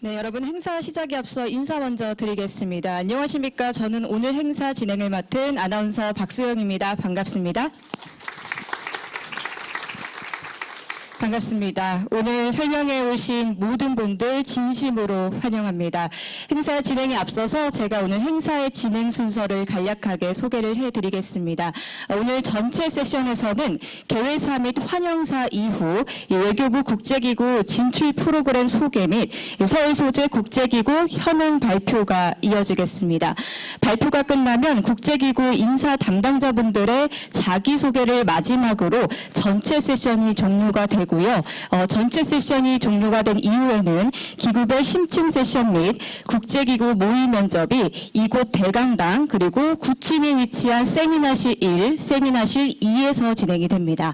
네, 여러분 행사 시작에 앞서 인사 먼저 드리겠습니다. 안녕하십니까? 저는 오늘 행사 진행을 맡은 아나운서 박수영입니다. 반갑습니다. 반갑습니다. 오늘 설명에 오신 모든 분들 진심으로 환영합니다. 행사 진행에 앞서서 제가 오늘 행사의 진행 순서를 간략하게 소개를 해드리겠습니다. 오늘 전체 세션에서는 개회사 및 환영사 이후 외교부 국제기구 진출 프로그램 소개 및 서울 소재 국제기구 현황 발표가 이어지겠습니다. 발표가 끝나면 국제기구 인사 담당자분들의 자기소개를 마지막으로 전체 세션이 종료가 되고 되고요. 전체 세션이 종료가 된 이후에는 기구별 심층 세션 및 국제기구 모의 면접이 이곳 대강당 그리고 9층에 위치한 세미나실 1, 세미나실 2에서 진행이 됩니다.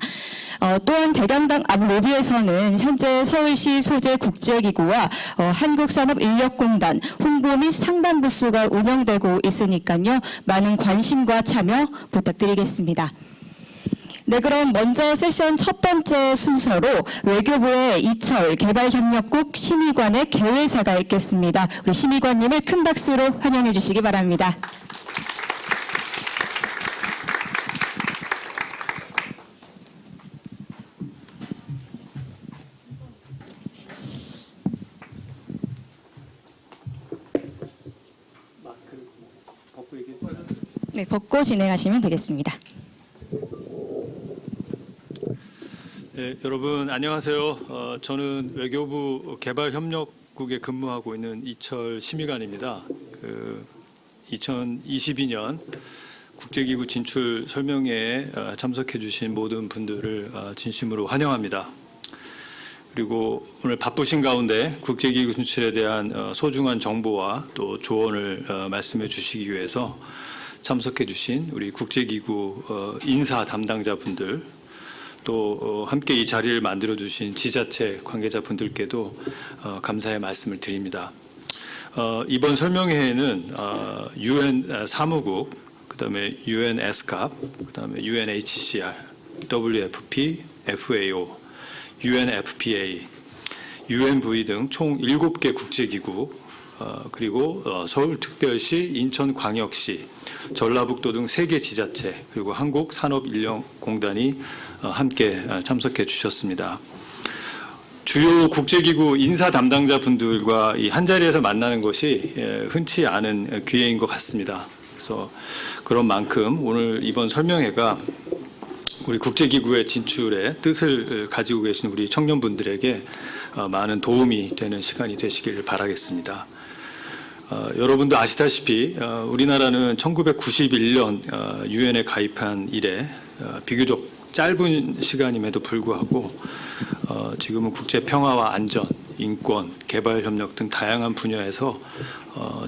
또한 대강당 앞 로비에서는 현재 서울시 소재 국제기구와 한국산업인력공단 홍보 및 상담 부스가 운영되고 있으니까요. 많은 관심과 참여 부탁드리겠습니다. 네, 그럼 먼저 세션 첫 번째 순서로 외교부의 이철 개발협력국 심의관의 개회사가 있겠습니다. 우리 심의관님을 큰 박수로 환영해 주시기 바랍니다. 네, 벗고 진행하시면 되겠습니다. 네, 여러분 안녕하세요. 저는 외교부 개발협력국에 근무하고 있는 이철 심의관입니다. 2022년 국제기구 진출 설명회에 참석해 주신 모든 분들을 진심으로 환영합니다. 그리고 오늘 바쁘신 가운데 국제기구 진출에 대한 소중한 정보와 또 조언을 말씀해 주시기 위해서 참석해 주신 우리 국제기구 인사 담당자분들 또 함께 이 자리를 만들어 주신 지자체 관계자분들께도 감사의 말씀을 드립니다. 이번 설명회에는 유엔사무국, 그다음에 UNESCAP, 그다음에 UNHCR, WFP, FAO, UNFpa, UNV 등 총 7개 국제기구 그리고 서울특별시, 인천광역시, 전라북도 등 3개 지자체 그리고 한국산업인력공단이 함께 참석해 주셨습니다. 주요 국제기구 인사 담당자분들과 이 한자리에서 만나는 것이 흔치 않은 기회인 것 같습니다. 그래서 그런 만큼 오늘 이번 설명회가 우리 국제기구의 진출에 뜻을 가지고 계신 우리 청년분들에게 많은 도움이 되는 시간이 되시길 바라겠습니다. 여러분도 아시다시피 우리나라는 1991년 유엔에 가입한 이래 비교적 짧은 시간임에도 불구하고 지금은 국제 평화와 안전, 인권, 개발 협력 등 다양한 분야에서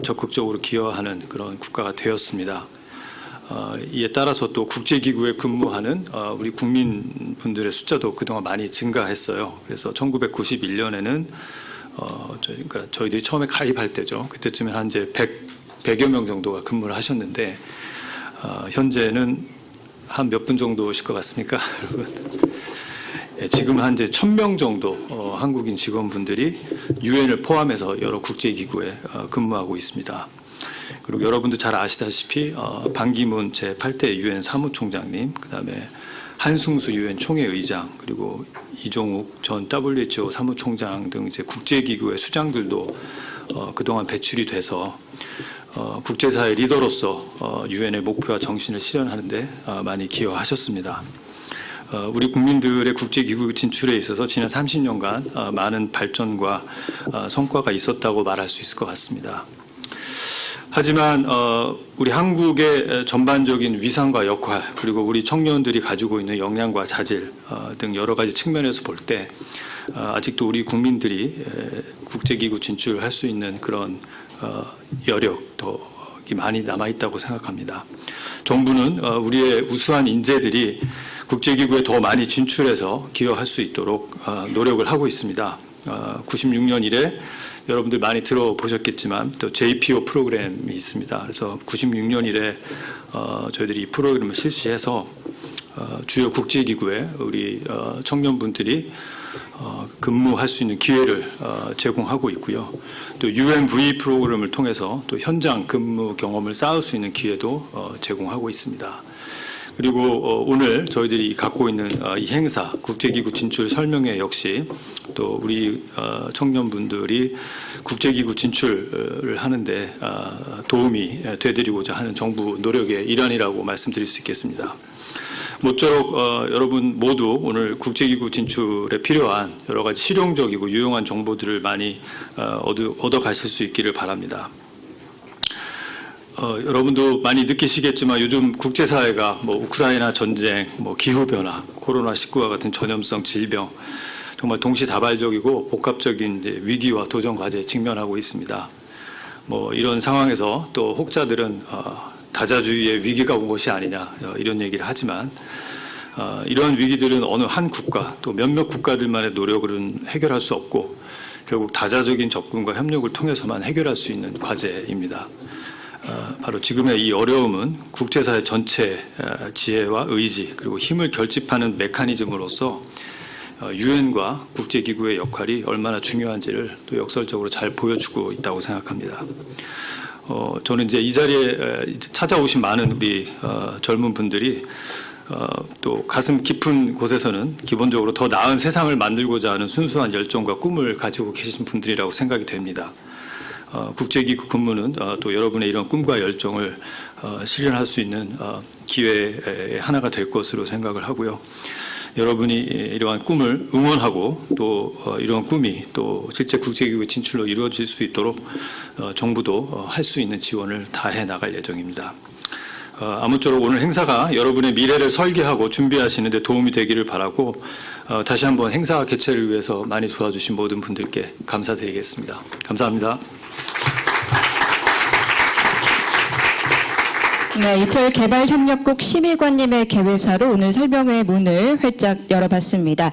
적극적으로 기여하는 그런 국가가 되었습니다. 이에 따라서 또 국제기구에 근무하는 우리 국민분들의 숫자도 그동안 많이 증가했어요. 그래서 1991년에는 그러니까 저희들이 처음에 가입할 때죠. 그때쯤에 한 이제 100여 명 정도가 근무를 하셨는데 현재는 한 몇 분 정도실 것 같습니까, 여러분? 예, 지금 한 이제 1000명 정도 한국인 직원분들이 유엔을 포함해서 여러 국제기구에 근무하고 있습니다. 그리고 여러분도 잘 아시다시피 반기문 제8대 유엔 사무총장님, 그다음에 한승수 유엔 총회의장, 그리고 이종욱 전 WHO 사무총장 등 이제 국제기구의 수장들도 그동안 배출이 돼서 국제사회 리더로서 유엔의 목표와 정신을 실현하는 데 많이 기여하셨습니다. 우리 국민들의 국제기구 진출에 있어서 지난 30년간 많은 발전과 성과가 있었다고 말할 수 있을 것 같습니다. 하지만 우리 한국의 전반적인 위상과 역할, 그리고 우리 청년들이 가지고 있는 역량과 자질 등 여러 가지 측면에서 볼 때 아직도 우리 국민들이 국제기구 진출할 수 있는 그런 여력이 많이 남아있다고 생각합니다. 정부는 우리의 우수한 인재들이 국제기구에 더 많이 진출해서 기여할 수 있도록 노력을 하고 있습니다. 96년 이래 여러분들 많이 들어보셨겠지만 또 JPO 프로그램이 있습니다. 그래서 96년 이래 저희들이 이 프로그램을 실시해서 주요 국제기구에 우리 청년분들이 근무할 수 있는 기회를 제공하고 있고요. 또 UNV 프로그램을 통해서 또 현장 근무 경험을 쌓을 수 있는 기회도 제공하고 있습니다. 그리고 오늘 저희들이 갖고 있는 이 행사, 국제기구 진출 설명회 역시 또 우리 청년분들이 국제기구 진출을 하는데 도움이 되드리고자 하는 정부 노력의 일환이라고 말씀드릴 수 있겠습니다. 모쪼록 여러분 모두 오늘 국제기구 진출에 필요한 여러 가지 실용적이고 유용한 정보들을 많이 얻어 가실 수 있기를 바랍니다. 여러분도 많이 느끼시겠지만 요즘 국제사회가 우크라이나 전쟁, 기후변화, 코로나19와 같은 전염성 질병, 정말 동시다발적이고 복합적인 이제 위기와 도전 과제에 직면하고 있습니다. 이런 상황에서 또 혹자들은 다자주의의 위기가 온 것이 아니냐 이런 얘기를 하지만 이러한 위기들은 어느 한 국가 또 몇몇 국가들만의 노력으로는 해결할 수 없고 결국 다자적인 접근과 협력을 통해서만 해결할 수 있는 과제입니다. 바로 지금의 이 어려움은 국제사회 전체 지혜와 의지 그리고 힘을 결집하는 메커니즘으로서 유엔과 국제기구의 역할이 얼마나 중요한지를 또 역설적으로 잘 보여주고 있다고 생각합니다. 저는 이제 이 자리에 찾아오신 많은 우리 젊은 분들이 또 가슴 깊은 곳에서는 기본적으로 더 나은 세상을 만들고자 하는 순수한 열정과 꿈을 가지고 계신 분들이라고 생각이 됩니다. 국제기구 근무는 또 여러분의 이런 꿈과 열정을 실현할 수 있는 기회의 하나가 될 것으로 생각을 하고요. 여러분이 이러한 꿈을 응원하고 또 이러한 꿈이 또 실제 국제기구 진출로 이루어질 수 있도록 정부도 할 수 있는 지원을 다해 나갈 예정입니다. 아무쪼록 오늘 행사가 여러분의 미래를 설계하고 준비하시는 데 도움이 되기를 바라고 다시 한번 행사 개최를 위해서 많이 도와주신 모든 분들께 감사드리겠습니다. 감사합니다. 네, 이철 개발협력국 심의관님의 개회사로 오늘 설명회 문을 활짝 열어봤습니다.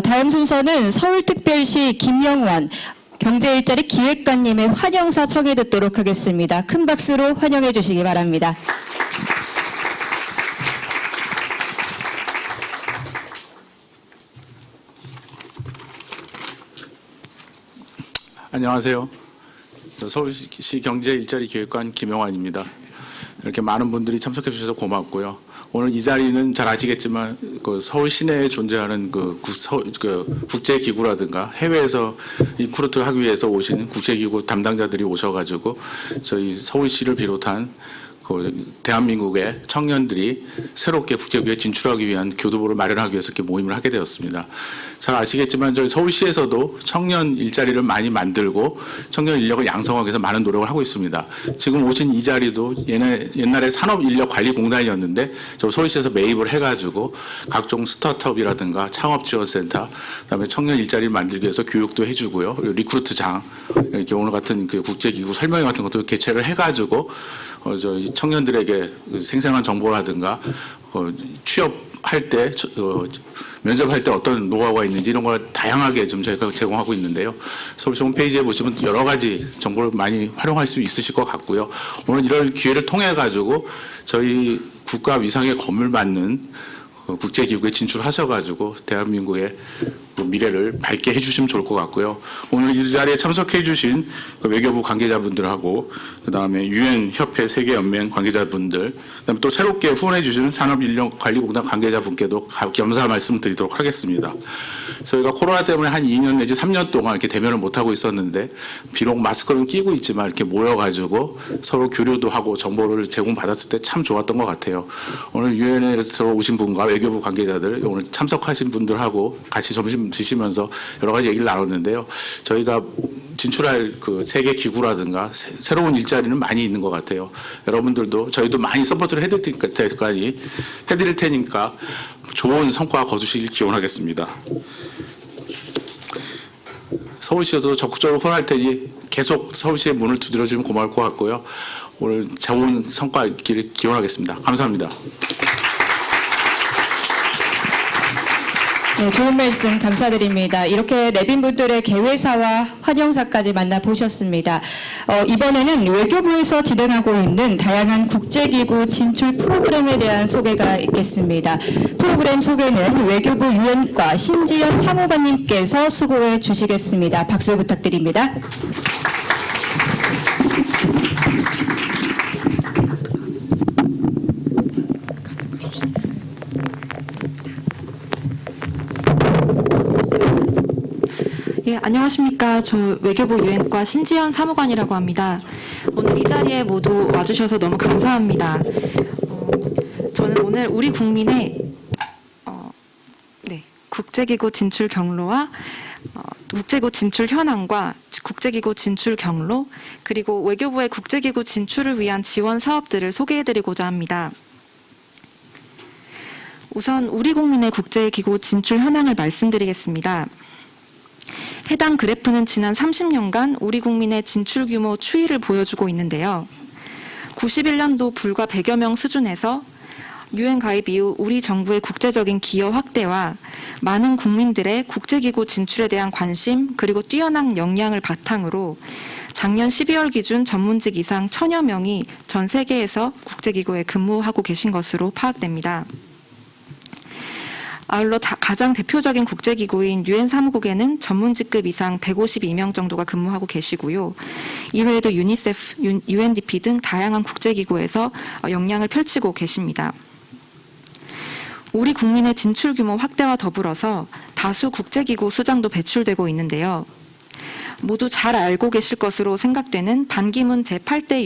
다음 순서는 서울특별시 김영환 경제일자리 기획관님의 환영사 청해 듣도록 하겠습니다. 큰 박수로 환영해 주시기 바랍니다. 안녕하세요. 저 서울시 경제일자리 기획관 김영환입니다. 이렇게 많은 분들이 참석해 주셔서 고맙고요. 오늘 이 자리는 잘 아시겠지만 그 서울 시내에 존재하는 그 국제기구라든가 해외에서 리크루트를 하기 위해서 오신 국제기구 담당자들이 오셔가지고 저희 서울시를 비롯한 그 대한민국의 청년들이 새롭게 국제기구에 진출하기 위한 교두보를 마련하기 위해서 이렇게 모임을 하게 되었습니다. 잘 아시겠지만 저희 서울시에서도 청년 일자리를 많이 만들고 청년 인력을 양성하기 위해서 많은 노력을 하고 있습니다. 지금 오신 이 자리도 옛날에 산업인력관리공단이었는데 저 서울시에서 매입을 해가지고 각종 스타트업이라든가 창업지원센터, 그다음에 청년 일자리를 만들기 위해서 교육도 해주고요. 리크루트장 이렇게 오늘 같은 그 국제기구 설명회 같은 것도 개최를 해가지고 저희 청년들에게 생생한 정보라든가 취업할 때 면접할 때 어떤 노하우가 있는지 이런 걸 다양하게 좀 저희가 제공하고 있는데요. 서울시 홈페이지에 보시면 여러 가지 정보를 많이 활용할 수 있으실 것 같고요. 오늘 이런 기회를 통해 가지고 저희 국가 위상의 검을 받는 국제기구에 진출하셔가지고 대한민국의 미래를 밝게 해주시면 좋을 것 같고요. 오늘 이 자리에 참석해주신 외교부 관계자분들하고 그다음에 유엔협회 세계연맹 관계자분들, 그다음에 또 새롭게 후원해주시는 산업인력관리공단 관계자분께도 감사 말씀드리도록 하겠습니다. 저희가 코로나 때문에 한 2년 내지 3년 동안 이렇게 대면을 못하고 있었는데 비록 마스크는 끼고 있지만 이렇게 모여가지고 서로 교류도 하고 정보를 제공받았을 때 참 좋았던 것 같아요. 오늘 유엔에서 오신 분과 외교부 관계자들 오늘 참석하신 분들하고 같이 점심 드시면서 여러 가지 얘기를 나눴는데요. 저희가 진출할 그 세계 기구라든가 새로운 일자리는 많이 있는 것 같아요. 여러분들도 저희도 많이 서포트를 해드릴 테니까 좋은 성과 거두시길 기원하겠습니다. 서울시에서도 적극적으로 후원할 테니 계속 서울시의 문을 두드려주면 고마울 것 같고요. 오늘 좋은 성과 있기를 기원하겠습니다. 감사합니다. 네, 좋은 말씀 감사드립니다. 이렇게 내빈 분들의 개회사와 환영사까지 만나보셨습니다. 이번에는 외교부에서 진행하고 있는 다양한 국제기구 진출 프로그램에 대한 소개가 있겠습니다. 프로그램 소개는 외교부 유엔과 신지연 사무관님께서 수고해 주시겠습니다. 박수 부탁드립니다. 예, 안녕하십니까. 저 외교부 유엔과 신지연 사무관이라고 합니다. 오늘 이 자리에 모두 와주셔서 너무 감사합니다. 저는 오늘 우리 국민의 국제기구 진출 경로와 국제기구 진출 현황과 국제기구 진출 경로 그리고 외교부의 국제기구 진출을 위한 지원 사업들을 소개해드리고자 합니다. 우선 우리 국민의 국제기구 진출 현황을 말씀드리겠습니다. 해당 그래프는 지난 30년간 우리 국민의 진출 규모 추이를 보여주고 있는데요. 91년도 불과 100여 명 수준에서 유엔 가입 이후 우리 정부의 국제적인 기여 확대와 많은 국민들의 국제기구 진출에 대한 관심 그리고 뛰어난 역량을 바탕으로 작년 12월 기준 전문직 이상 1000여 명이 전 세계에서 국제기구에 근무하고 계신 것으로 파악됩니다. 아울러 가장 대표적인 국제기구인 유엔사무국에는 전문직급 이상 152명 정도가 근무하고 계시고요. 이외에도 유니세프, UNDP 등 다양한 국제기구에서 역량을 펼치고 계십니다. 우리 국민의 진출 규모 확대와 더불어서 다수 국제기구 수장도 배출되고 있는데요. 모두 잘 알고 계실 것으로 생각되는 반기문 제8대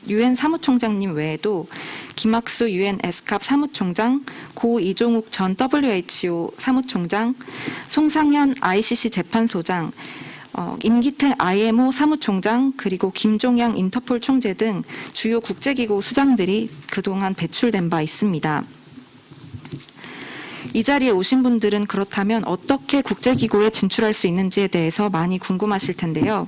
유엔 사무총장님 외에도 김학수 UNESCAP 사무총장, 고 이종욱 전 WHO 사무총장, 송상현 ICC 재판소장, 임기태 IMO 사무총장, 그리고 김종양 인터폴 총재 등 주요 국제기구 수장들이 그동안 배출된 바 있습니다. 이 자리에 오신 분들은 그렇다면 어떻게 국제기구에 진출할 수 있는지에 대해서 많이 궁금하실 텐데요.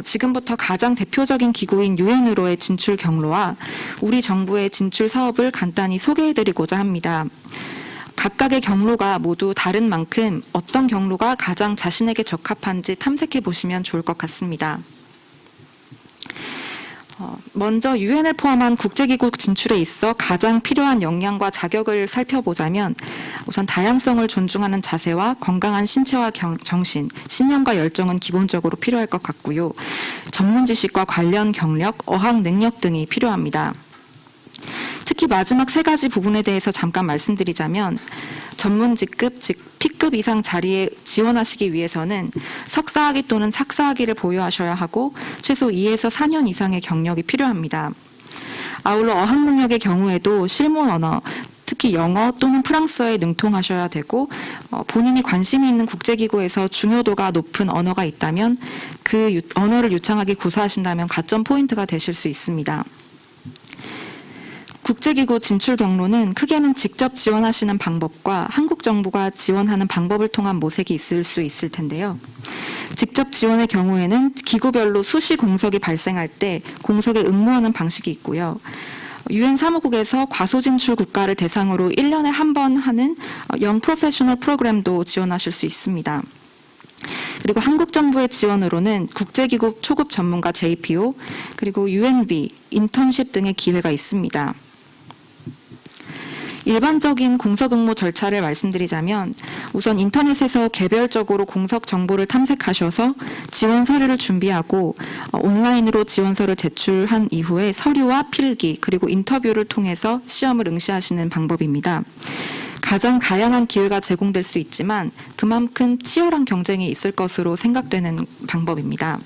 지금부터 가장 대표적인 기구인 유엔으로의 진출 경로와 우리 정부의 진출 사업을 간단히 소개해드리고자 합니다. 각각의 경로가 모두 다른 만큼 어떤 경로가 가장 자신에게 적합한지 탐색해 보시면 좋을 것 같습니다. 먼저 유엔을 포함한 국제기구 진출에 있어 가장 필요한 역량과 자격을 살펴보자면 우선 다양성을 존중하는 자세와 건강한 신체와 정신, 신념과 열정은 기본적으로 필요할 것 같고요. 전문 지식과 관련 경력, 어학 능력 등이 필요합니다. 특히 마지막 세 가지 부분에 대해서 잠깐 말씀드리자면 전문직급, 즉 P급 이상 자리에 지원하시기 위해서는 석사학위 또는 학사학위를 보유하셔야 하고 최소 2에서 4년 이상의 경력이 필요합니다. 아울러 어학 능력의 경우에도 실무 언어, 특히 영어 또는 프랑스어에 능통하셔야 되고 본인이 관심이 있는 국제기구에서 중요도가 높은 언어가 있다면 그 언어를 유창하게 구사하신다면 가점 포인트가 되실 수 있습니다. 국제기구 진출 경로는 크게는 직접 지원하시는 방법과 한국 정부가 지원하는 방법을 통한 모색이 있을 수 있을 텐데요. 직접 지원의 경우에는 기구별로 수시 공석이 발생할 때 공석에 응모하는 방식이 있고요. 유엔 사무국에서 과소진출 국가를 대상으로 1년에 한 번 하는 영 프로페셔널 프로그램도 지원하실 수 있습니다. 그리고 한국 정부의 지원으로는 국제기구 초급 전문가 JPO, 그리고 UNB, 인턴십 등의 기회가 있습니다. 일반적인 공석 응모 절차를 말씀드리자면 우선 인터넷에서 개별적으로 공석 정보를 탐색하셔서 지원 서류를 준비하고 온라인으로 지원서를 제출한 이후에 서류와 필기 그리고 인터뷰를 통해서 시험을 응시하시는 방법입니다. 가장 다양한 기회가 제공될 수 있지만 그만큼 치열한 경쟁이 있을 것으로 생각되는 방법입니다.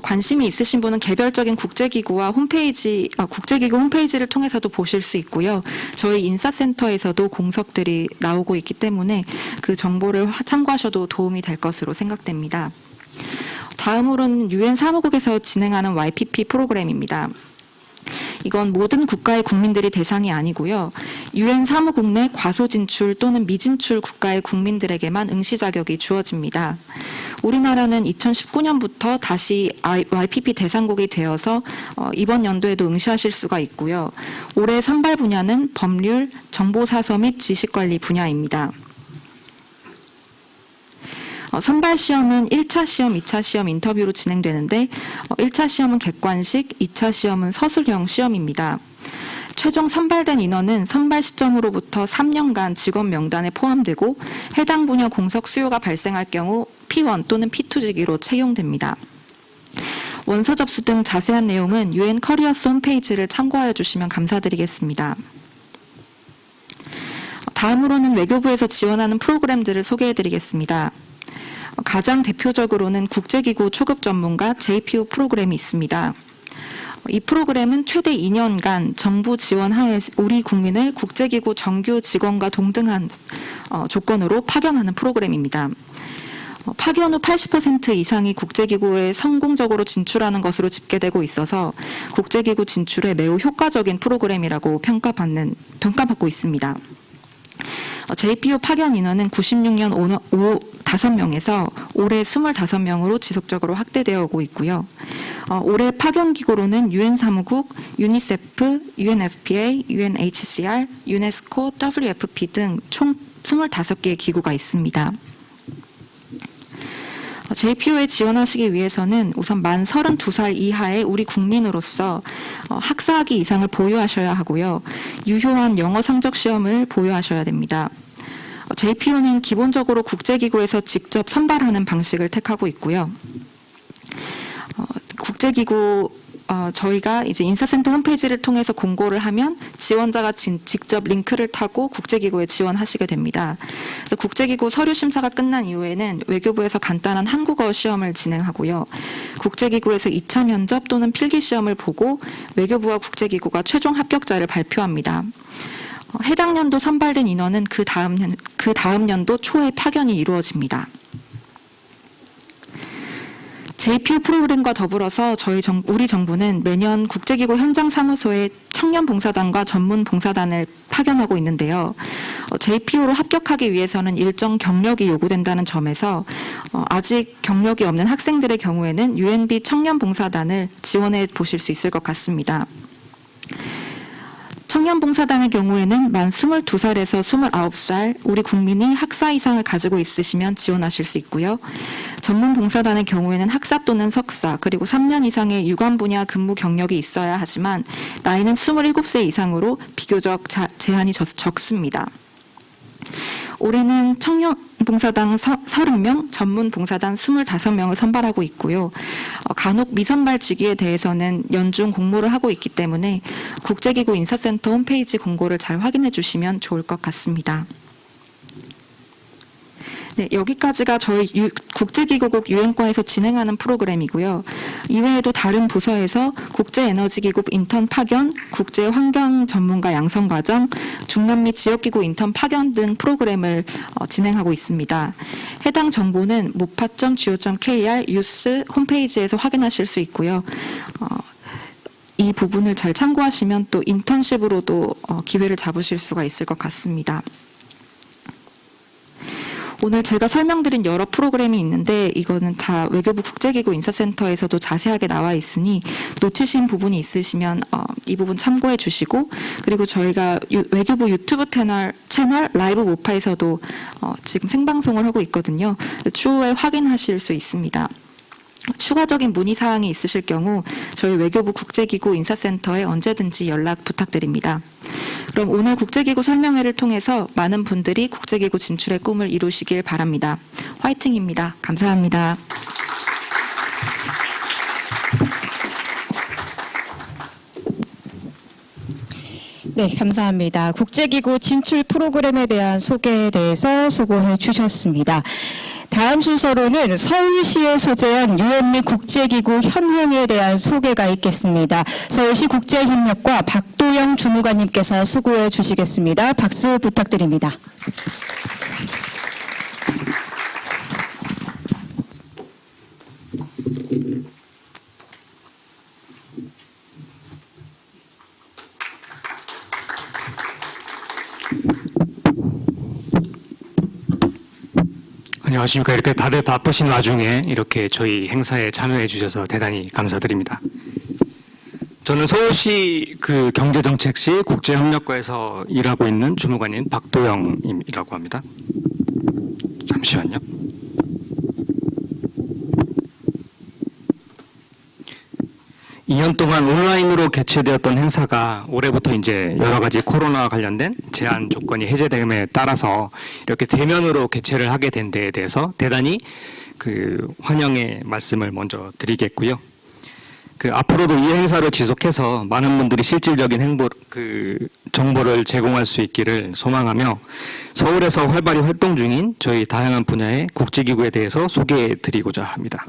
관심이 있으신 분은 개별적인 국제기구와 국제기구 홈페이지를 통해서도 보실 수 있고요. 저희 인사센터에서도 공석들이 나오고 있기 때문에 그 정보를 참고하셔도 도움이 될 것으로 생각됩니다. 다음으로는 유엔 사무국에서 진행하는 YPP 프로그램입니다. 이건 모든 국가의 국민들이 대상이 아니고요. 유엔 사무국 내 과소진출 또는 미진출 국가의 국민들에게만 응시 자격이 주어집니다. 우리나라는 2019년부터 다시 YPP 대상국이 되어서 이번 연도에도 응시하실 수가 있고요. 올해 선발 분야는 법률, 정보사서 및 지식관리 분야입니다. 선발 시험은 1차 시험, 2차 시험 인터뷰로 진행되는데 1차 시험은 객관식, 2차 시험은 서술형 시험입니다. 최종 선발된 인원은 선발 시점으로부터 3년간 직원 명단에 포함되고 해당 분야 공석 수요가 발생할 경우 P1 또는 P2직위로 채용됩니다. 원서 접수 등 자세한 내용은 유엔 커리어스 홈페이지를 참고하여 주시면 감사드리겠습니다. 다음으로는 외교부에서 지원하는 프로그램들을 소개해드리겠습니다. 가장 대표적으로는 국제기구 초급 전문가 JPO 프로그램이 있습니다. 이 프로그램은 최대 2년간 정부 지원 하에 우리 국민을 국제기구 정규 직원과 동등한 조건으로 파견하는 프로그램입니다. 파견 후 80% 이상이 국제기구에 성공적으로 진출하는 것으로 집계되고 있어서 국제기구 진출에 매우 효과적인 프로그램이라고 평가받고 있습니다. JPO 파견 인원은 96년 5명에서 올해 25명으로 지속적으로 확대되어 오고 있고요. 올해 파견 기구로는 유엔사무국, 유니세프, Unfpa, UNHCR, 유네스코, WFP 등 총 25개의 기구가 있습니다. JPO에 지원하시기 위해서는 우선 만 32살 이하의 우리 국민으로서 학사학위 이상을 보유하셔야 하고요. 유효한 영어 성적 시험을 보유하셔야 됩니다. JPO는 기본적으로 국제기구에서 직접 선발하는 방식을 택하고 있고요. 국제기구 저희가 이제 인사센터 홈페이지를 통해서 공고를 하면 지원자가 직접 링크를 타고 국제기구에 지원하시게 됩니다. 국제기구 서류 심사가 끝난 이후에는 외교부에서 간단한 한국어 시험을 진행하고요. 국제기구에서 2차 면접 또는 필기 시험을 보고 외교부와 국제기구가 최종 합격자를 발표합니다. 해당 연도 선발된 인원은 그 다음 연도 초에 파견이 이루어집니다. JPO 프로그램과 더불어서 우리 정부는 매년 국제기구 현장 사무소에 청년 봉사단과 전문 봉사단을 파견하고 있는데요. JPO로 합격하기 위해서는 일정 경력이 요구된다는 점에서 아직 경력이 없는 학생들의 경우에는 UNB 청년 봉사단을 지원해 보실 수 있을 것 같습니다. 청년봉사단의 경우에는 만 22살에서 29살 우리 국민이 학사 이상을 가지고 있으시면 지원하실 수 있고요. 전문봉사단의 경우에는 학사 또는 석사 그리고 3년 이상의 유관 분야 근무 경력이 있어야 하지만 나이는 27세 이상으로 비교적 제한이 적습니다. 올해는 청년봉사단 30명, 전문봉사단 25명을 선발하고 있고요. 간혹 미선발 직위에 대해서는 연중 공모를 하고 있기 때문에 국제기구 인사센터 홈페이지 공고를 잘 확인해 주시면 좋을 것 같습니다. 네, 여기까지가 저희 국제기구국 유엔과에서 진행하는 프로그램이고요. 이외에도 다른 부서에서 국제에너지기구 인턴 파견, 국제환경전문가 양성과정, 중남미 지역기구 인턴 파견 등 프로그램을 진행하고 있습니다. 해당 정보는 mopa.go.kr 유스 홈페이지에서 확인하실 수 있고요. 이 부분을 잘 참고하시면 또 인턴십으로도 기회를 잡으실 수가 있을 것 같습니다. 오늘 제가 설명드린 여러 프로그램이 있는데 이거는 다 외교부 국제기구 인사센터에서도 자세하게 나와 있으니 놓치신 부분이 있으시면 이 부분 참고해 주시고 그리고 저희가 외교부 유튜브 채널 라이브 모파에서도 지금 생방송을 하고 있거든요. 추후에 확인하실 수 있습니다. 추가적인 문의사항이 있으실 경우 저희 외교부 국제기구 인사센터에 언제든지 연락 부탁드립니다. 그럼 오늘 국제기구 설명회를 통해서 많은 분들이 국제기구 진출의 꿈을 이루시길 바랍니다. 화이팅입니다. 감사합니다. 네, 감사합니다. 국제기구 진출 프로그램에 대한 소개에 대해서 수고해 주셨습니다. 다음 순서로는 서울시에 소재한 유엔 및 국제기구 현황에 대한 소개가 있겠습니다. 서울시 국제협력과 박도영 주무관님께서 수고해 주시겠습니다. 박수 부탁드립니다. 안녕하십니까. 이렇게 다들 바쁘신 와중에 이렇게 저희 행사에 참여해 주셔서 대단히 감사드립니다. 저는 서울시 경제정책실 국제협력과에서 일하고 있는 주무관인 박도영이라고 합니다. 잠시만요. 이 년 동안 온라인으로 개최되었던 행사가 올해부터 이제 여러 가지 코로나와 관련된 제한 조건이 해제됨에 따라서 이렇게 대면으로 개최를 하게 된 데에 대해서 대단히 환영의 말씀을 먼저 드리겠고요. 앞으로도 이 행사를 지속해서 많은 분들이 실질적인 정보를 제공할 수 있기를 소망하며 서울에서 활발히 활동 중인 저희 다양한 분야의 국제기구에 대해서 소개해 드리고자 합니다.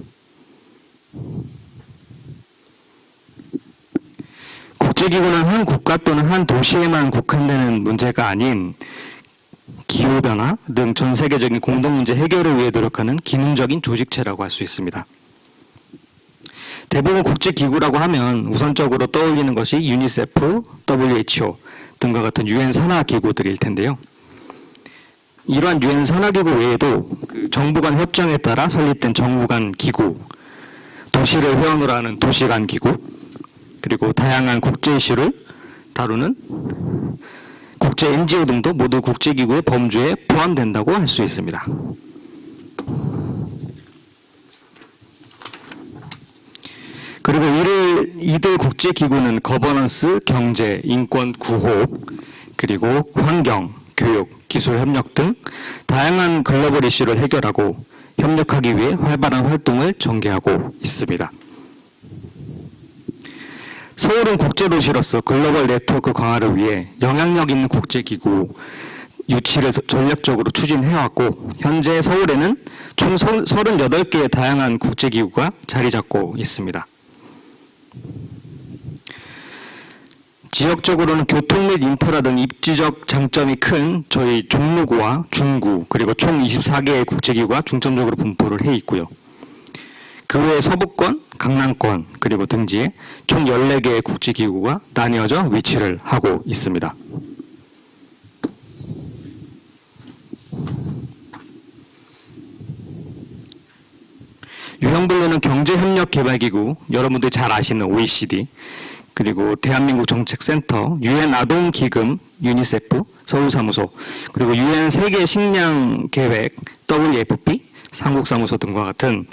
국제기구는 한 국가 또는 한 도시에만 국한되는 문제가 아닌 기후변화 등 전 세계적인 공동문제 해결을 위해 노력하는 기능적인 조직체라고 할 수 있습니다. 대부분 국제기구라고 하면 우선적으로 떠올리는 것이 유니세프, WHO 등과 같은 유엔 산하 기구들일 텐데요. 이러한 유엔 산하기구 외에도 그 정부 간 협정에 따라 설립된 정부 간 기구, 도시를 회원으로 하는 도시 간 기구, 그리고 다양한 국제 이슈를 다루는 국제 NGO 등도 모두 국제기구의 범주에 포함된다고 할 수 있습니다. 그리고 이들 국제기구는 거버넌스, 경제, 인권 구호, 그리고 환경, 교육, 기술 협력 등 다양한 글로벌 이슈를 해결하고 협력하기 위해 활발한 활동을 전개하고 있습니다. 서울은 국제도시로서 글로벌 네트워크 강화를 위해 영향력 있는 국제기구 유치를 전략적으로 추진해왔고, 현재 서울에는 총 38개의 다양한 국제기구가 자리 잡고 있습니다. 지역적으로는 교통 및 인프라 등 입지적 장점이 큰 저희 종로구와 중구, 그리고 총 24개의 국제기구가 중점적으로 분포를 해 있고요. 그 외에 서부권, 강남권, 그리고 등지에 총 14개의 국제기구가 나뉘어져 위치를 하고 있습니다. 유형별로는 경제협력개발기구, 여러분들이 잘 아시는 OECD, 그리고 대한민국 정책센터, 유엔아동기금, 유니세프, 서울사무소, 그리고 유엔 세계식량계획, WFP, 한국사무소 등과 같은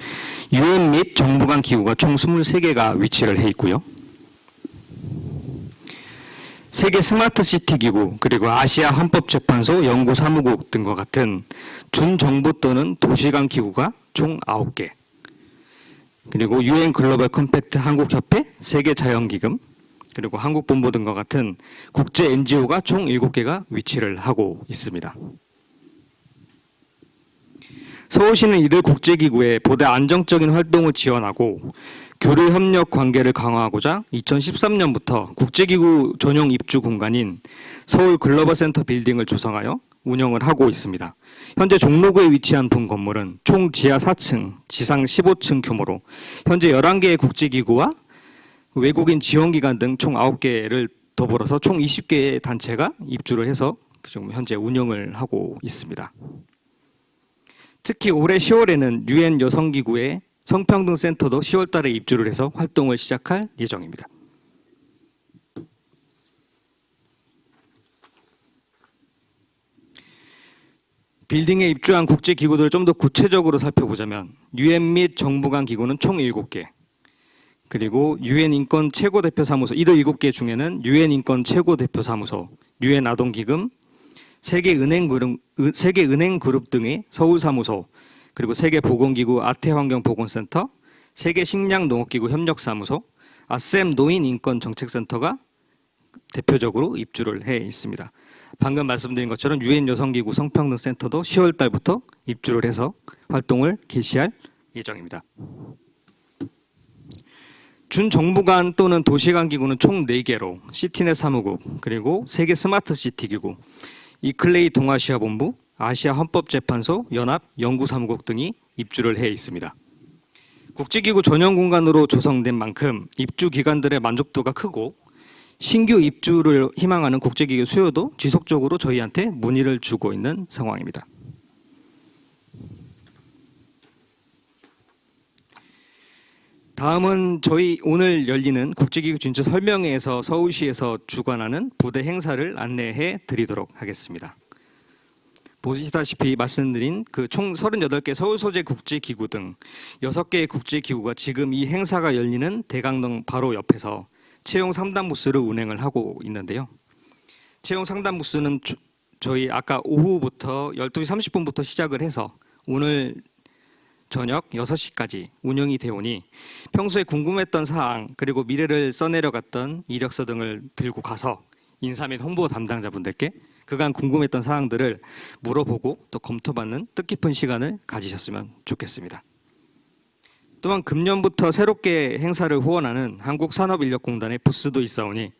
유엔 및 정부 간 기구가 총 23개가 위치를 해 있고요. 세계 스마트시티 기구, 그리고 아시아 헌법재판소, 연구사무국 등과 같은 준정부 또는 도시간 기구가 총 9개, 그리고 유엔 글로벌 컴팩트 한국협회, 세계자연기금, 그리고 한국본부 등과 같은 국제 NGO가 총 7개가 위치를 하고 있습니다. 서울시는 이들 국제기구에 보다 안정적인 활동을 지원하고 교류 협력 관계를 강화하고자 2013년부터 국제기구 전용 입주 공간인 서울 글로벌센터 빌딩을 조성하여 운영을 하고 있습니다. 현재 종로구에 위치한 본 건물은 총 지하 4층, 지상 15층 규모로 현재 11개의 국제기구와 외국인 지원기관 등 총 9개를 더불어서 총 20개의 단체가 입주를 해서 지금 현재 운영을 하고 있습니다. 특히 올해 10월에는 유엔 여성기구의 성평등센터도 10월 달에 입주를 해서 활동을 시작할 예정입니다. 빌딩에 입주한 국제기구들을 좀 더 구체적으로 살펴보자면 유엔 및 정부 간 기구는 총 7개, 그리고 유엔 인권 최고대표사무소, 이들 7개 중에는 유엔 인권 최고대표사무소, 유엔 아동기금, 세계은행 그룹 등의 서울사무소, 그리고 세계보건기구 아태환경보건센터, 세계식량농업기구 협력사무소, 아셈 노인인권정책센터가 대표적으로 입주를 해 있습니다. 방금 말씀드린 것처럼 유엔 여성기구 성평등센터도 10월 달부터 입주를 해서 활동을 개시할 예정입니다. 준정부간 또는 도시간 기구는 총 4개로 시티넷 사무국, 그리고 세계 스마트시티 기구, 이클레이 동아시아 본부, 아시아 헌법재판소, 연합, 연구사무국 등이 입주를 해 있습니다. 국제기구 전용 공간으로 조성된 만큼 입주 기관들의 만족도가 크고 신규 입주를 희망하는 국제기구 수요도 지속적으로 저희한테 문의를 주고 있는 상황입니다. 다음은 저희 오늘 열리는 국제기구 진출 설명회에서 서울시에서 주관하는 부대 행사를 안내해 드리도록 하겠습니다. 보시다시피 말씀드린 그 총 38개 서울 소재 국제기구 등 6개의 국제기구가 지금 이 행사가 열리는 대강동 바로 옆에서 채용 상담 부스를 운행을 하고 있는데요. 채용 상담 부스는 저희 아까 오후부터 12시 30분부터 시작을 해서 오늘 저녁 6시까지 운영이 되오니 평소에 궁금했던 사항, 그리고 미래를 써내려갔던 이력서 등을 들고 가서 인사 및 홍보 담당자분들께 그간 궁금했던 사항들을 물어보고 또 검토받는 뜻깊은 시간을 가지셨으면 좋겠습니다. 또한 금년부터 새롭게 행사를 후원하는 한국산업인력공단의 부스도 있사오니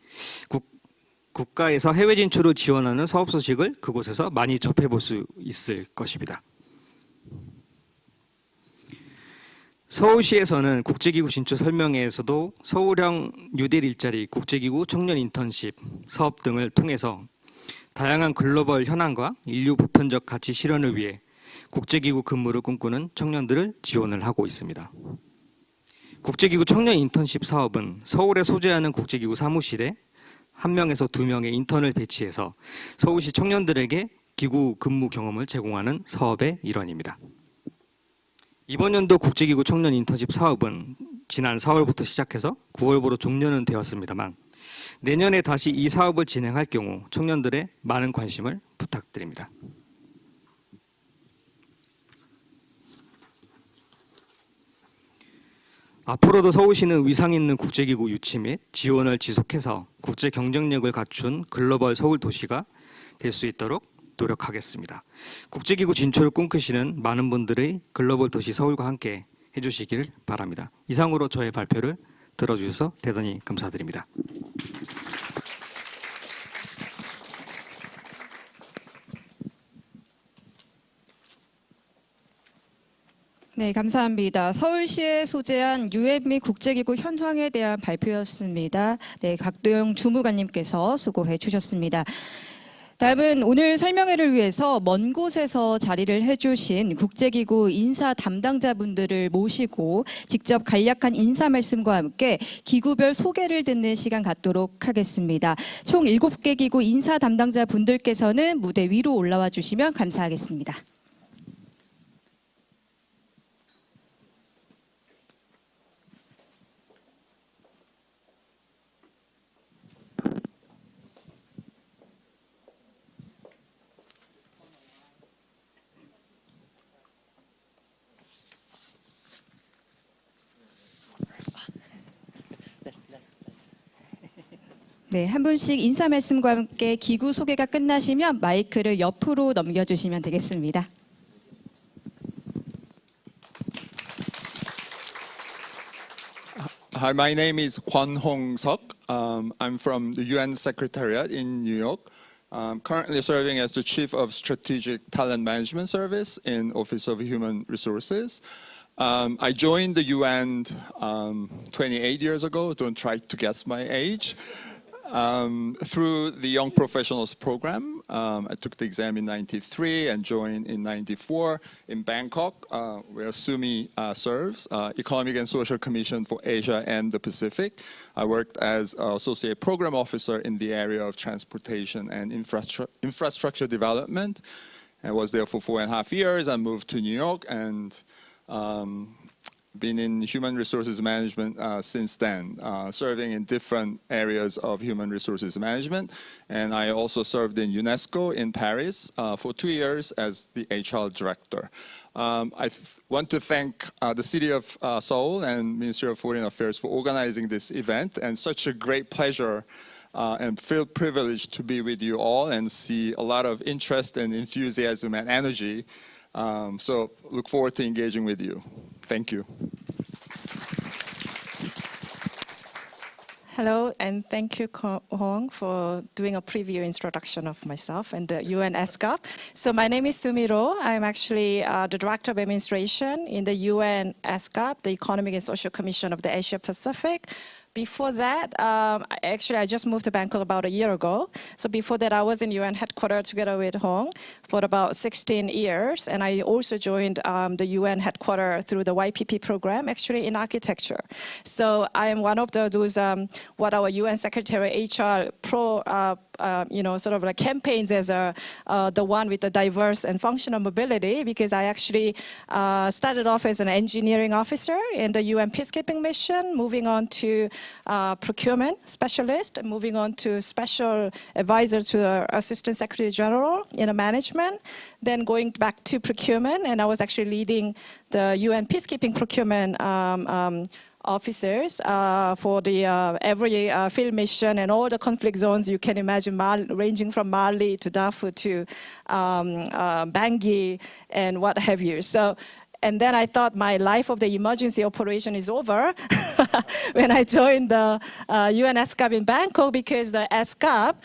국가에서 해외 진출을 지원하는 사업 소식을 그곳에서 많이 접해볼 수 있을 것입니다. 서울시에서는 국제기구 진출 설명회에서도 서울형 뉴딜 일자리, 국제기구 청년 인턴십 사업 등을 통해서 다양한 글로벌 현안과 인류 보편적 가치 실현을 위해 국제기구 근무를 꿈꾸는 청년들을 지원을 하고 있습니다. 국제기구 청년 인턴십 사업은 서울에 소재하는 국제기구 사무실에 1명에서 2명의 인턴을 배치해서 서울시 청년들에게 기구 근무 경험을 제공하는 사업의 일환입니다. 이번 연도 국제기구 청년 인턴십 사업은 지난 4월부터 시작해서 9월부로 종료는 되었습니다만 내년에 다시 이 사업을 진행할 경우 청년들의 많은 관심을 부탁드립니다. 앞으로도 서울시는 위상 있는 국제기구 유치 및 지원을 지속해서 국제 경쟁력을 갖춘 글로벌 서울 도시가 될 수 있도록 노력하겠습니다. 국제기구 진출을 꿈꾸시는 많은 분들의 글로벌 도시 서울과 함께 해주시길 바랍니다. 이상으로 저의 발표를 들어주셔서 대단히 감사드립니다. 네, 감사합니다. 서울시에 소재한 유엔 및 국제기구 현황에 대한 발표였습니다. 네, 각도영 주무관님께서 수고해 주셨습니다. 다음은 오늘 설명회를 위해서 먼 곳에서 자리를 해주신 국제기구 인사 담당자분들을 모시고 직접 간략한 인사 말씀과 함께 기구별 소개를 듣는 시간 갖도록 하겠습니다. 총 7개 기구 인사 담당자분들께서는 무대 위로 올라와 주시면 감사하겠습니다. 네, 한 분씩 인사 말씀과 함께 기구 소개가 끝나시면 마이크를 옆으로 넘겨주시면 되겠습니다. Hi, my name is Kwon Hong-seok. I'm from the UN Secretariat in New York. I'm currently serving as the Chief of Strategic Talent Management Service in Office of Human Resources. I joined the UN 28 years ago. Don't try to guess my age. Through the Young Professionals Program. I took the exam in '93 and joined in '94 in Bangkok, where Sumi serves, Economic and Social Commission for Asia and the Pacific. I worked as Associate Program Officer in the area of transportation and infrastructure development. I was there for 4.5 years. I moved to New York and been in human resources management since then, serving in different areas of human resources management. And I also served in UNESCO in Paris for 2 years as the HR director. I want to thank the City of Seoul and Ministry of Foreign Affairs for organizing this event, and such a great pleasure and feel privileged to be with you all and see a lot of interest and enthusiasm and energy. So look forward to engaging with you. Thank you. Hello, and thank you, Hong, for doing a preview introduction of myself and the UNESCAP. So my name is Sumiro. I'm actually the Director of Administration in the UNESCAP, the Economic and Social Commission of the Asia Pacific. Before that, actually, I just moved to Bangkok about a year ago. So before that, I was in UN headquarters together with Hong for about 16 years. And I also joined the UN headquarters through the YPP program, actually in architecture. So I am one of those, what our UN Secretary HR sort of like campaigns as the one with the diverse and functional mobility, because I actually started off as an engineering officer in the UN peacekeeping mission, moving on to procurement specialist, and moving on to special advisor to the Assistant Secretary General in a management, then going back to procurement, and I was actually leading the UN peacekeeping procurement officers for the every field mission and all the conflict zones you can imagine, ranging from Mali to Darfur to Bangui and what have you. So And then I thought my life of the emergency operation is over when I joined the UNESCAP in Bangkok, because the ESCAP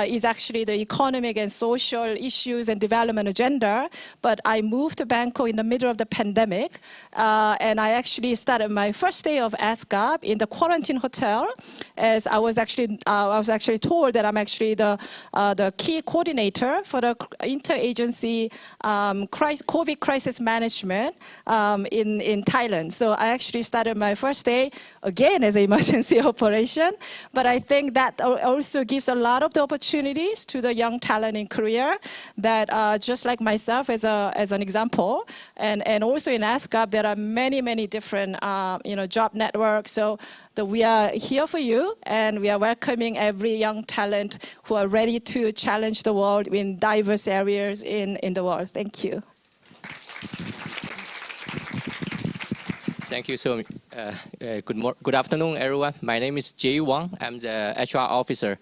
is actually the economic and social issues and development agenda. But I moved to Bangkok in the middle of the pandemic, and I actually started my first day of ESCAP in the quarantine hotel, as I was actually told that I'm actually the key coordinator for the interagency COVID crisis management in Thailand. So I actually started my first day again as an emergency operation. But I think that also gives a lot of the opportunities to the young talent in Korea that just like myself as an example, and also in ESCAP there are many different job networks. So we are here for you, and we are welcoming every young talent who are ready to challenge the world in diverse areas in the world. Thank you. Thank you. So, good afternoon, everyone. My name is Jay Wang. I'm the HR officer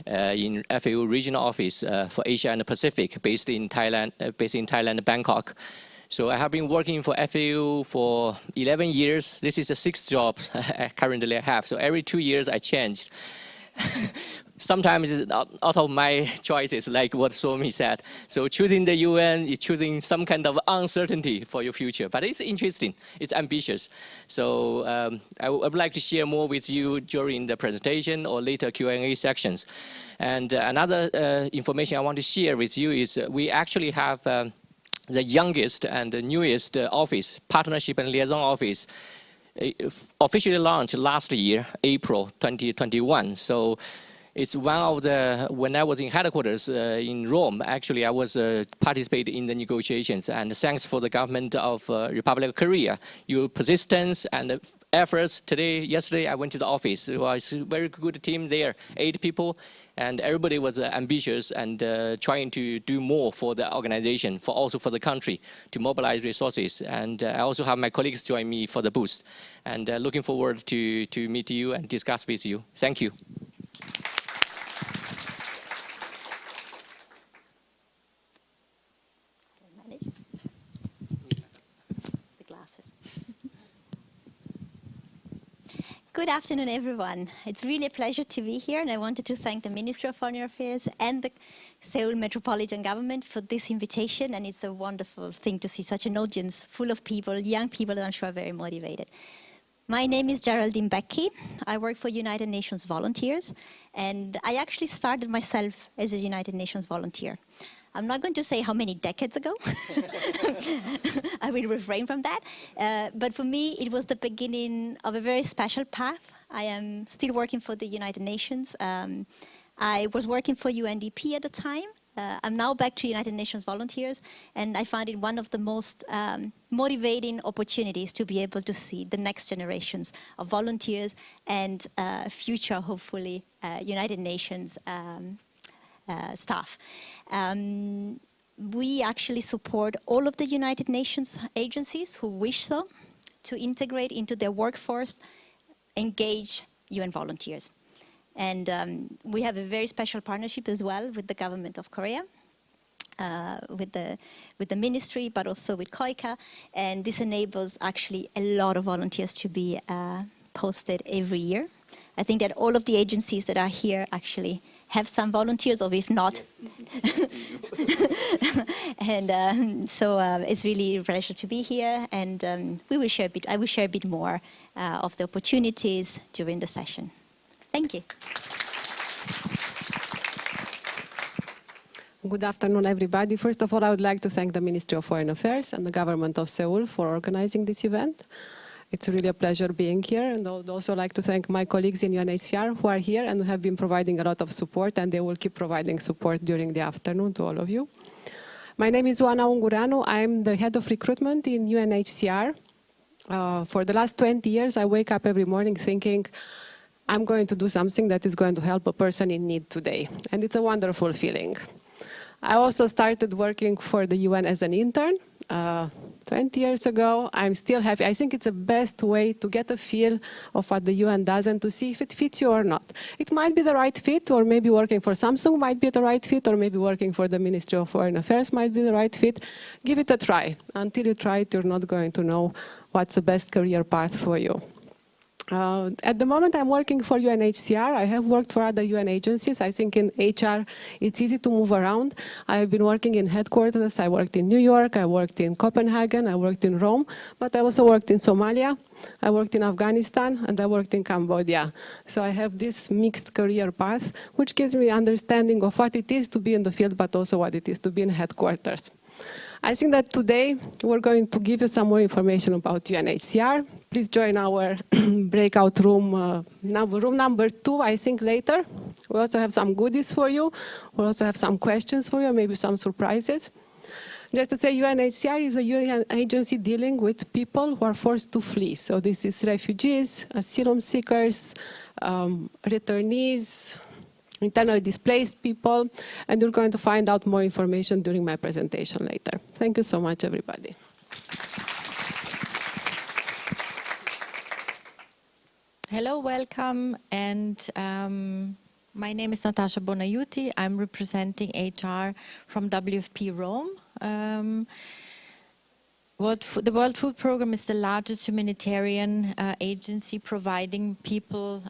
in FAO Regional Office for Asia and the Pacific, based in Thailand, Bangkok. So I have been working for FAO for 11 years. This is the 6th job currently I have. So every 2 years I changed. Sometimes it's out of my choices, like what Somi said. So choosing the UN is choosing some kind of uncertainty for your future. But it's interesting. It's ambitious. So I would like to share more with you during the presentation or later Q&A sections. And another information I want to share with you is we actually have the youngest and the newest office, Partnership and Liaison Office, officially launched last year, April 2021. So it's one of the, when I was in headquarters in Rome, actually I was participating in the negotiations, and thanks for the government of Republic of Korea, your persistence and efforts. Yesterday I went to the office. It was a very good team there, 8 people. And everybody was ambitious and trying to do more for the organization, also for the country, to mobilize resources. And I also have my colleagues join me for the boost. And looking forward to meet you and discuss with you. Thank you. Good afternoon, everyone. It's really a pleasure to be here, and I wanted to thank the Ministry of Foreign Affairs and the Seoul Metropolitan Government for this invitation, and it's a wonderful thing to see such an audience full of people, young people that I'm sure are very motivated. My name is Geraldine Becky. I work for United Nations Volunteers, and I actually started myself as a United Nations volunteer. I'm not going to say how many decades ago. I will refrain from that. But for me, it was the beginning of a very special path. I am still working for the United Nations. I was working for UNDP at the time. I'm now back to United Nations Volunteers, and I find it one of the most motivating opportunities to be able to see the next generations of volunteers and future, hopefully, United Nations staff. We actually support all of the United Nations agencies who wish so to integrate into their workforce, engage UN volunteers. And we have a very special partnership as well with the government of Korea, with the ministry, but also with KOICA. And this enables actually a lot of volunteers to be posted every year. I think that all of the agencies that are here actually have some volunteers, or if not. And so it's really a pleasure to be here, and we will share a bit. I will share a bit more of the opportunities during the session. Thank you. Good afternoon, everybody. First of all, I would like to thank the Ministry of Foreign Affairs and the government of Seoul for organizing this event. It's really a pleasure being here, and I would also like to thank my colleagues in UNHCR who are here and who have been providing a lot of support, and they will keep providing support during the afternoon to all of you. My name is Lushana Akhtar. I'm the head of recruitment in UNHCR. For the last 20 years, I wake up every morning thinking, I'm going to do something that is going to help a person in need today, and it's a wonderful feeling. I also started working for the UN as an intern, 20 years ago. I'm still happy. I think it's the best way to get a feel of what the UN does and to see if it fits you or not. It might be the right fit, or maybe working for Samsung might be the right fit, or maybe working for the Ministry of Foreign Affairs might be the right fit. Give it a try. Until you try it, you're not going to know what's the best career path for you. At the moment, I'm working for UNHCR. I have worked for other UN agencies. I think in HR, it's easy to move around. I've been working in headquarters. I worked in New York. I worked in Copenhagen. I worked in Rome. But I also worked in Somalia. I worked in Afghanistan. And I worked in Cambodia. So I have this mixed career path, which gives me understanding of what it is to be in the field, but also what it is to be in headquarters. I think that today we're going to give you some more information about UNHCR. Please join our breakout room, room number 2, I think, later. We also have some goodies for you. We also have some questions for you, maybe some surprises. Just to say, UNHCR is a UN agency dealing with people who are forced to flee. So this is refugees, asylum seekers, returnees, internally displaced people, and you're going to find out more information during my presentation later. Thank you so much, everybody. Hello, welcome, and my name is Natasha Bonaiuti. I'm representing HR from WFP Rome. The World Food Programme is the largest humanitarian agency providing people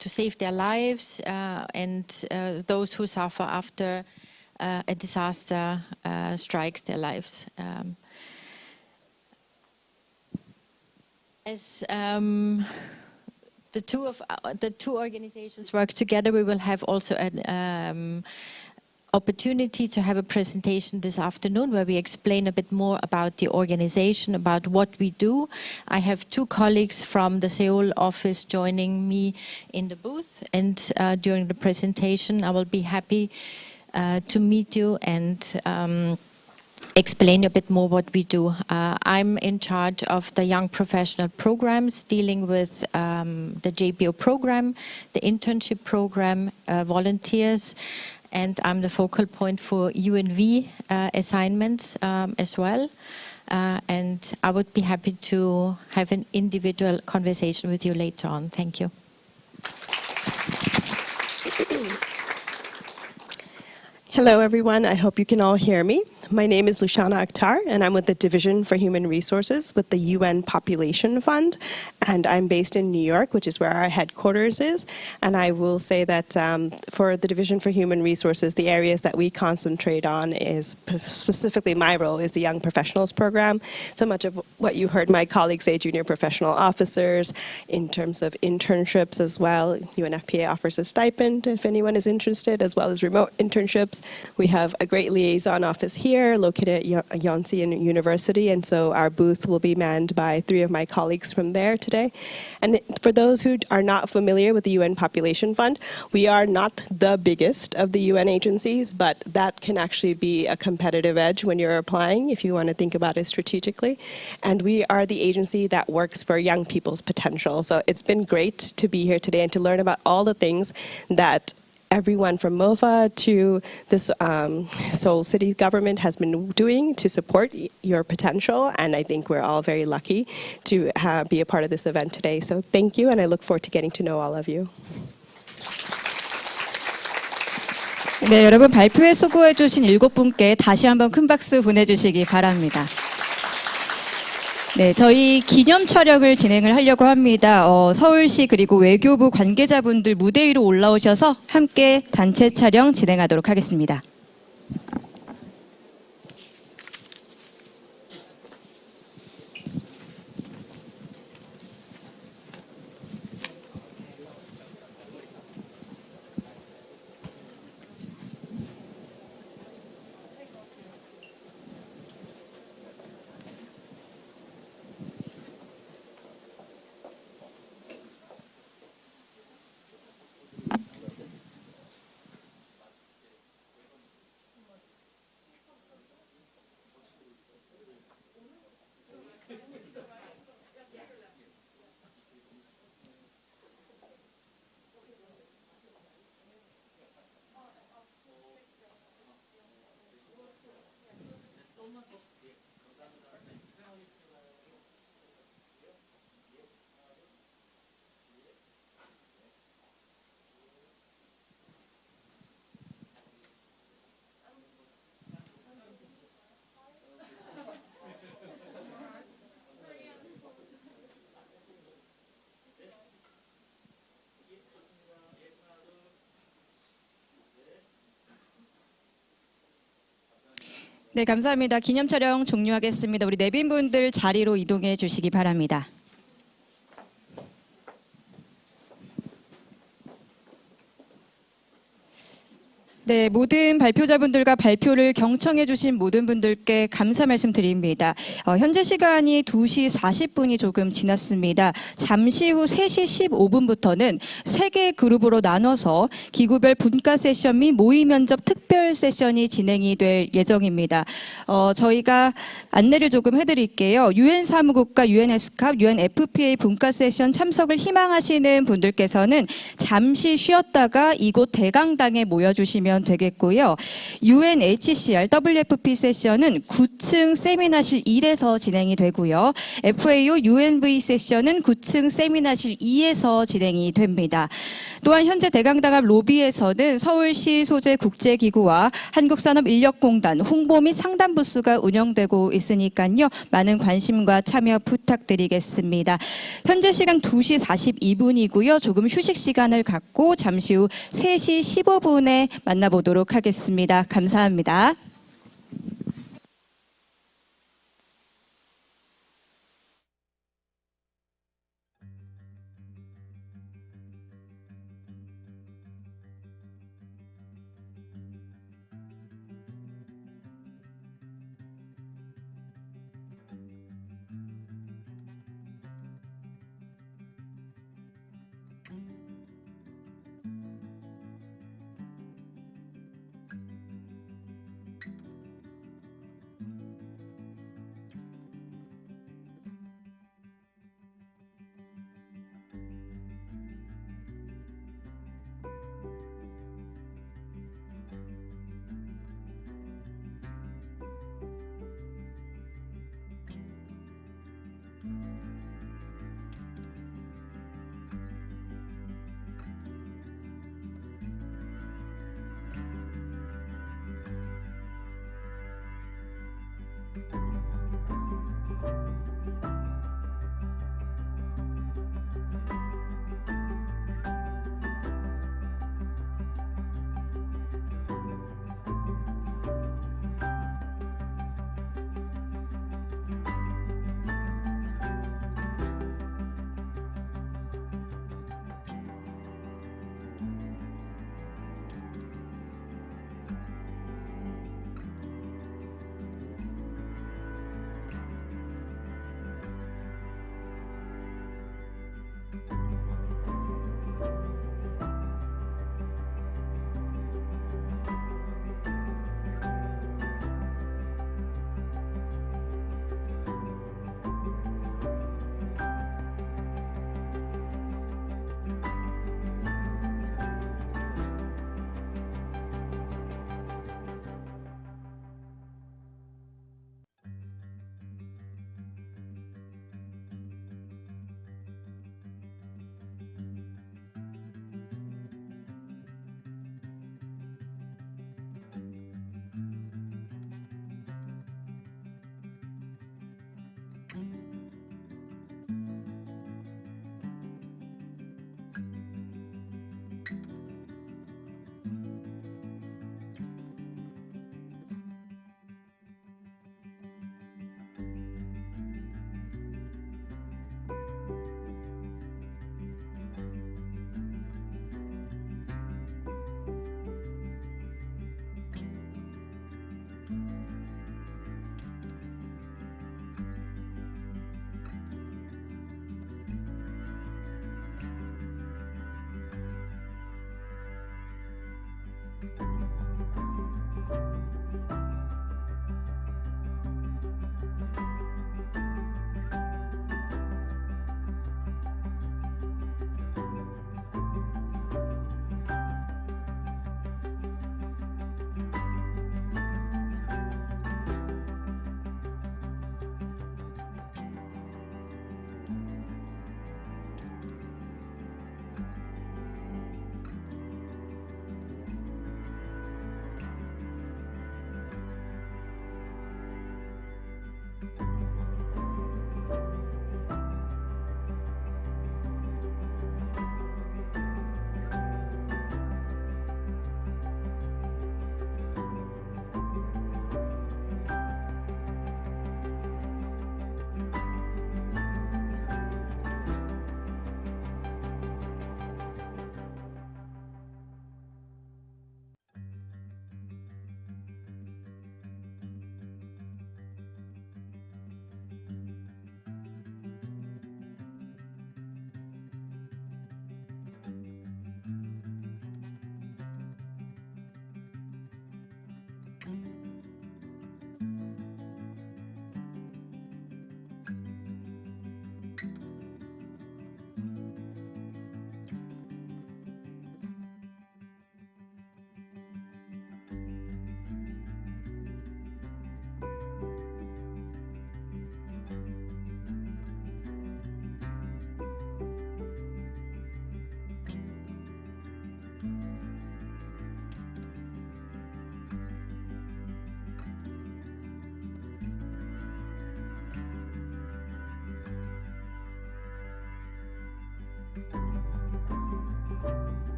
to save their lives and those who suffer after a disaster strikes their lives. As the two organizations work together, we will have also an opportunity to have a presentation this afternoon where we explain a bit more about the organization, about what we do. I have 2 colleagues from the Seoul office joining me in the booth, and during the presentation I will be happy to meet you and explain a bit more what we do. I'm in charge of the young professional programs dealing with the JPO program, the internship program, volunteers, and I'm the focal point for UNV assignments as well. And I would be happy to have an individual conversation with you later on. Thank you. Hello, everyone. I hope you can all hear me. My name is Lushana Akhtar, and I'm with the Division for Human Resources with the UN Population Fund. And I'm based in New York, which is where our headquarters is. And I will say that for the Division for Human Resources, the areas that we concentrate on is, specifically my role, is the Young Professionals Program. So much of what you heard my colleagues say, junior professional officers, in terms of internships as well. UNFPA offers a stipend if anyone is interested, as well as remote internships. We have a great liaison office here, located at Yonsei University, and so our booth will be manned by 3 of my colleagues from there today. And for those who are not familiar with the UN Population Fund, we are not the biggest of the UN agencies, but that can actually be a competitive edge when you're applying, if you want to think about it strategically. And we are the agency that works for young people's potential. So it's been great to be here today and to learn about all the things that everyone from MOFA to this Seoul City government has been doing to support your potential, and I think we're all very lucky to be a part of this event today. So thank you, and I look forward to getting to know all of you. 네, 여러분 발표에 수고해 주신 7분께 다시 한번 큰 박수 보내주시기 바랍니다. 네, 저희 기념 촬영을 진행을 하려고 합니다. 서울시 그리고 외교부 관계자분들 무대 위로 올라오셔서 함께 단체 촬영 진행하도록 하겠습니다. 네, 감사합니다. 기념 촬영 종료하겠습니다. 우리 내빈분들 자리로 이동해 주시기 바랍니다. 네, 모든 발표자분들과 발표를 경청해 주신 모든 분들께 감사 말씀드립니다. 현재 시간이 2시 40분이 조금 지났습니다. 잠시 후 3시 15분부터는 3개 그룹으로 나눠서 기구별 분과 세션 및 모의 면접 특별 세션이 진행이 될 예정입니다. 저희가 안내를 조금 해드릴게요. 유엔사무국과 유엔에스캅, UNFpa 분과 세션 참석을 희망하시는 분들께서는 잠시 쉬었다가 이곳 대강당에 모여주시면 되겠고요. UNHCR WFP 세션은 9층 세미나실 1에서 진행이 되고요. FAO UNV 세션은 9층 세미나실 2에서 진행이 됩니다. 또한 현재 대강당 앞 로비에서는 서울시 소재 국제기구와 한국산업인력공단 홍보 및 상담 부스가 운영되고 있으니까요. 많은 관심과 참여 부탁드리겠습니다. 현재 시간 2시 42분이고요. 조금 휴식 시간을 갖고 잠시 후 3시 15분에 만나보도록 하겠습니다. 감사합니다.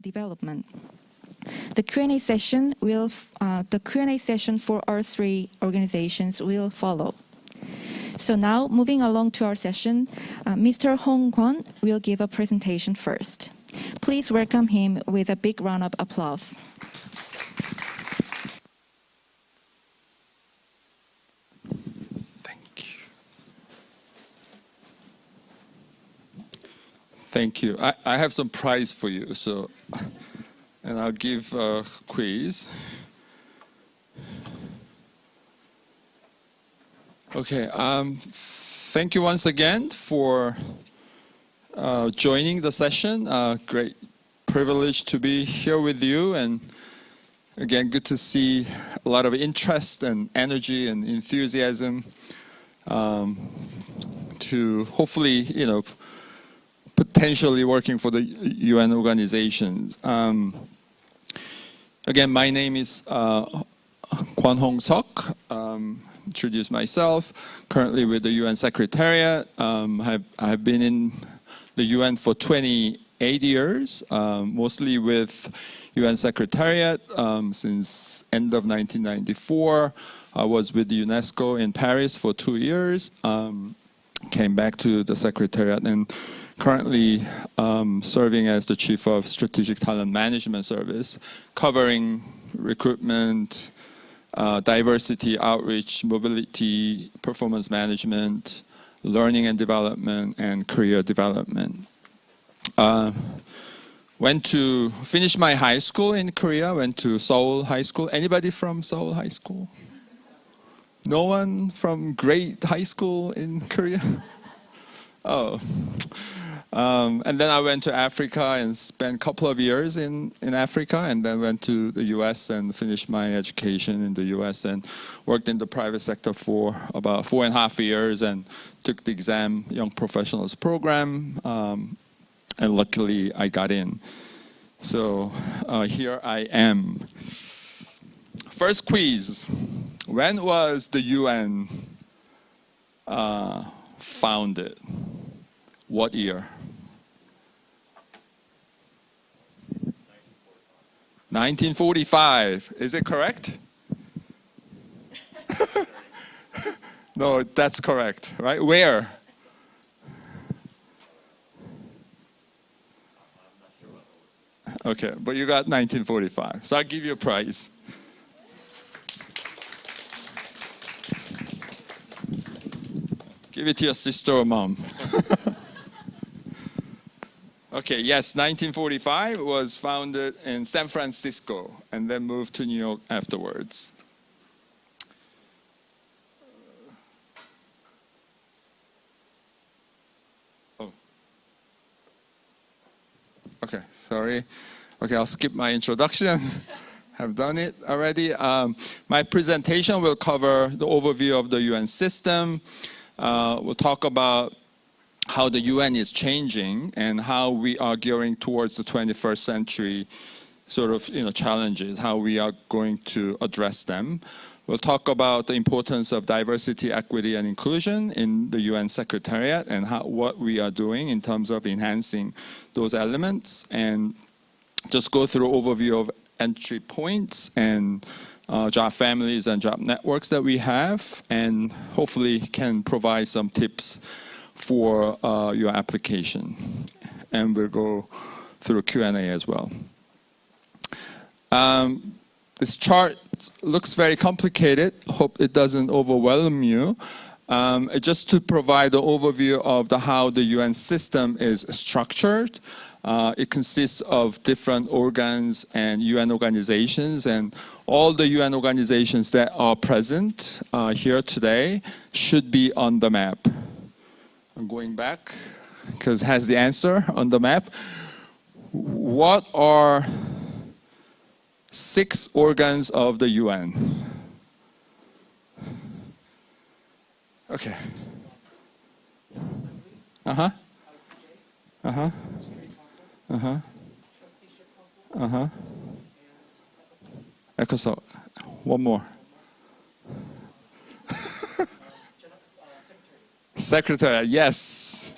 Development. The Q&A session for our three organizations will follow. So now, moving along to our session, Mr. Hong Kwon will give a presentation first. Please welcome him with a big round of applause. Thank you. I have some prize for you, and I'll give a quiz. Okay. Thank you once again for joining the session. Great privilege to be here with you, and again, good to see a lot of interest and energy and enthusiasm to hopefully, potentially working for the UN organizations. Again, my name is Kwon Hong Seok. Introduce myself. Currently with the UN Secretariat. I've been in the UN for 28 years, mostly with UN Secretariat since end of 1994. I was with the UNESCO in Paris for 2 years. Came back to the Secretariat and currently serving as the Chief of Strategic Talent Management Service, covering recruitment, diversity, outreach, mobility, performance management, learning and development, and career development. Finished my high school in Korea, went to Seoul High School. Anybody from Seoul High School? No one from Great High School in Korea? Oh. And then I went to Africa and spent a couple of years in Africa, and then went to the US and finished my education in the US and worked in the private sector for about 4.5 years and took the exam, Young Professionals Program, and luckily I got in. So here I am. First quiz. When was the UN founded? What year? 1945. Is it correct? No, that's correct, right? Where? Okay, but you got 1945. So I'll give you a prize. Give it to your sister or mom. Okay, yes, 1945 was founded in San Francisco and then moved to New York afterwards. Oh. Okay, sorry. Okay, I'll skip my introduction. Have done it already. My presentation will cover the overview of the UN system. We'll talk about how the UN is changing and how we are gearing towards the 21st century sort of challenges, how we are going to address them. We'll talk about the importance of diversity, equity, and inclusion in the UN Secretariat and what we are doing in terms of enhancing those elements, and just go through an overview of entry points and job families and job networks that we have, and hopefully can provide some tips for your application. And we'll go through Q&A as well. This chart looks very complicated. Hope it doesn't overwhelm you. Just to provide an overview of how the UN system is structured. It consists of different organs and UN organizations, and all the UN organizations that are present here today should be on the map. I'm going back because it has the answer on the map. What are 6 organs of the UN? Okay. Uh-huh. Uh-huh. Uh-huh. Uh-huh. ECOSOC. One more. Secretary, yes.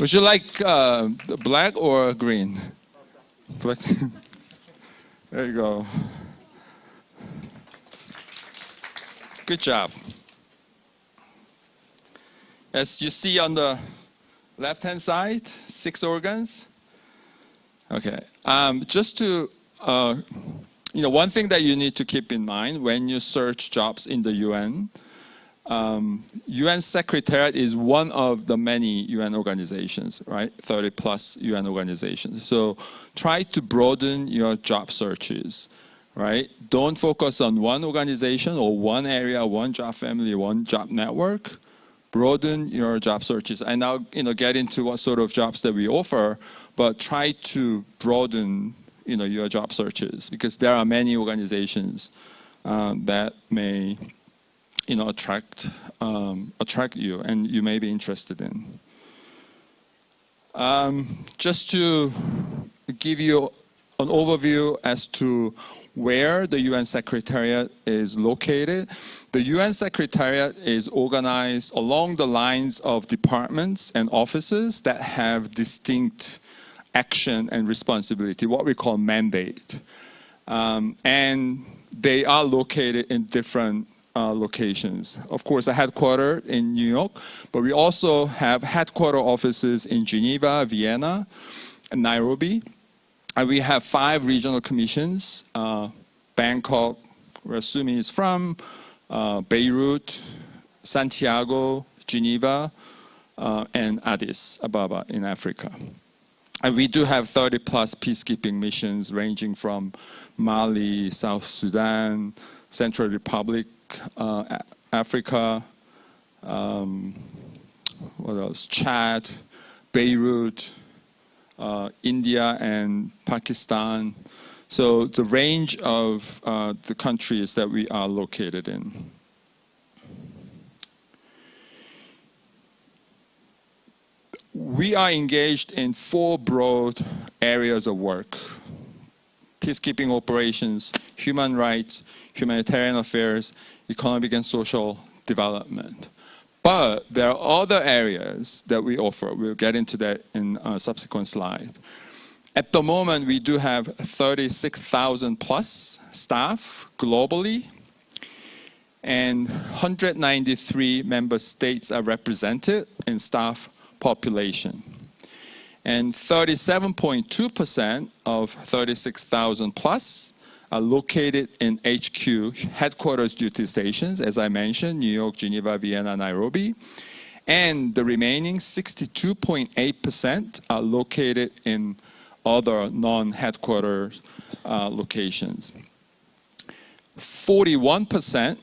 Would you like black or green? Black. There you go. Good job. As you see on the left-hand side, 6 organs. Okay. Just to, one thing that you need to keep in mind when you search jobs in the UN, UN Secretariat is one of the many UN organizations, right? 30 plus UN organizations. So try to broaden your job searches, right? Don't focus on one organization or one area, one job family, one job network. Broaden your job searches. And I'll get into what sort of jobs that we offer, but try to broaden your job searches, because there are many organizations that may attract you and you may be interested in. Just to give you an overview as to where the UN Secretariat is located. The UN Secretariat is organized along the lines of departments and offices that have distinct action and responsibility, what we call mandate. And they are located in different locations. Of course, a headquarters in New York, but we also have headquarter offices in Geneva, Vienna, and Nairobi. And we have 5 regional commissions, Bangkok, where Sumi is from, Beirut, Santiago, Geneva, and Addis Ababa in Africa. And we do have 30 plus peacekeeping missions ranging from Mali, South Sudan, Central Republic, Africa, what else? Chad, Beirut, India and Pakistan. So the range of the countries that we are located in. We are engaged in 4 broad areas of work: peacekeeping operations, human rights, humanitarian affairs, economic and social development. But there are other areas that we offer. We'll get into that in a subsequent slide. At the moment, we do have 36,000 plus staff globally, and 193 member states are represented in staff population. And 37.2% of 36,000 plus are located in HQ, headquarters duty stations, as I mentioned, New York, Geneva, Vienna, Nairobi. And the remaining 62.8% are located in other non-headquarters locations. 41%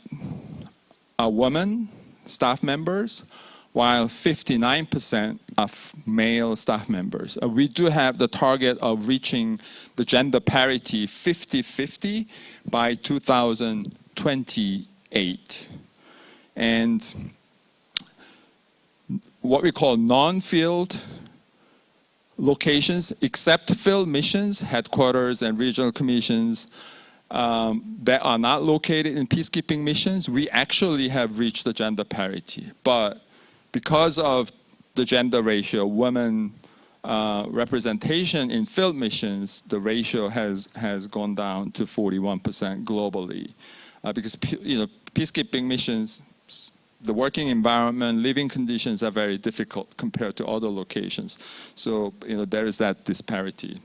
are women staff members, while 59% are male staff members. We do have the target of reaching the gender parity 50-50 by 2028. And what we call non-field locations, except field missions, headquarters and regional commissions, that are not located in peacekeeping missions, we actually have reached the gender parity. But because of the gender ratio, women representation in field missions, the ratio has gone down to 41% globally. Because peacekeeping missions, the working environment, living conditions are very difficult compared to other locations. So there is that disparity.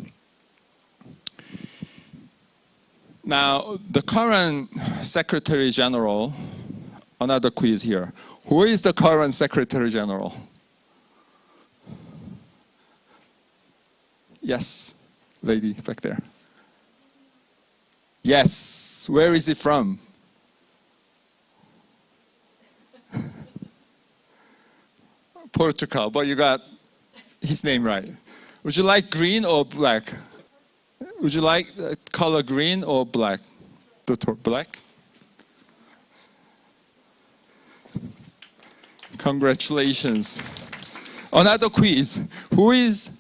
Now, the current Secretary General, another quiz here. Who is the current Secretary General? Yes, lady back there. Yes, where is he from? Portugal, but you got his name right. Would you like green or black? Would you like color green or black? Dr. Black? Congratulations. Another quiz. Who is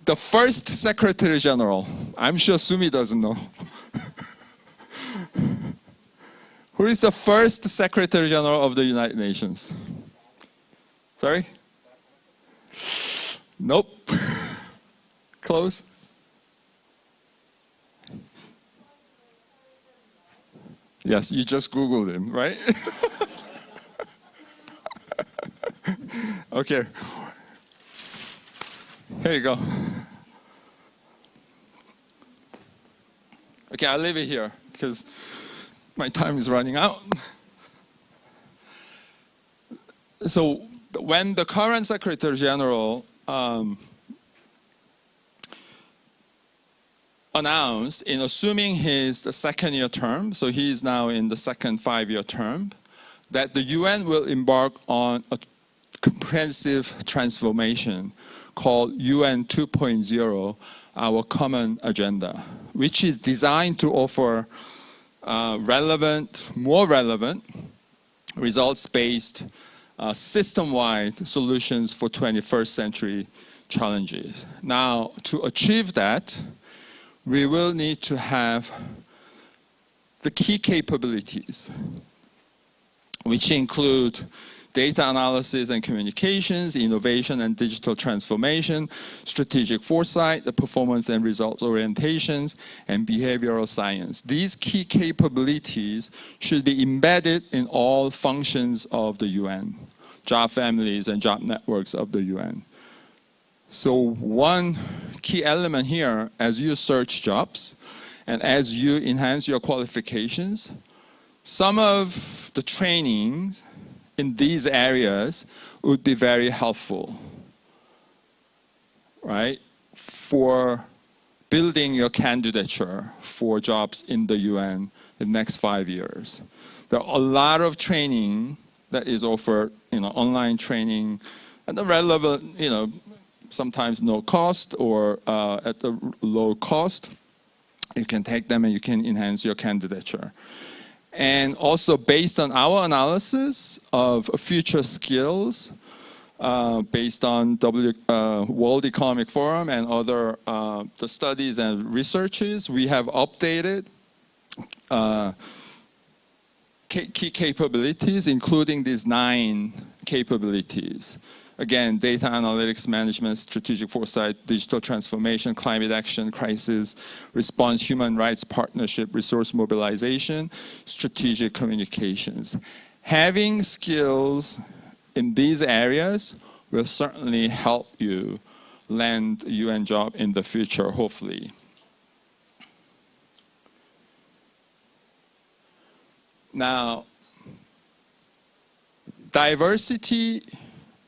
the first Secretary General? I'm sure Sumi doesn't know. Who is the first Secretary General of the United Nations? Sorry? Nope. Close. Yes, you just Googled him, right? Okay. Here you go. Okay, I'll leave it here because my time is running out. So when the current Secretary General announced in assuming his second-year term, so he is now in the second five-year term, that the UN will embark on a comprehensive transformation called UN 2.0, our common agenda, which is designed to offer more relevant, results-based, system-wide solutions for 21st century challenges. Now, to achieve that, we will need to have the key capabilities, which include data analysis and communications, innovation and digital transformation, strategic foresight, the performance and results orientations, and behavioral science. These key capabilities should be embedded in all functions of the UN, job families and job networks of the UN. So one key element here, as you search jobs and as you enhance your qualifications, some of the trainings in these areas would be very helpful, right, for building your candidature for jobs in the UN in the next 5 years. There are a lot of training that is offered, online training, and the relevant, sometimes no cost or at a low cost. You can take them and you can enhance your candidature. And also based on our analysis of future skills, based on World Economic Forum and other the studies and researches, we have updated key capabilities, including these 9 capabilities. Again, data analytics management, strategic foresight, digital transformation, climate action, crisis response, human rights partnership, resource mobilization, strategic communications. Having skills in these areas will certainly help you land a UN job in the future, hopefully. Now, diversity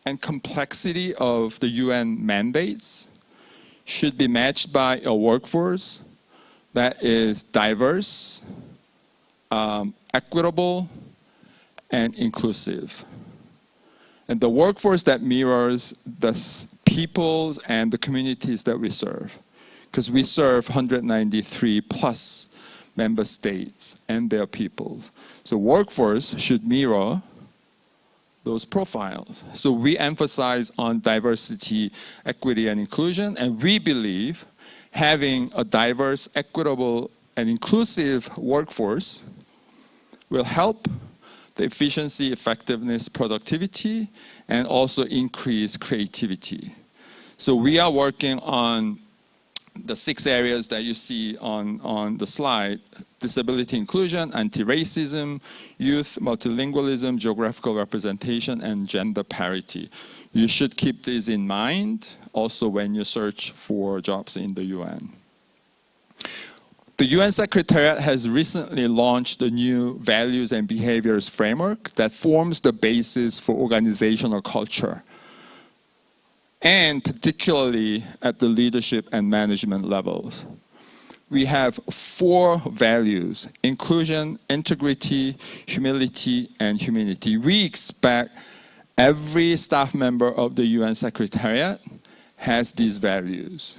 and complexity of the UN mandates should be matched by a workforce that is diverse, equitable, and inclusive. And the workforce that mirrors the peoples and the communities that we serve. Because we serve 193 plus member states and their peoples. So workforce should mirror those profiles. So we emphasize on diversity, equity, and inclusion, and we believe having a diverse, equitable, and inclusive workforce will help the efficiency, effectiveness, productivity, and also increase creativity. So we are working on the 6 areas that you see on the slide: disability inclusion, anti-racism, youth, multilingualism, geographical representation, and gender parity. You should keep these in mind also when you search for jobs in the UN. The UN Secretariat has recently launched a new values and behaviors framework that forms the basis for organizational culture, and particularly at the leadership and management levels. We have 4 values: inclusion, integrity, humility, and humanity. We expect every staff member of the UN Secretariat has these values.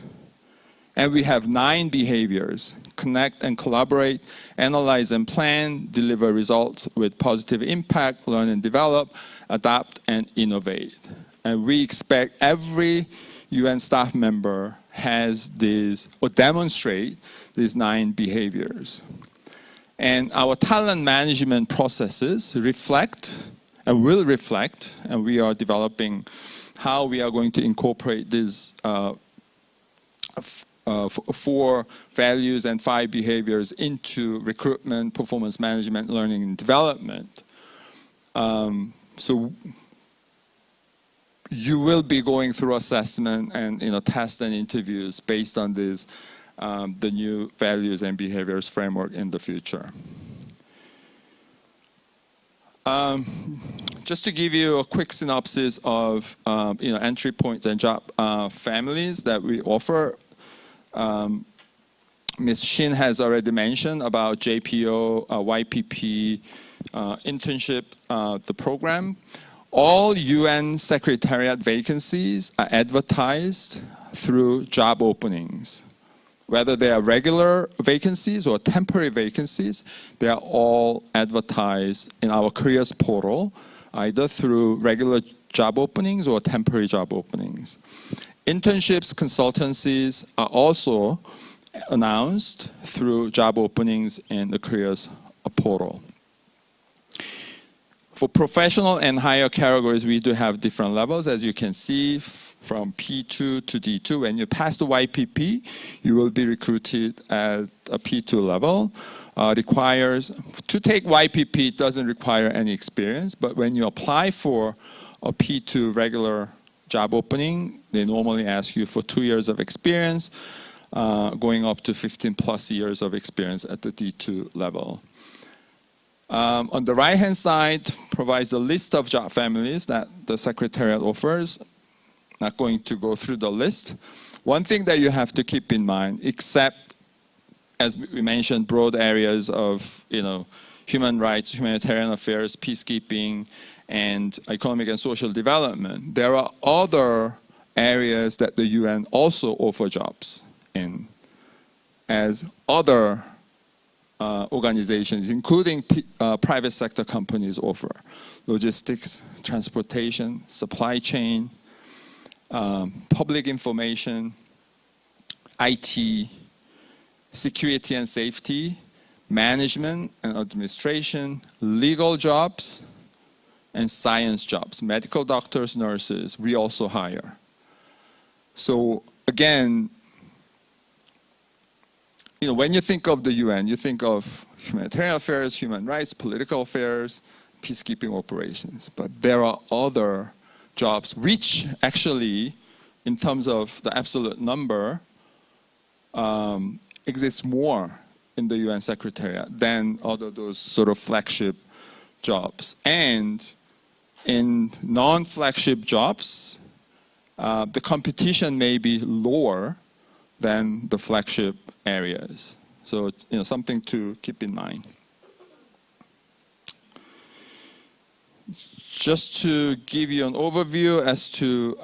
And we have 9 behaviors: connect and collaborate, analyze and plan, deliver results with positive impact, learn and develop, adapt and innovate. And we expect every UN staff member has these, or demonstrate these 9 behaviors. And our talent management processes reflect and will reflect, and we are developing how we are going to incorporate these 4 values and 5 behaviors into recruitment, performance management, learning and development. So you will be going through assessment and tests and interviews based on this, the new values and behaviors framework in the future. Just to give you a quick synopsis of entry points and job families that we offer. Ms. Shin has already mentioned about JPO, YPP, internship, the program. All UN Secretariat vacancies are advertised through job openings. Whether they are regular vacancies or temporary vacancies, they are all advertised in our careers portal, either through regular job openings or temporary job openings. Internships, consultancies are also announced through job openings in the careers portal. For professional and higher categories, we do have different levels, as you can see, from P2 to D2. When you pass the YPP, you will be recruited at a P2 level. To take YPP, it doesn't require any experience, but when you apply for a P2 regular job opening, they normally ask you for 2 years of experience, going up to 15 plus years of experience at the D2 level. On the right-hand side provides a list of job families that the Secretariat offers. Not going to go through the list. One thing that you have to keep in mind, except, as we mentioned, broad areas of human rights, humanitarian affairs, peacekeeping, and economic and social development, there are other areas that the UN also offer jobs in, as other organizations, including private sector companies, offer. Logistics, transportation, supply chain, public information, IT, security and safety, management and administration, legal jobs, and science jobs. Medical doctors, nurses, we also hire. So again, when you think of the UN, you think of humanitarian affairs, human rights, political affairs, peacekeeping operations. But there are other jobs which actually in terms of the absolute number, exists more in the UN Secretariat than other those sort of flagship jobs. And in non-flagship jobs, the competition may be lower than the flagship areas. So, something to keep in mind. Just to give you an overview as to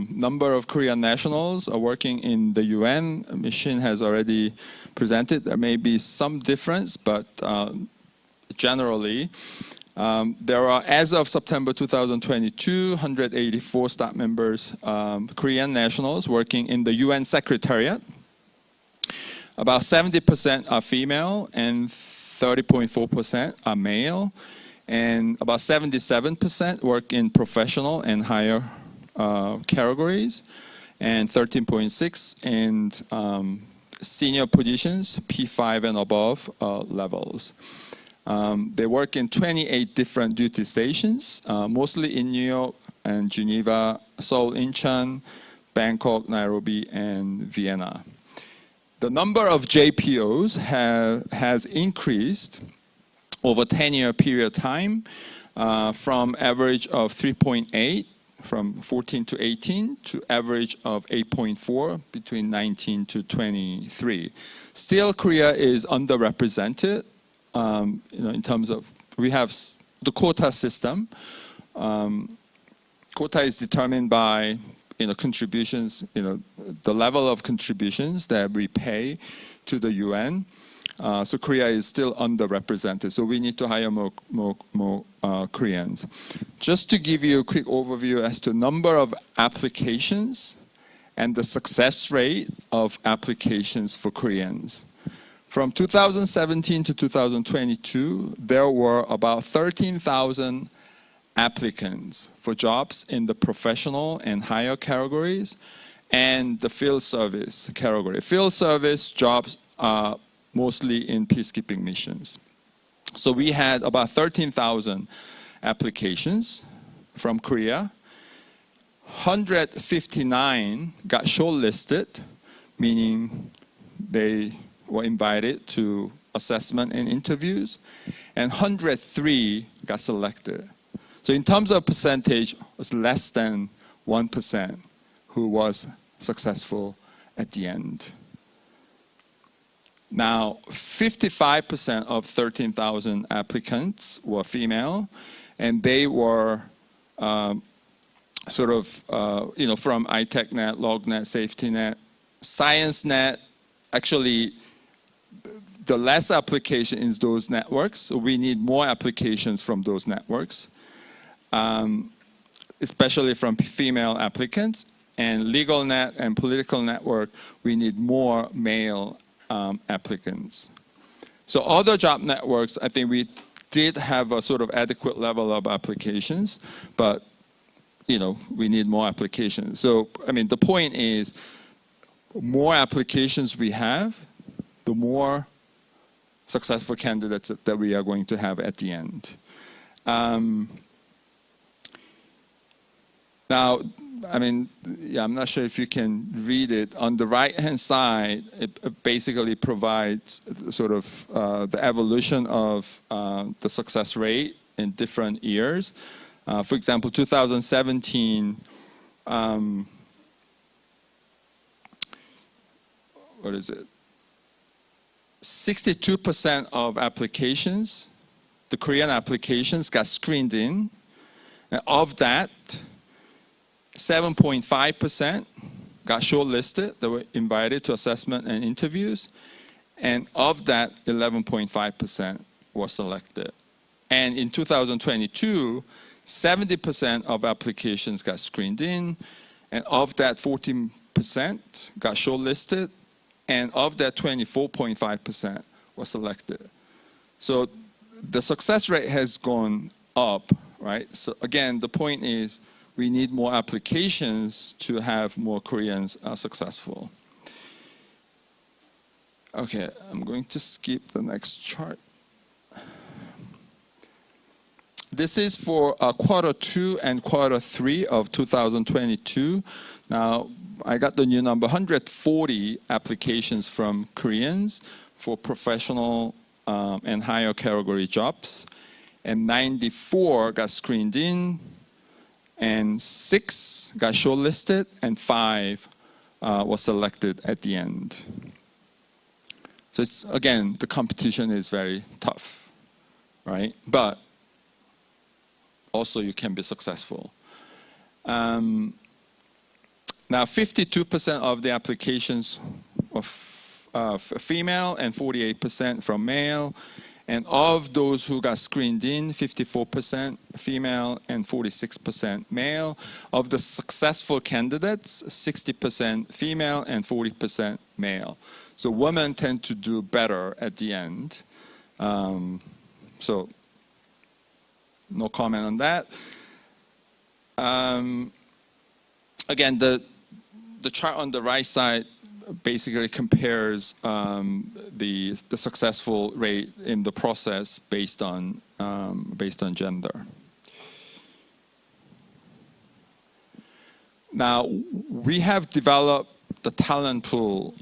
number of Korean nationals working in the UN, Mission has already presented. There may be some difference, but generally, there are, as of September 2022, 184 staff members, Korean nationals working in the UN Secretariat. About 70% are female and 30.4% are male. And about 77% work in professional and higher categories, and 13.6% in senior positions, P5 and above levels. They work in 28 different duty stations, mostly in New York and Geneva, Seoul, Incheon, Bangkok, Nairobi, and Vienna. The number of JPOs has increased over 10-year period of time, from average of 3.8 from 14 to 18 to average of 8.4 between 19 to 23. Still, Korea is underrepresented. In terms of, we have the quota system. Quota is determined by contributions, the level of contributions that we pay to the UN. So Korea is still underrepresented, so we need to hire more Koreans. Just to give you a quick overview as to number of applications and the success rate of applications for Koreans. From 2017 to 2022, there were about 13,000 applicants for jobs in the professional and higher categories and the field service category. Field service jobs are mostly in peacekeeping missions. So we had about 13,000 applications from Korea. 159 got shortlisted, meaning they were invited to assessment and interviews, and 103 got selected. So in terms of percentage, it's less than 1% who was successful at the end. Now, 55% of 13,000 applicants were female, and they were from ITechNet, LogNet, SafetyNet, ScienceNet. Actually, the less application in those networks, so we need more applications from those networks, especially from female applicants. And LegalNet and Political Network, we need more male applicants. So other job networks, I think we did have a sort of adequate level of applications, but we need more applications. So the point is, more applications we have, the more successful candidates that we are going to have at the end. Now, I'm not sure if you can read it. On the right-hand side, it basically provides sort of the evolution of the success rate in different years. For example, 2017, what is it? 62% of applications, the Korean applications, got screened in. And of that, 7.5% got shortlisted. They were invited to assessment and interviews. And of that, 11.5% were selected. And in 2022, 70% of applications got screened in. And of that, 14% got shortlisted. And of that, 24.5% were selected. So the success rate has gone up, right? So again, the point is, we need more applications to have more Koreans successful. Okay, I'm going to skip the next chart. This is for quarter 2 and quarter 3 of 2022. Now, I got the new number, 140 applications from Koreans for professional and higher category jobs, and 94 got screened in, and 6 got shortlisted, and 5 was selected at the end. So it's, again, the competition is very tough, right? But also you can be successful. Now 52% of the applications were female and 48% from male. And of those who got screened in, 54% female and 46% male. Of the successful candidates, 60% female and 40% male. So women tend to do better at the end. So no comment on that. Again, the chart on the right side basically compares the successful rate in the process based on gender. Now we have developed the talent pool.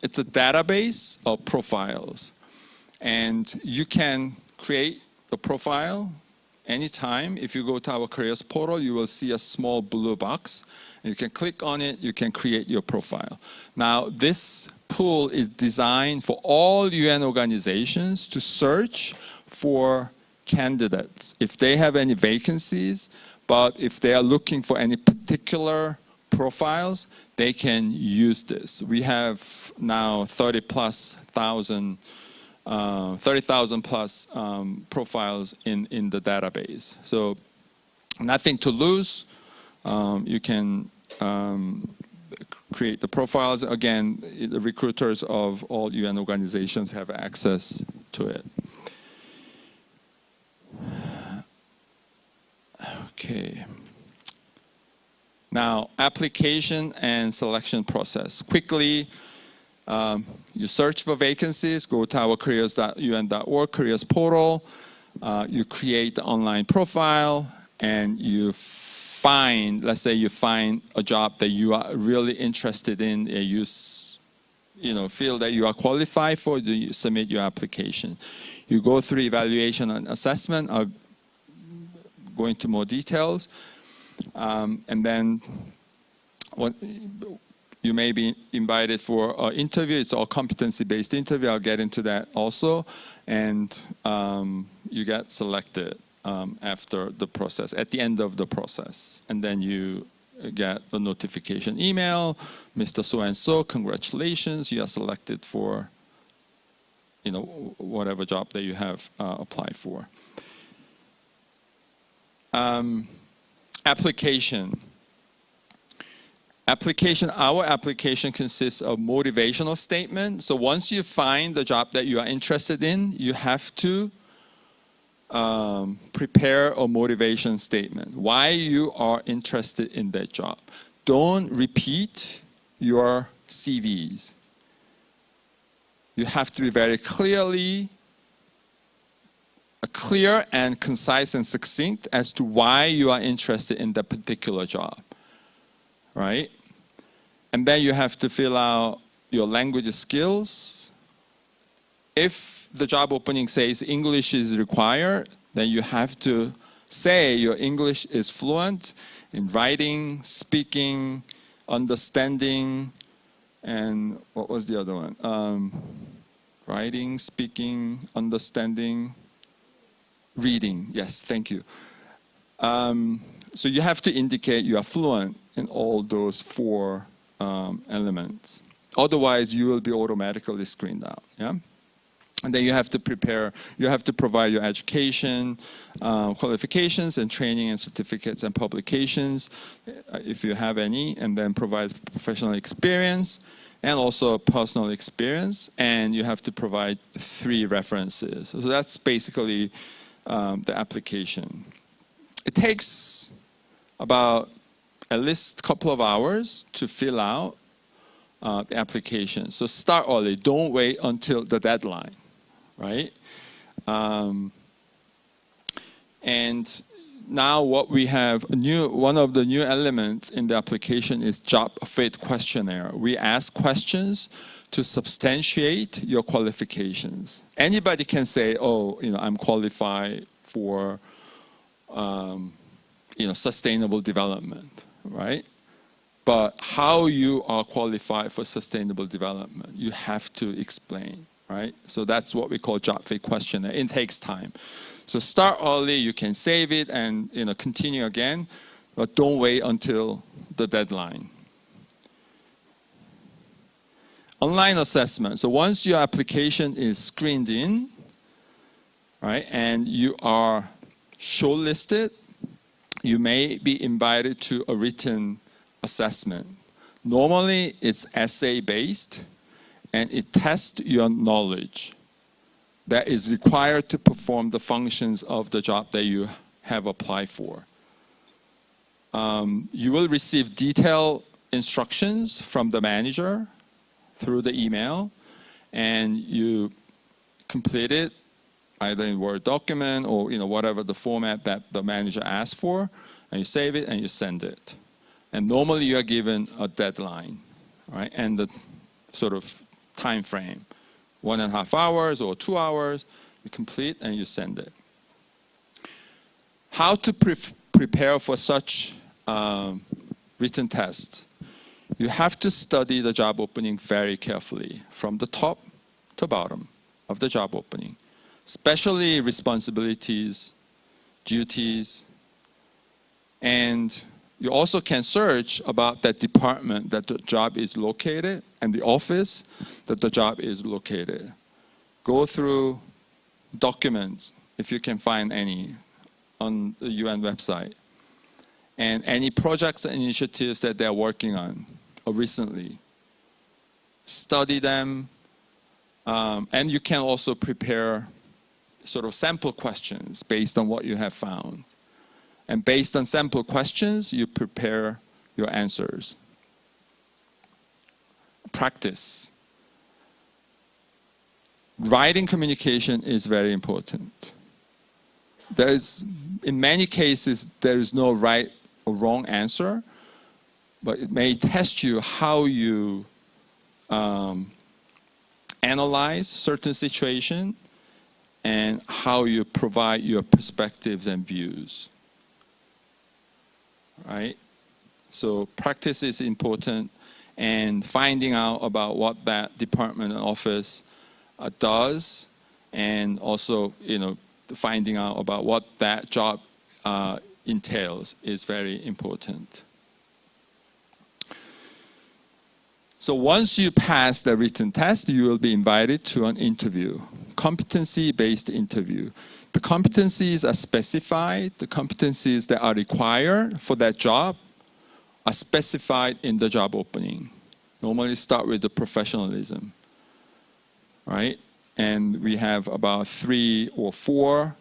It's a database of profiles, and you can create a profile anytime. If you go to our careers portal, you will see a small blue box. You can click on it, you can create your profile. Now, this pool is designed for all UN organizations to search for candidates. If they have any vacancies, but if they are looking for any particular profiles, they can use this. We have now 30,000 plus profiles in the database. So nothing to lose. You can create the profiles. Again, the recruiters of all UN organizations have access to it. Okay. Now, application and selection process. Quickly, you search for vacancies, go to our careers.un.org careers portal, you create the online profile, and you find, let's say you find a job that you are really interested in, you feel that you are qualified for, you submit your application. You go through evaluation and assessment. I'll go into more details. And then you may be invited for an interview. It's all competency-based interview. I'll get into that also. And you get selected after the process, at the end of the process. And then you get a notification email, Mr. So-and-so, congratulations, you are selected for whatever job that you have applied for. Application. Our application consists of motivational statement. So once you find the job that you are interested in, you have to prepare a motivation statement. Why you are interested in that job. Don't repeat your CVs. You have to be very clear and concise and succinct as to why you are interested in that particular job, right? And then you have to fill out your language skills. If the job opening says English is required, then you have to say your English is fluent in writing, speaking, understanding, and what was the other one? Writing, speaking, understanding, reading. Yes, thank you. So you have to indicate you are fluent in all those 4 elements. Otherwise, you will be automatically screened out. Yeah. And then you have to provide your education, qualifications, and training and certificates and publications, if you have any, and then provide professional experience and also personal experience, and you have to provide 3 references. So that's basically the application. It takes about at least a couple of hours to fill out the application. So start early. Don't wait until the deadline, right? And now what we have, one of the new elements in the application is job fit questionnaire. We ask questions to substantiate your qualifications. Anybody can say, oh, I'm qualified for sustainable development, right? But how you are qualified for sustainable development, you have to explain, right? So that's what we call job fit questionnaire. It takes time. So start early, you can save it and continue again, but don't wait until the deadline. Online assessment. So once your application is screened in, right, and you are shortlisted, you may be invited to a written assessment. Normally, it's essay-based, and it tests your knowledge that is required to perform the functions of the job that you have applied for. You will receive detailed instructions from the manager through the email, and you complete it either in Word document or whatever the format that the manager asks for, and you save it and you send it. And normally you are given a deadline, right? And the sort of time frame, 1.5 hours or 2 hours, you complete and you send it. How to prepare for such written tests? You have to study the job opening very carefully, from the top to bottom of the job opening, especially responsibilities, duties, and you also can search about that department that the job is located and the office that the job is located. Go through documents, if you can find any, on the UN website, and any projects and initiatives that they're working on recently. Study them, and you can also prepare sort of sample questions based on what you have found. And based on sample questions, you prepare your answers. Practice. Writing communication is very important. In many cases, there is no right or wrong answer, but it may test you how you analyze certain situation and how you provide your perspectives and views. Right? So practice is important, and finding out about what that department and office does, and also finding out about what that job entails is very important. So once you pass the written test, you will be invited to an interview, competency-based interview. The competencies are specified, the competencies that are required for that job are specified in the job opening. Normally start with the professionalism, right? And we have about 3 or 4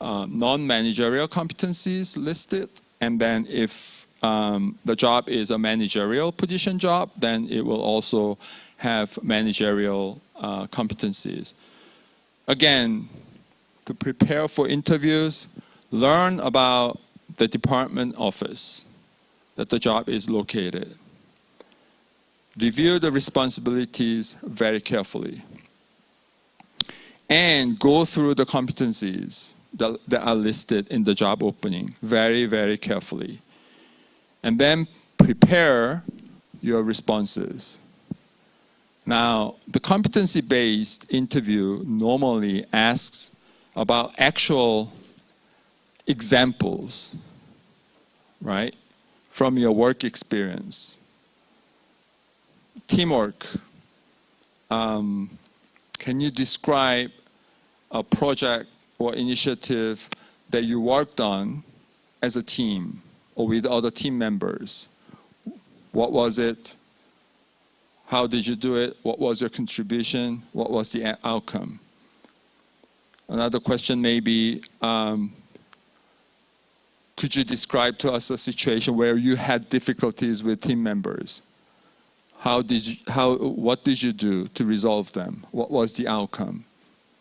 non-managerial competencies listed. And then if the job is a managerial position job, then it will also have managerial competencies. Again, to prepare for interviews, learn about the department office that the job is located. Review the responsibilities very carefully. And go through the competencies that are listed in the job opening very, very carefully. And then prepare your responses. Now, the competency-based interview normally asks about actual examples, right, from your work experience. Teamwork. Can you describe a project or initiative that you worked on as a team or with other team members? What was it? How did you do it? What was your contribution? What was the outcome? Another question may be, could you describe to us a situation where you had difficulties with team members? What did you do to resolve them? What was the outcome?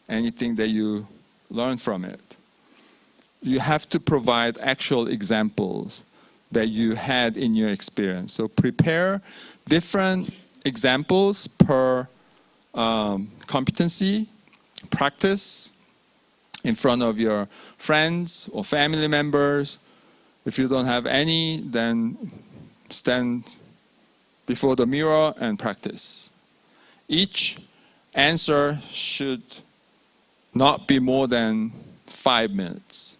Anything that you learned from it? you have to provide actual examples that you had in your experience. So prepare different examples per competency, practice in front of your friends or family members. If you don't have any, then stand before the mirror and practice. Each answer should not be more than 5 minutes,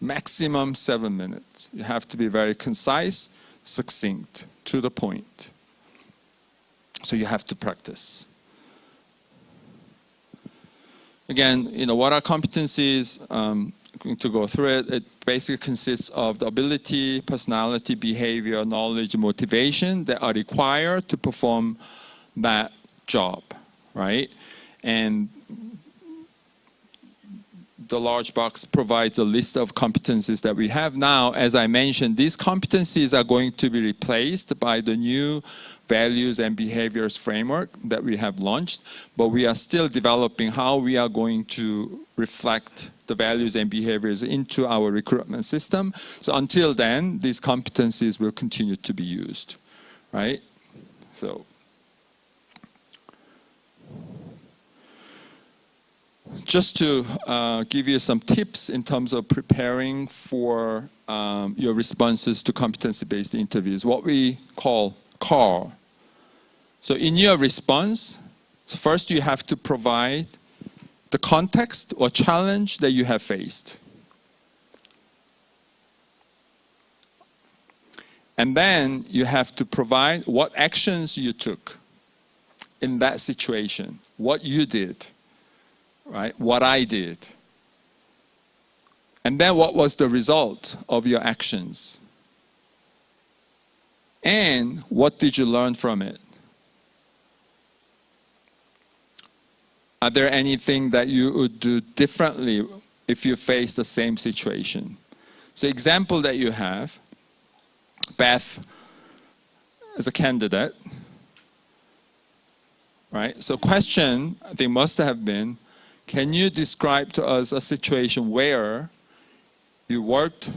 maximum 7 minutes. You have to be very concise, succinct, to the point. So you have to practice. Again, what are competencies? I'm going to go through it. It basically consists of the ability, personality, behavior, knowledge, motivation that are required to perform that job, right? And the large box provides a list of competencies that we have now. As I mentioned, these competencies are going to be replaced by the new values and behaviors framework that we have launched, but we are still developing how we are going to reflect the values and behaviors into our recruitment system. So until then, these competencies will continue to be used, right? So just to give you some tips in terms of preparing for your responses to competency-based interviews, what we call CAR. So in your response, first you have to provide the context or challenge that you have faced. And then you have to provide what actions you took in that situation, what you did, right? What I did. And then what was the result of your actions? And what did you learn from it? Are there anything that you would do differently if you face the same situation? So example that you have, Beth as a candidate, right? So question, I think must have been, can you describe to us a situation where you worked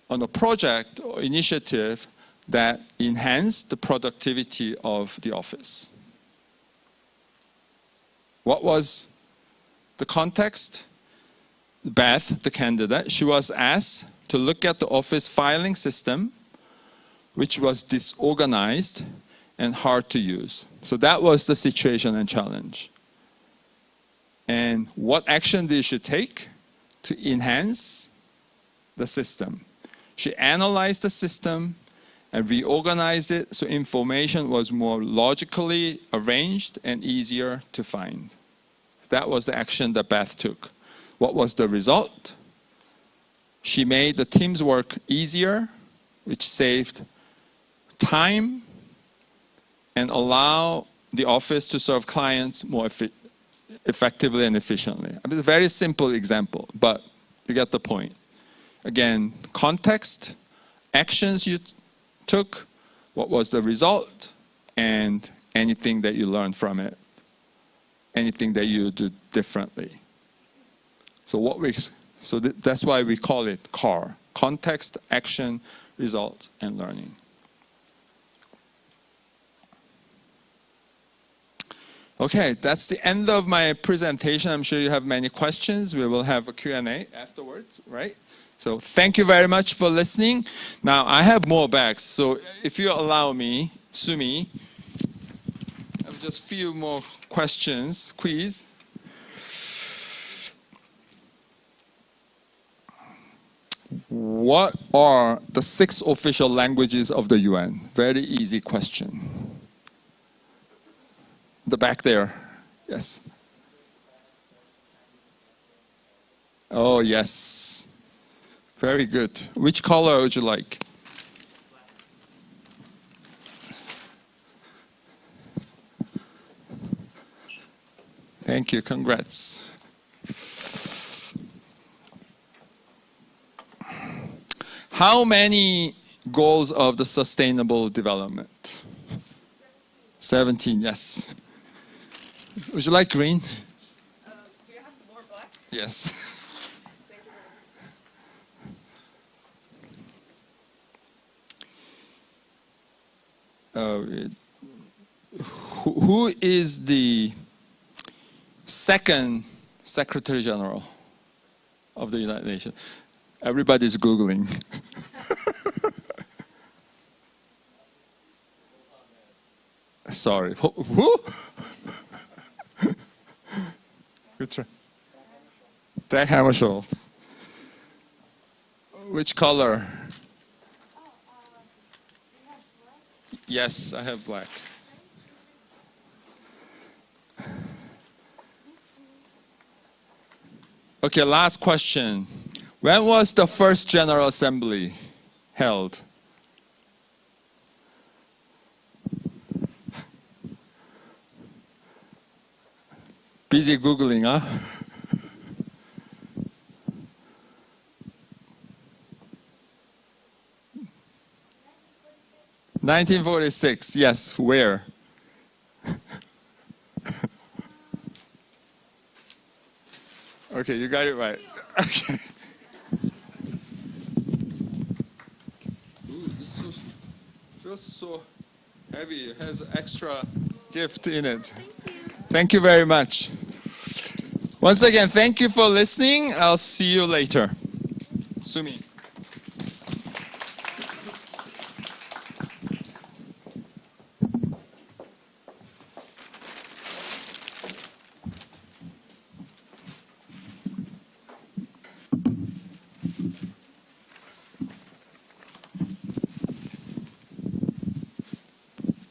on a project or initiative that enhanced the productivity of the office? What was the context? Beth, the candidate, she was asked to look at the office filing system, which was disorganized and hard to use. So that was the situation and challenge. And what action did she take to enhance the system? She analyzed the system and reorganized it so information was more logically arranged and easier to find. That was the action that Beth took. What was the result? She made the team's work easier, which saved time and allowed the office to serve clients more effectively and efficiently. I mean, it's a very simple example, but you get the point. Again, context, actions you took, what was the result, and anything that you learned from it, anything that you do differently. So that's why we call it CAR, context, action, result, and learning. Okay, that's the end of my presentation. I'm sure you have many questions. We will have a Q&A afterwards, right? So thank you very much for listening. Now, I have more bags, so if you allow me, Sumi, I have just a few more questions, quiz. What are the 6 official languages of the UN? Very easy question. The back there, yes. Oh, yes. Very good. Which color would you like? Thank you, congrats. How many goals of the sustainable development? 17, yes. Would you like green? Do you have more black? Yes. Thank you very who is the second Secretary General of the United Nations? Everybody's Googling. Sorry. Who? Good try. Dag Hammarskjöld. Which color? Yes, I have black. Okay, last question. When was the first General Assembly held? Busy Googling, huh? 1946, yes, where? Okay, you got it right. Okay. Ooh, this feels so heavy. It has extra gift in it. Thank you very much. Once again, thank you for listening. I'll see you later. Sumi.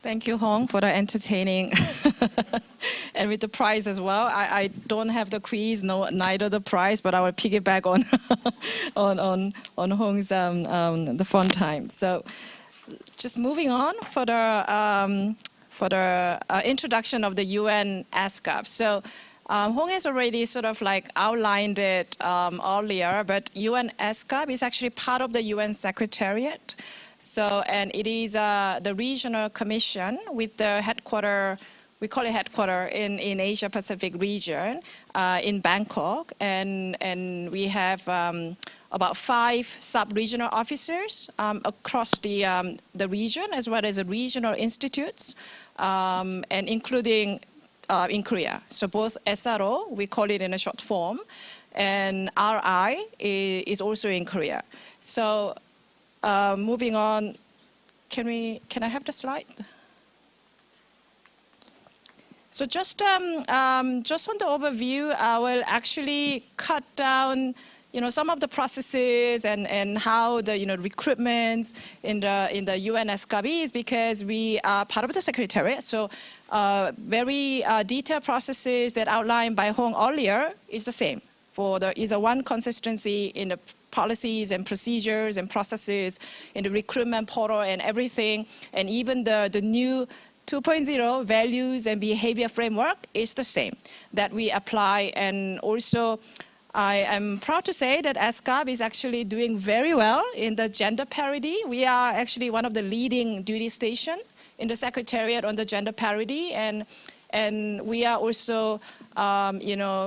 Thank you, Hong, for the entertaining and with the prize as well. I don't have the quiz, neither the prize, but I will piggyback on on Hong's the fun time. So, just moving on for the introduction of the UNESCAP. So, Hong has already sort of like outlined it earlier, but UNESCAP is actually part of the UN Secretariat. So, and it is the regional commission with the headquarter, we call it headquarter in Asia Pacific region in Bangkok, and we have about 5 sub-regional officers across the region, as well as the regional institutes, and including in Korea. So both SRO, we call it in a short form, and RI is also in Korea. So moving on, can I have the slide? So just on the overview, I will actually cut down, some of the processes and how the recruitments in the UNESCAP is, because we are part of the Secretariat. So very detailed processes that outlined by Hong earlier is the same. Is a one consistency in the policies and procedures and processes in the recruitment portal and everything, and even the new 2.0 values and behavior framework is the same that we apply. And also, I am proud to say that ESCAP is actually doing very well in the gender parity. We are actually one of the leading duty station in the Secretariat on the gender parity, and we are also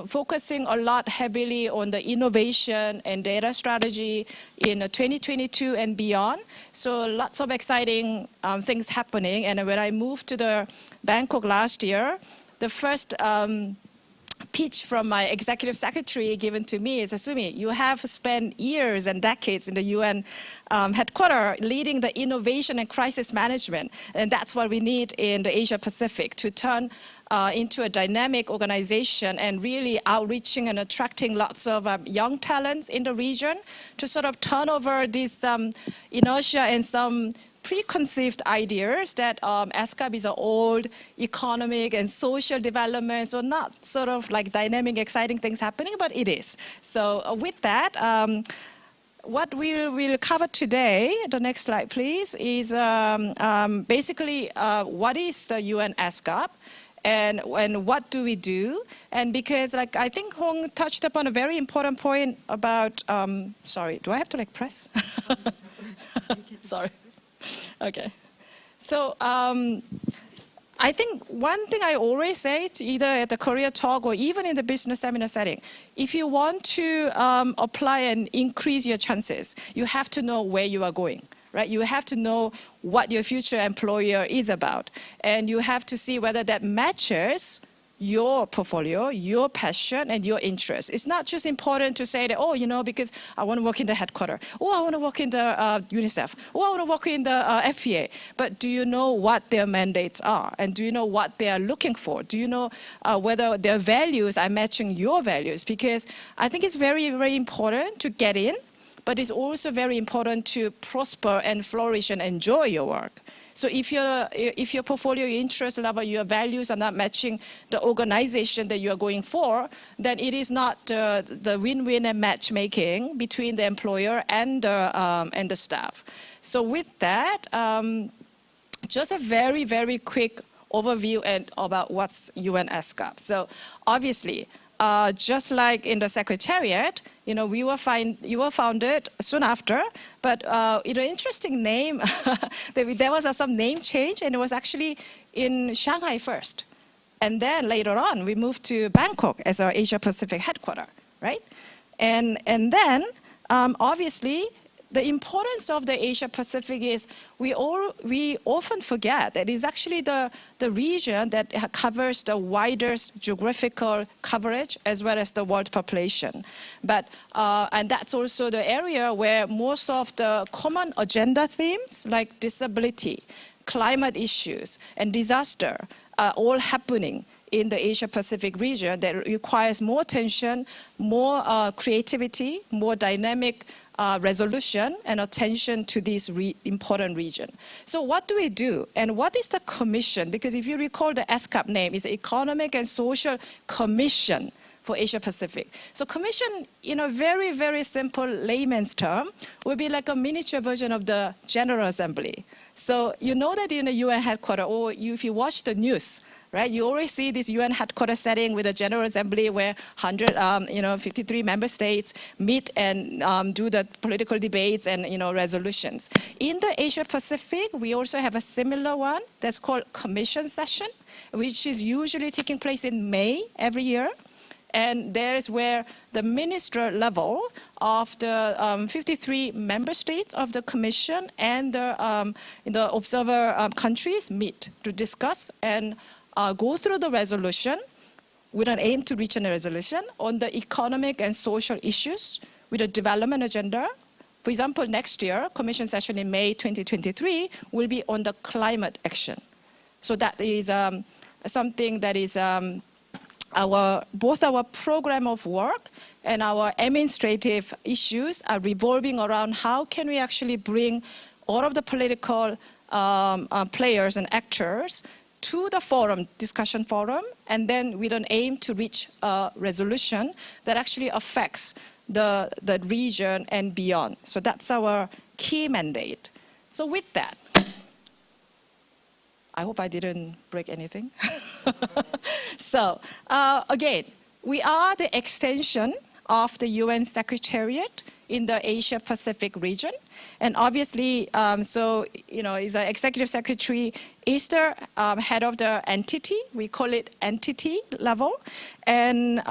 focusing a lot heavily on the innovation and data strategy in 2022 and beyond. So lots of exciting things happening. And when I moved to the Bangkok last year, the first pitch from my executive secretary given to me is, Sumi, you have spent years and decades in the UN headquarters leading the innovation and crisis management. And that's what we need in the Asia Pacific to turn into a dynamic organization and really outreaching and attracting lots of young talents in the region to sort of turn over this inertia and some preconceived ideas that ESCAP is an old economic and social development, so not sort of like dynamic, exciting things happening, but it is. So with that, what we'll cover today, the next slide please, is basically what is the UNESCAP? And what do we do? And because I think Hong touched upon a very important point about, sorry, do I have to press? Sorry. Okay. So I think one thing I always say, to either at the career talk or even in the business seminar setting, if you want to apply and increase your chances, you have to know where you are going. right? You have to know what your future employer is about. And you have to see whether that matches your portfolio, your passion, and your interest. It's not just important to say that, oh, you know, because I want to work in the headquarters. Oh, I want to work in the UNICEF. Oh, I want to work in the FPA. But do you know what their mandates are? And do you know what they are looking for? Do you know whether their values are matching your values? Because I think it's very, very important to get in, but it's also very important to prosper and flourish and enjoy your work. So if your portfolio, your interest level, your values are not matching the organization that you are going for, then it is not the win-win and matchmaking between the employer and the staff. So with that, just a very, very quick overview about what's UNESCAP. So obviously, just like in the Secretariat, you know, you were founded soon after, but an interesting name, there was some name change, and it was actually in Shanghai first. And then later on, we moved to Bangkok as our Asia Pacific headquarters, right? And then, obviously, the importance of the Asia Pacific is we often forget that it's actually the region that covers the widest geographical coverage as well as the world population. But and that's also the area where most of the common agenda themes like disability, climate issues, and disaster are all happening in the Asia Pacific region that requires more attention, more creativity, more dynamic resolution and attention to this important region. So what do we do? And what is the commission? Because if you recall the ESCAP name, it's the Economic and Social Commission for Asia Pacific. So commission, in a very, very simple layman's term, would be like a miniature version of the General Assembly. So you know that in the UN headquarters, or if you watch the news, right? You always see this UN headquarters setting with a General Assembly where 53 member states meet and do the political debates and, resolutions. In the Asia Pacific, we also have a similar one that's called Commission Session, which is usually taking place in May every year. And there is where the minister level of the 53 member states of the Commission and the observer countries meet to discuss and go through the resolution with an aim to reach a resolution on the economic and social issues with a development agenda. For example, next year, Commission session in May 2023 will be on the climate action. So that is something that is both our program of work and our administrative issues are revolving around how can we actually bring all of the political players and actors to the forum, discussion forum, and then with an aim to reach a resolution that actually affects the region and beyond. So that's our key mandate. So with that, I hope I didn't break anything. So again, we are the extension of the UN Secretariat in the Asia Pacific region. And obviously, is the executive secretary is the head of the entity. We call it entity level. And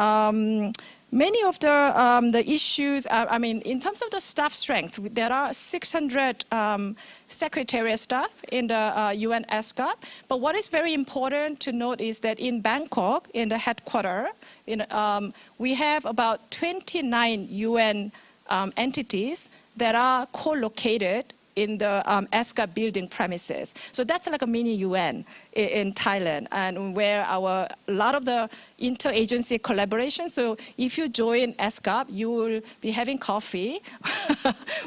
many of the issues, in terms of the staff strength, there are 600 secretariat staff in the UNESCAP. But what is very important to note is that in Bangkok, in the headquarters, we have about 29 UN entities that are co-located in the ESCAP building premises. So that's like a mini UN in Thailand, and where a lot of the interagency collaboration. So if you join ESCAP, you will be having coffee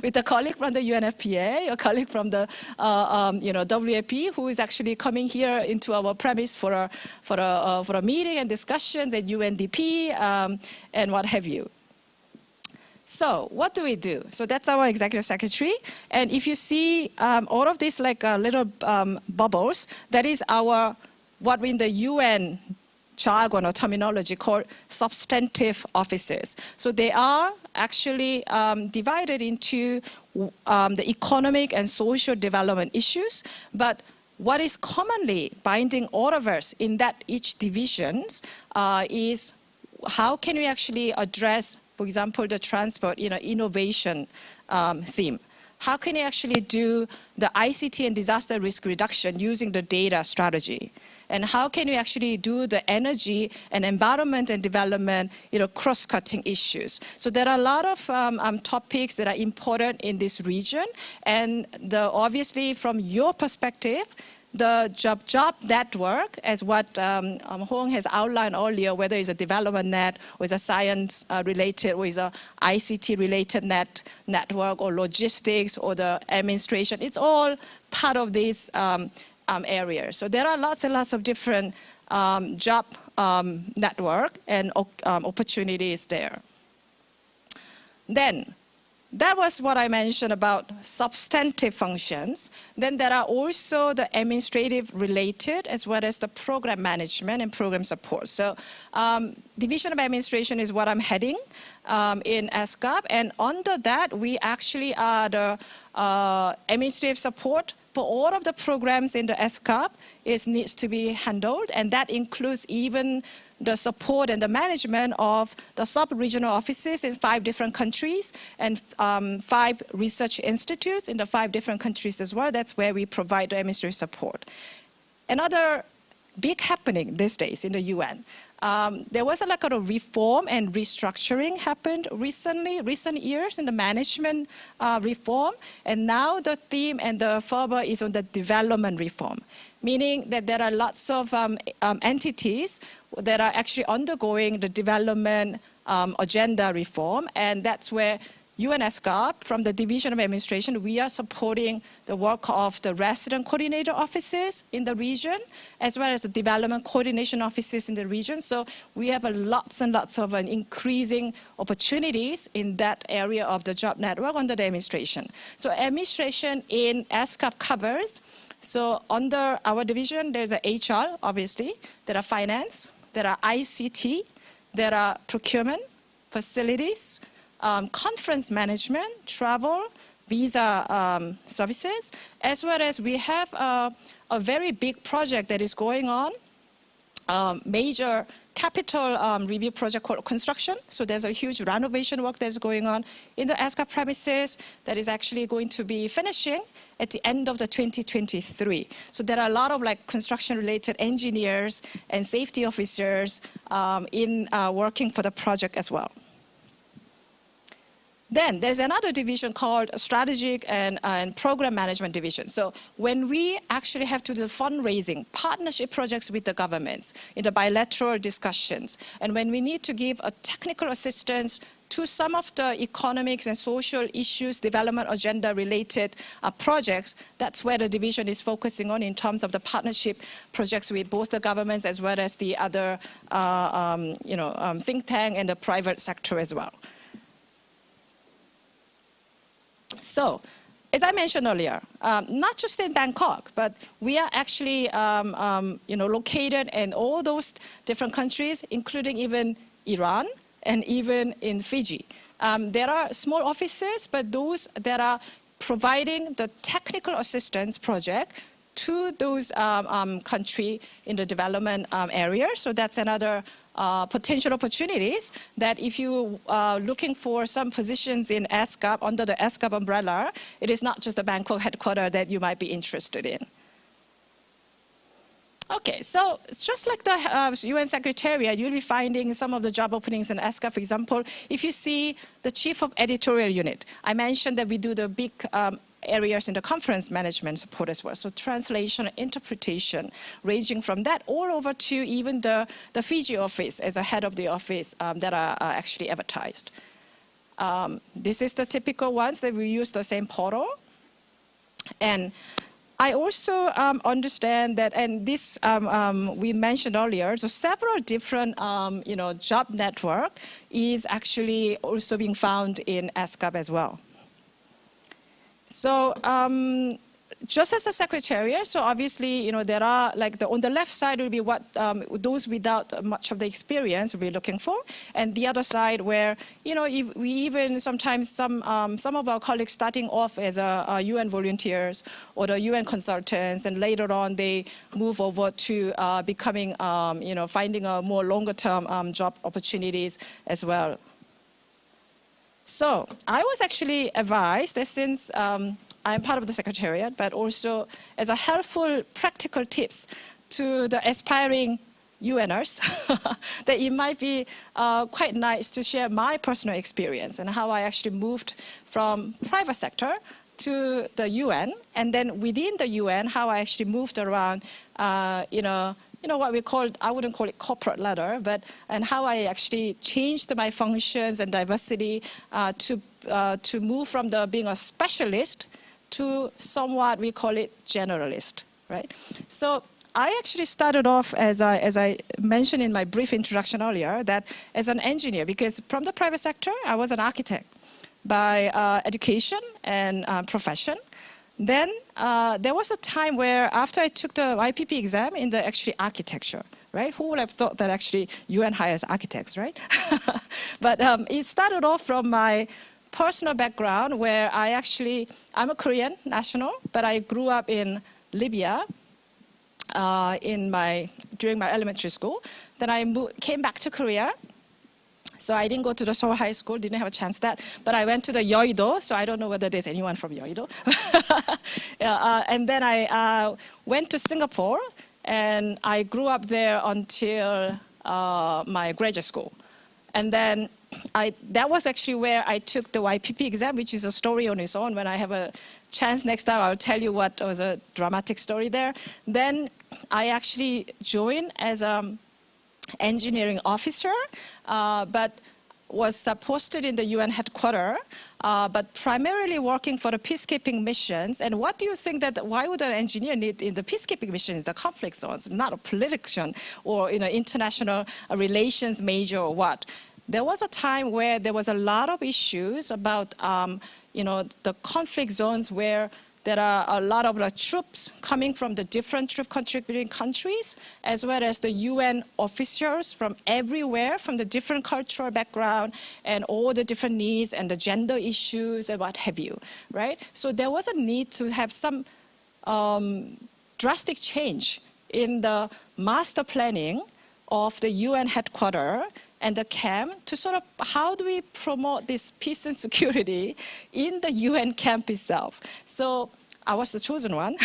with a colleague from the UNFPA, a colleague from the WAP, who is actually coming here into our premise for a meeting and discussions at UNDP and what have you. So what do we do? So that's our executive secretary. And if you see all of these like little bubbles, that is what in the UN jargon or terminology called substantive officers. So they are actually divided into the economic and social development issues. But what is commonly binding all of us in that each divisions is how can we actually address, for example, the transport, innovation theme. how can you actually do the ICT and disaster risk reduction using the data strategy? And how can you actually do the energy and environment and development, cross-cutting issues? So there are a lot of topics that are important in this region. And obviously, from your perspective, the job network, as what Hong has outlined earlier, whether it's a development net, or it's a science-related, or it's a ICT-related network, or logistics, or the administration, it's all part of this area. So there are lots and lots of different job network and opportunities there. Then, that was what I mentioned about substantive functions. Then there are also the administrative related as well as the program management and program support. So Division of Administration is what I'm heading in USCAP. And under that, we actually are the administrative support for all of the programs in the USCAP. Needs to be handled. And that includes even the support and the management of the sub-regional offices in 5 different countries and 5 research institutes in the 5 different countries as well. That's where we provide the administrative support. Another big happening these days in the UN. There was a lot of reform and restructuring happened recent years in the management reform. And now the theme and the fervor is on the development reform, meaning that there are lots of entities that are actually undergoing the development agenda reform. And that's where UNESCAP, from the Division of Administration, we are supporting the work of the resident coordinator offices in the region, as well as the development coordination offices in the region. So we have lots and lots of increasing opportunities in that area of the job network under the administration. So administration in USCAP covers, so under our division, there's a HR, obviously, there are finance, there are ICT, there are procurement, facilities, conference management, travel, visa services, as well as we have a very big project that is going on, major capital review project called construction. So there's a huge renovation work that's going on in the USCAP premises that is actually going to be finishing at the end of the 2023. So there are a lot of construction-related engineers and safety officers in working for the project as well. Then there's another division called Strategic and Program Management Division. So when we actually have to do fundraising, partnership projects with the governments in the bilateral discussions, and when we need to give a technical assistance to some of the economics and social issues, development agenda related projects, that's where the division is focusing on in terms of the partnership projects with both the governments as well as the other think tank and the private sector as well. So, as I mentioned earlier, not just in Bangkok, but we are actually located in all those different countries, including even Iran and even in Fiji. There are small offices, but those that are providing the technical assistance project to those countries in the development area. So that's another potential opportunities that if you are looking for some positions in USCAP, under the USCAP umbrella, it is not just the Bangkok headquarters that you might be interested in. Okay, so it's just like the UN Secretariat, you'll be finding some of the job openings in USCAP. For example, if you see the Chief of Editorial Unit, I mentioned that we do the big areas in the conference management support as well. So translation, interpretation, ranging from that all over to even the Fiji office as a head of the office that are actually advertised. This is the typical ones that we use the same portal. And I also understand that, and this we mentioned earlier, so several different job network is actually also being found in USCAP as well. So just as a secretariat, so obviously, there are on the left side will be what those without much of the experience will be looking for, and the other side where if we even sometimes some of our colleagues starting off as a UN volunteers or the UN consultants, and later on they move over to becoming finding a more longer term job opportunities as well. So I was actually advised that since I'm part of the Secretariat, but also as a helpful practical tips to the aspiring UNers, that it might be quite nice to share my personal experience and how I actually moved from private sector to the UN, and then within the UN, how I actually moved around, what we call, I wouldn't call it corporate ladder, and how I actually changed my functions and diversity to move from being a specialist to somewhat, we call it generalist, right? So I actually started off, as I mentioned in my brief introduction earlier, that as an engineer, because from the private sector, I was an architect by education and profession. Then there was a time where after I took the YPP exam in the actually architecture, right? Who would have thought that actually UN hires architects, right? But it started off from my personal background where I'm a Korean national, but I grew up in Libya during my elementary school. Then I came back to Korea. So I didn't go to the Seoul High School, didn't have a chance that, but I went to the Yeouido, so I don't know whether there's anyone from Yeouido. And then I went to Singapore, and I grew up there until my graduate school. And then that was actually where I took the YPP exam, which is a story on its own. When I have a chance next time, I'll tell you what was a dramatic story there. Then I actually joined as an engineering officer, but was posted in the UN headquarters, but primarily working for the peacekeeping missions. And what do you think why would an engineer need in the peacekeeping missions, the conflict zones, not a politician or international relations major or what? There was a time where there was a lot of issues about the conflict zones where there are a lot of troops coming from the different troop contributing countries, as well as the UN officers from everywhere, from the different cultural background and all the different needs and the gender issues and what have you, right? So there was a need to have some drastic change in the master planning of the UN headquarters and the camp to sort of how do we promote this peace and security in the UN camp itself. So I was the chosen one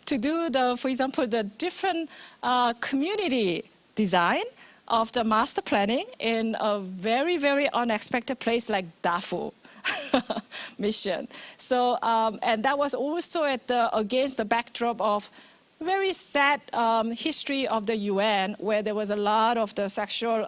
to do for example, the different community design of the master planning in a very, very unexpected place like Darfur mission. So, and that was also against the backdrop of very sad history of the UN, where there was a lot of the sexual,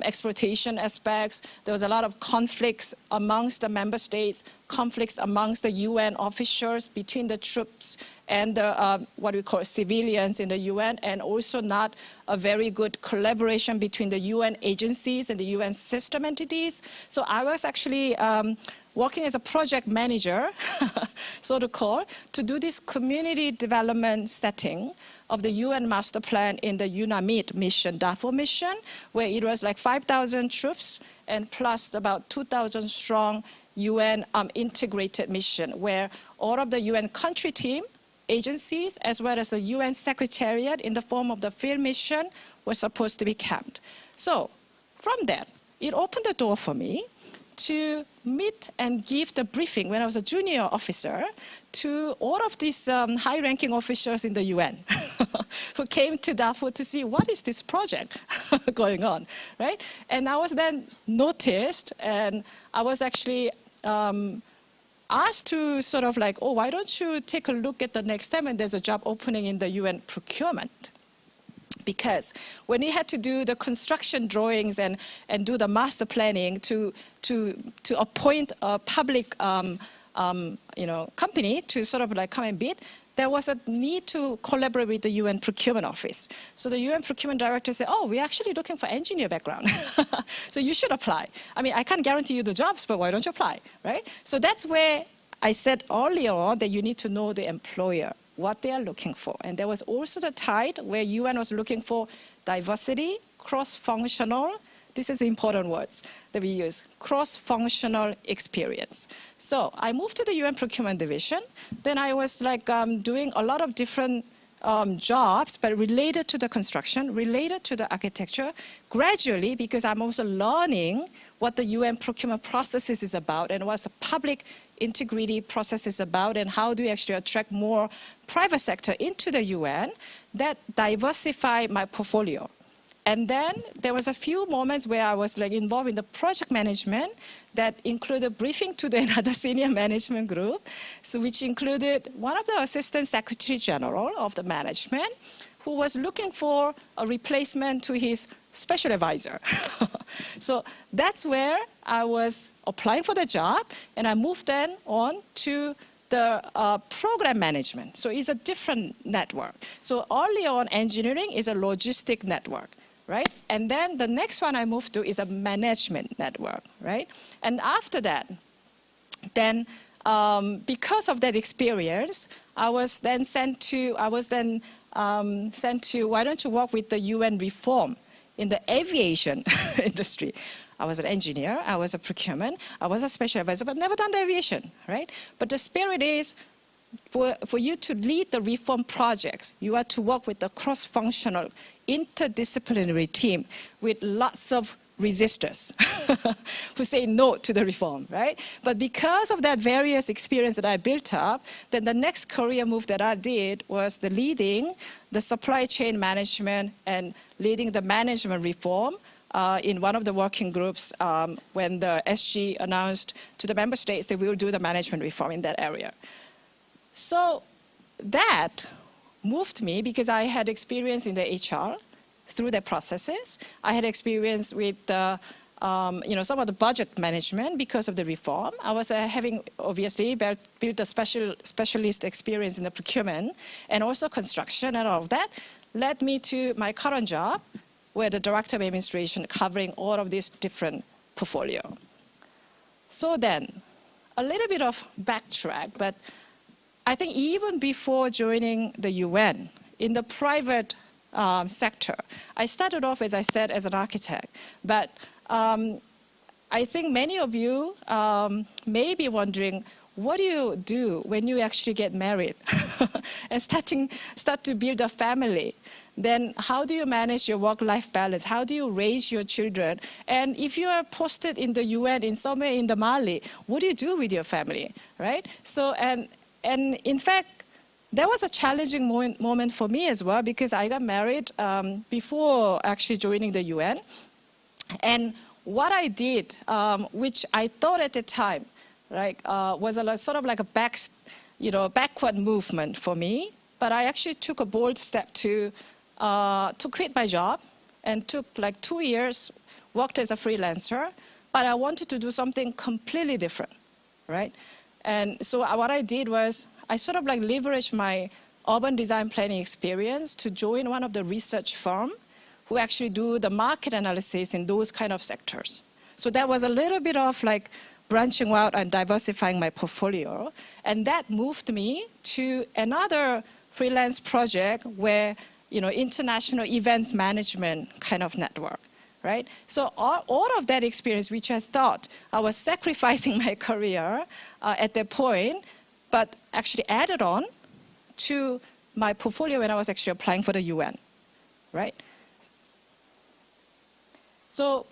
exploitation aspects. There was a lot of conflicts amongst the member states, conflicts amongst the UN officers between the troops and the, what we call civilians in the UN, and also not a very good collaboration between the UN agencies and the UN system entities. So I was actually working as a project manager, so to call, to do this community development setting of the UN master plan in the UNAMID mission, Darfur mission, where it was like 5,000 troops and plus about 2,000 strong UN integrated mission, where all of the UN country team, agencies, as well as the UN Secretariat in the form of the field mission were supposed to be camped. So from that, it opened the door for me to meet and give the briefing when I was a junior officer to all of these high-ranking officials in the UN who came to Darfur to see what is this project going on, right? And I was then noticed, and I was actually asked to sort of like, oh, why don't you take a look at the next time when there's a job opening in the UN procurement? Because when we had to do the construction drawings and do the master planning to appoint a public company to sort of like come and bid, there was a need to collaborate with the UN procurement office. So the UN procurement director said, oh, we're actually looking for engineer background. So you should apply. I mean, I can't guarantee you the jobs, but why don't you apply, right? So that's where I said earlier on that you need to know the employer, what they are looking for. And there was also the tide where UN was looking for diversity, cross-functional, this is important words that we use, cross-functional experience. So I moved to the UN procurement division. Then I was like doing a lot of different jobs, but related to the construction, related to the architecture, gradually, because I'm also learning what the UN procurement processes is about and what the public integrity process is about and how do we actually attract more private sector into the UN, that diversify my portfolio. And then there was a few moments where I was like involved in the project management that included briefing to the another senior management group, so which included one of the Assistant Secretary General of the management who was looking for a replacement to his special advisor. So that's where I was applying for the job, and I moved then on to the program management. So it's a different network. So early on, engineering is a logistic network, right? And then the next one I moved to is a management network, right? And after that, then because of that experience, I was then sent to, why don't you work with the UN reform in the aviation industry. I was an engineer, I was a procurement, I was a special advisor, but never done the aviation, right? But the spirit is, for you to lead the reform projects, you are to work with the cross-functional, interdisciplinary team with lots of resistors who say no to the reform, right? But because of that various experience that I built up, then the next career move that I did was the leading the supply chain management and leading the management reform in one of the working groups when the SG announced to the member states that we will do the management reform in that area. So that moved me because I had experience in the HR through the processes. I had experience with the, some of the budget management because of the reform. I was having obviously built a specialist experience in the procurement and also construction, and all of that led me to my current job, where the Director of Administration covering all of this different portfolio. So then, a little bit of backtrack, but I think even before joining the UN, in the private sector, I started off, as I said, as an architect. But I think many of you may be wondering, what do you do when you actually get married and start to build a family? Then how do you manage your work-life balance? How do you raise your children? And if you are posted in the UN in somewhere in the Mali, what do you do with your family, right? So, and in fact, that was a challenging moment for me as well, because I got married before actually joining the UN. And what I did, which I thought at the time, right, was sort of like a backward movement for me. But I actually took a bold step to quit my job and took like 2 years, worked as a freelancer, but I wanted to do something completely different, right? And so what I did was I sort of like leveraged my urban design planning experience to join one of the research firms who actually do the market analysis in those kind of sectors. So that was a little bit of like branching out and diversifying my portfolio. And that moved me to another freelance project where, international events management kind of network, right? So all of that experience, which I thought I was sacrificing my career at that point, but actually added on to my portfolio when I was actually applying for the UN, right? So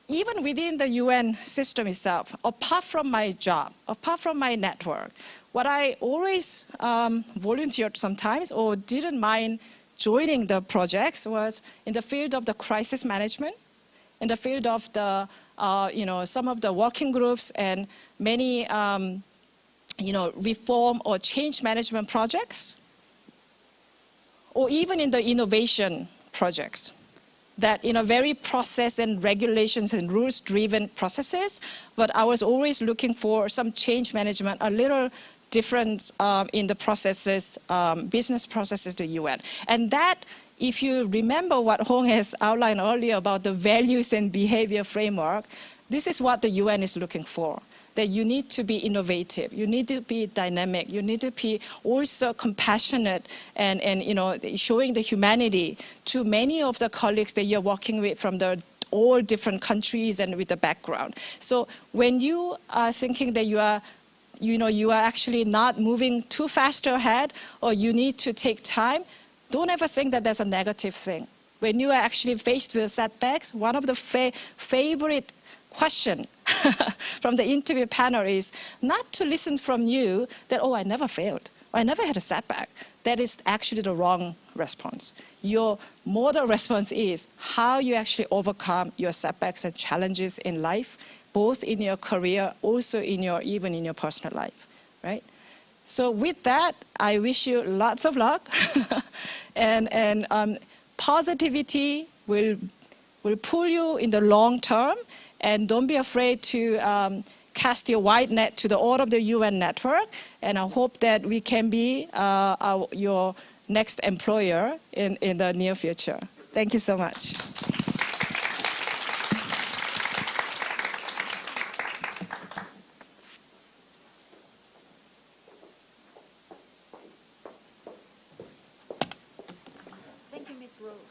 even within the UN system itself, apart from my job, apart from my network, what I always volunteered sometimes or didn't mind joining the projects was in the field of the crisis management, in the field of the, some of the working groups and many, reform or change management projects, or even in the innovation projects that very process and regulations and rules-driven processes, but I was always looking for some change management, a little different in the processes, business processes to UN. And that, if you remember what Hong has outlined earlier about the values and behavior framework, this is what the UN is looking for. That you need to be innovative, you need to be dynamic, you need to be also compassionate and showing the humanity to many of the colleagues that you're working with from all different countries and with the background. So when you are thinking that you are actually not moving too fast ahead, or you need to take time, don't ever think that that's a negative thing. When you are actually faced with setbacks, one of the favorite question from the interview panel is not to listen from you that, oh, I never failed, or I never had a setback. That is actually the wrong response. Your model response is how you actually overcome your setbacks and challenges in life, both in your career, also even in your personal life, right? So with that, I wish you lots of luck, and positivity will pull you in the long term, and don't be afraid to cast your wide net to all of the UN network, and I hope that we can be your next employer in the near future. Thank you so much.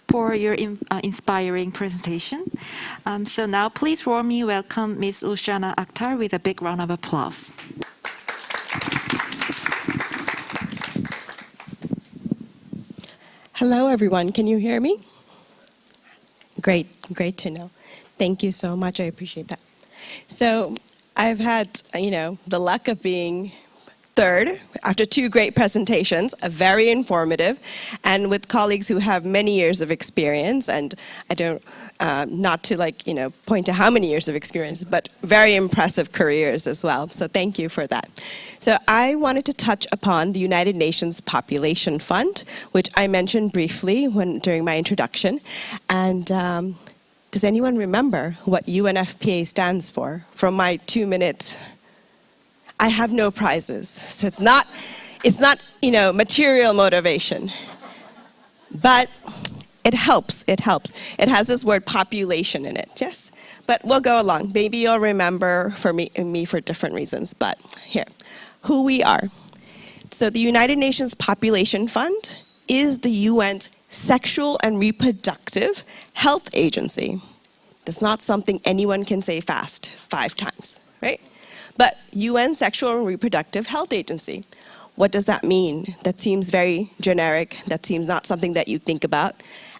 For your inspiring presentation. So now please warmly welcome Ms. Lushana Akhtar with a big round of applause. Hello, everyone. Can you hear me? Great to know. Thank you so much. I appreciate that. So I've had, the luck of being third after two great presentations, very informative, and with colleagues who have many years of experience. And I don't, not to point to how many years of experience, but very impressive careers as well. So thank you for that. So I wanted to touch upon the United Nations Population Fund, which I mentioned briefly during my introduction. And does anyone remember what UNFPA stands for? From my 2 minutes. I have no prizes, so it's not material motivation, but it helps. It has this word population in it, yes? But we'll go along. Maybe you'll remember me for different reasons, but here, who we are. So the United Nations Population Fund is the UN's Sexual and Reproductive Health Agency. That's not something anyone can say fast 5 times, right? But UN Sexual and Reproductive Health Agency. What does that mean? That seems very generic. That seems not something that you think about.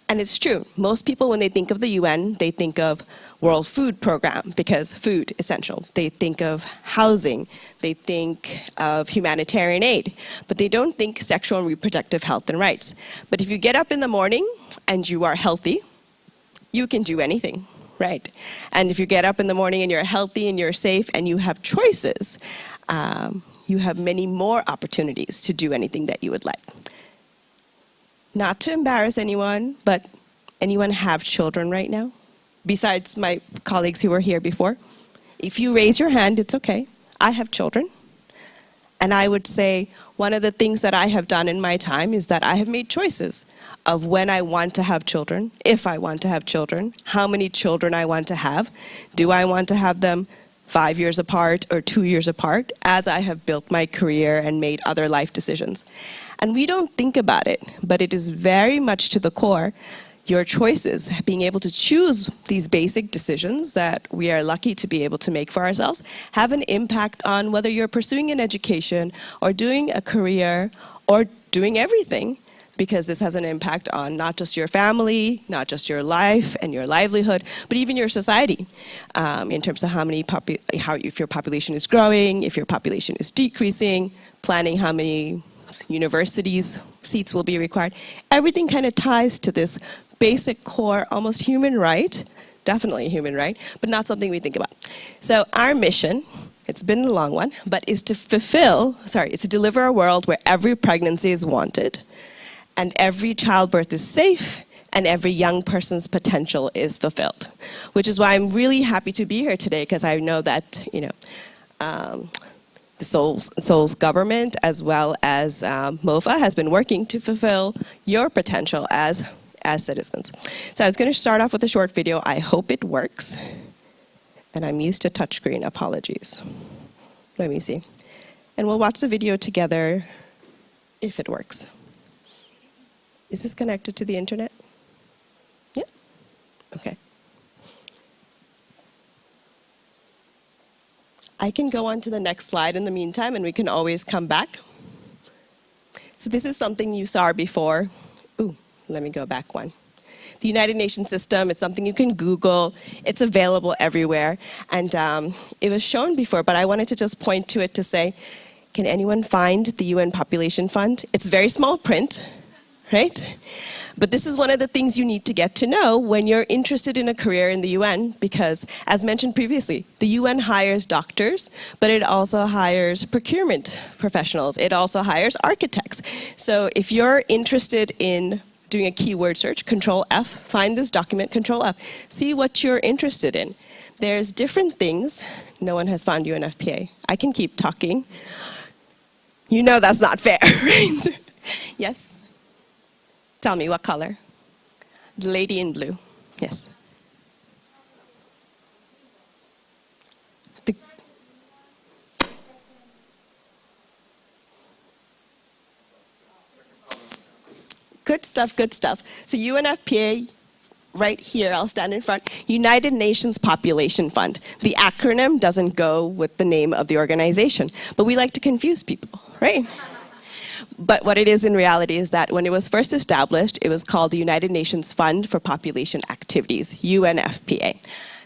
And it's true. Most people, when they think of the UN, they think of World Food Program, because food, essential. They think of housing. They think of humanitarian aid. But they don't think sexual and reproductive health and rights. But if you get up in the morning and you are healthy, you can do anything. Right. And if you get up in the morning and you're healthy and you're safe and you have choices, you have many more opportunities to do anything that you would like. Not to embarrass anyone, but anyone have children right now? Besides my colleagues who were here before? If you raise your hand, it's okay. I have children. And I would say one of the things that I have done in my time is that I have made choices of when I want to have children, if I want to have children, how many children I want to have. Do I want to have them 5 years apart or 2 years apart, as I have built my career and made other life decisions? And we don't think about it, but it is very much to the core. Your choices, being able to choose these basic decisions that we are lucky to be able to make for ourselves, have an impact on whether you're pursuing an education or doing a career or doing everything, because this has an impact on not just your family, not just your life and your livelihood, but even your society, in terms of if your population is growing, if your population is decreasing, planning how many universities seats will be required. Everything kind of ties to this basic core, almost human right, definitely a human right, but not something we think about. So our mission, it's been a long one, but is to deliver a world where every pregnancy is wanted, and every childbirth is safe, and every young person's potential is fulfilled. Which is why I'm really happy to be here today, because I know that the Seoul's government, as well as MOFA, has been working to fulfill your potential as citizens. So I was going to start off with a short video. I hope it works. And I'm used to touchscreen. Apologies. Let me see. And we'll watch the video together if it works. Is this connected to the internet? Yeah? Okay. I can go on to the next slide in the meantime, and we can always come back. So this is something you saw before. Ooh. Let me go back one. The United Nations system, it's something you can Google. It's available everywhere. And it was shown before, but I wanted to just point to it to say, can anyone find the UN Population Fund? It's very small print, right? But this is one of the things you need to get to know when you're interested in a career in the UN, because as mentioned previously, the UN hires doctors, but it also hires procurement professionals. It also hires architects. So if you're interested in doing a keyword search, Control F, find this document, Control F, see what you're interested in. There's different things. No one has found UNFPA. I can keep talking. You know that's not fair, right? Yes? Tell me, what color? The lady in blue. Yes. Good stuff, good stuff. So UNFPA, right here, I'll stand in front. United Nations Population Fund. The acronym doesn't go with the name of the organization, but we like to confuse people, right? But what it is in reality is that when it was first established, it was called the United Nations Fund for Population Activities, UNFPA.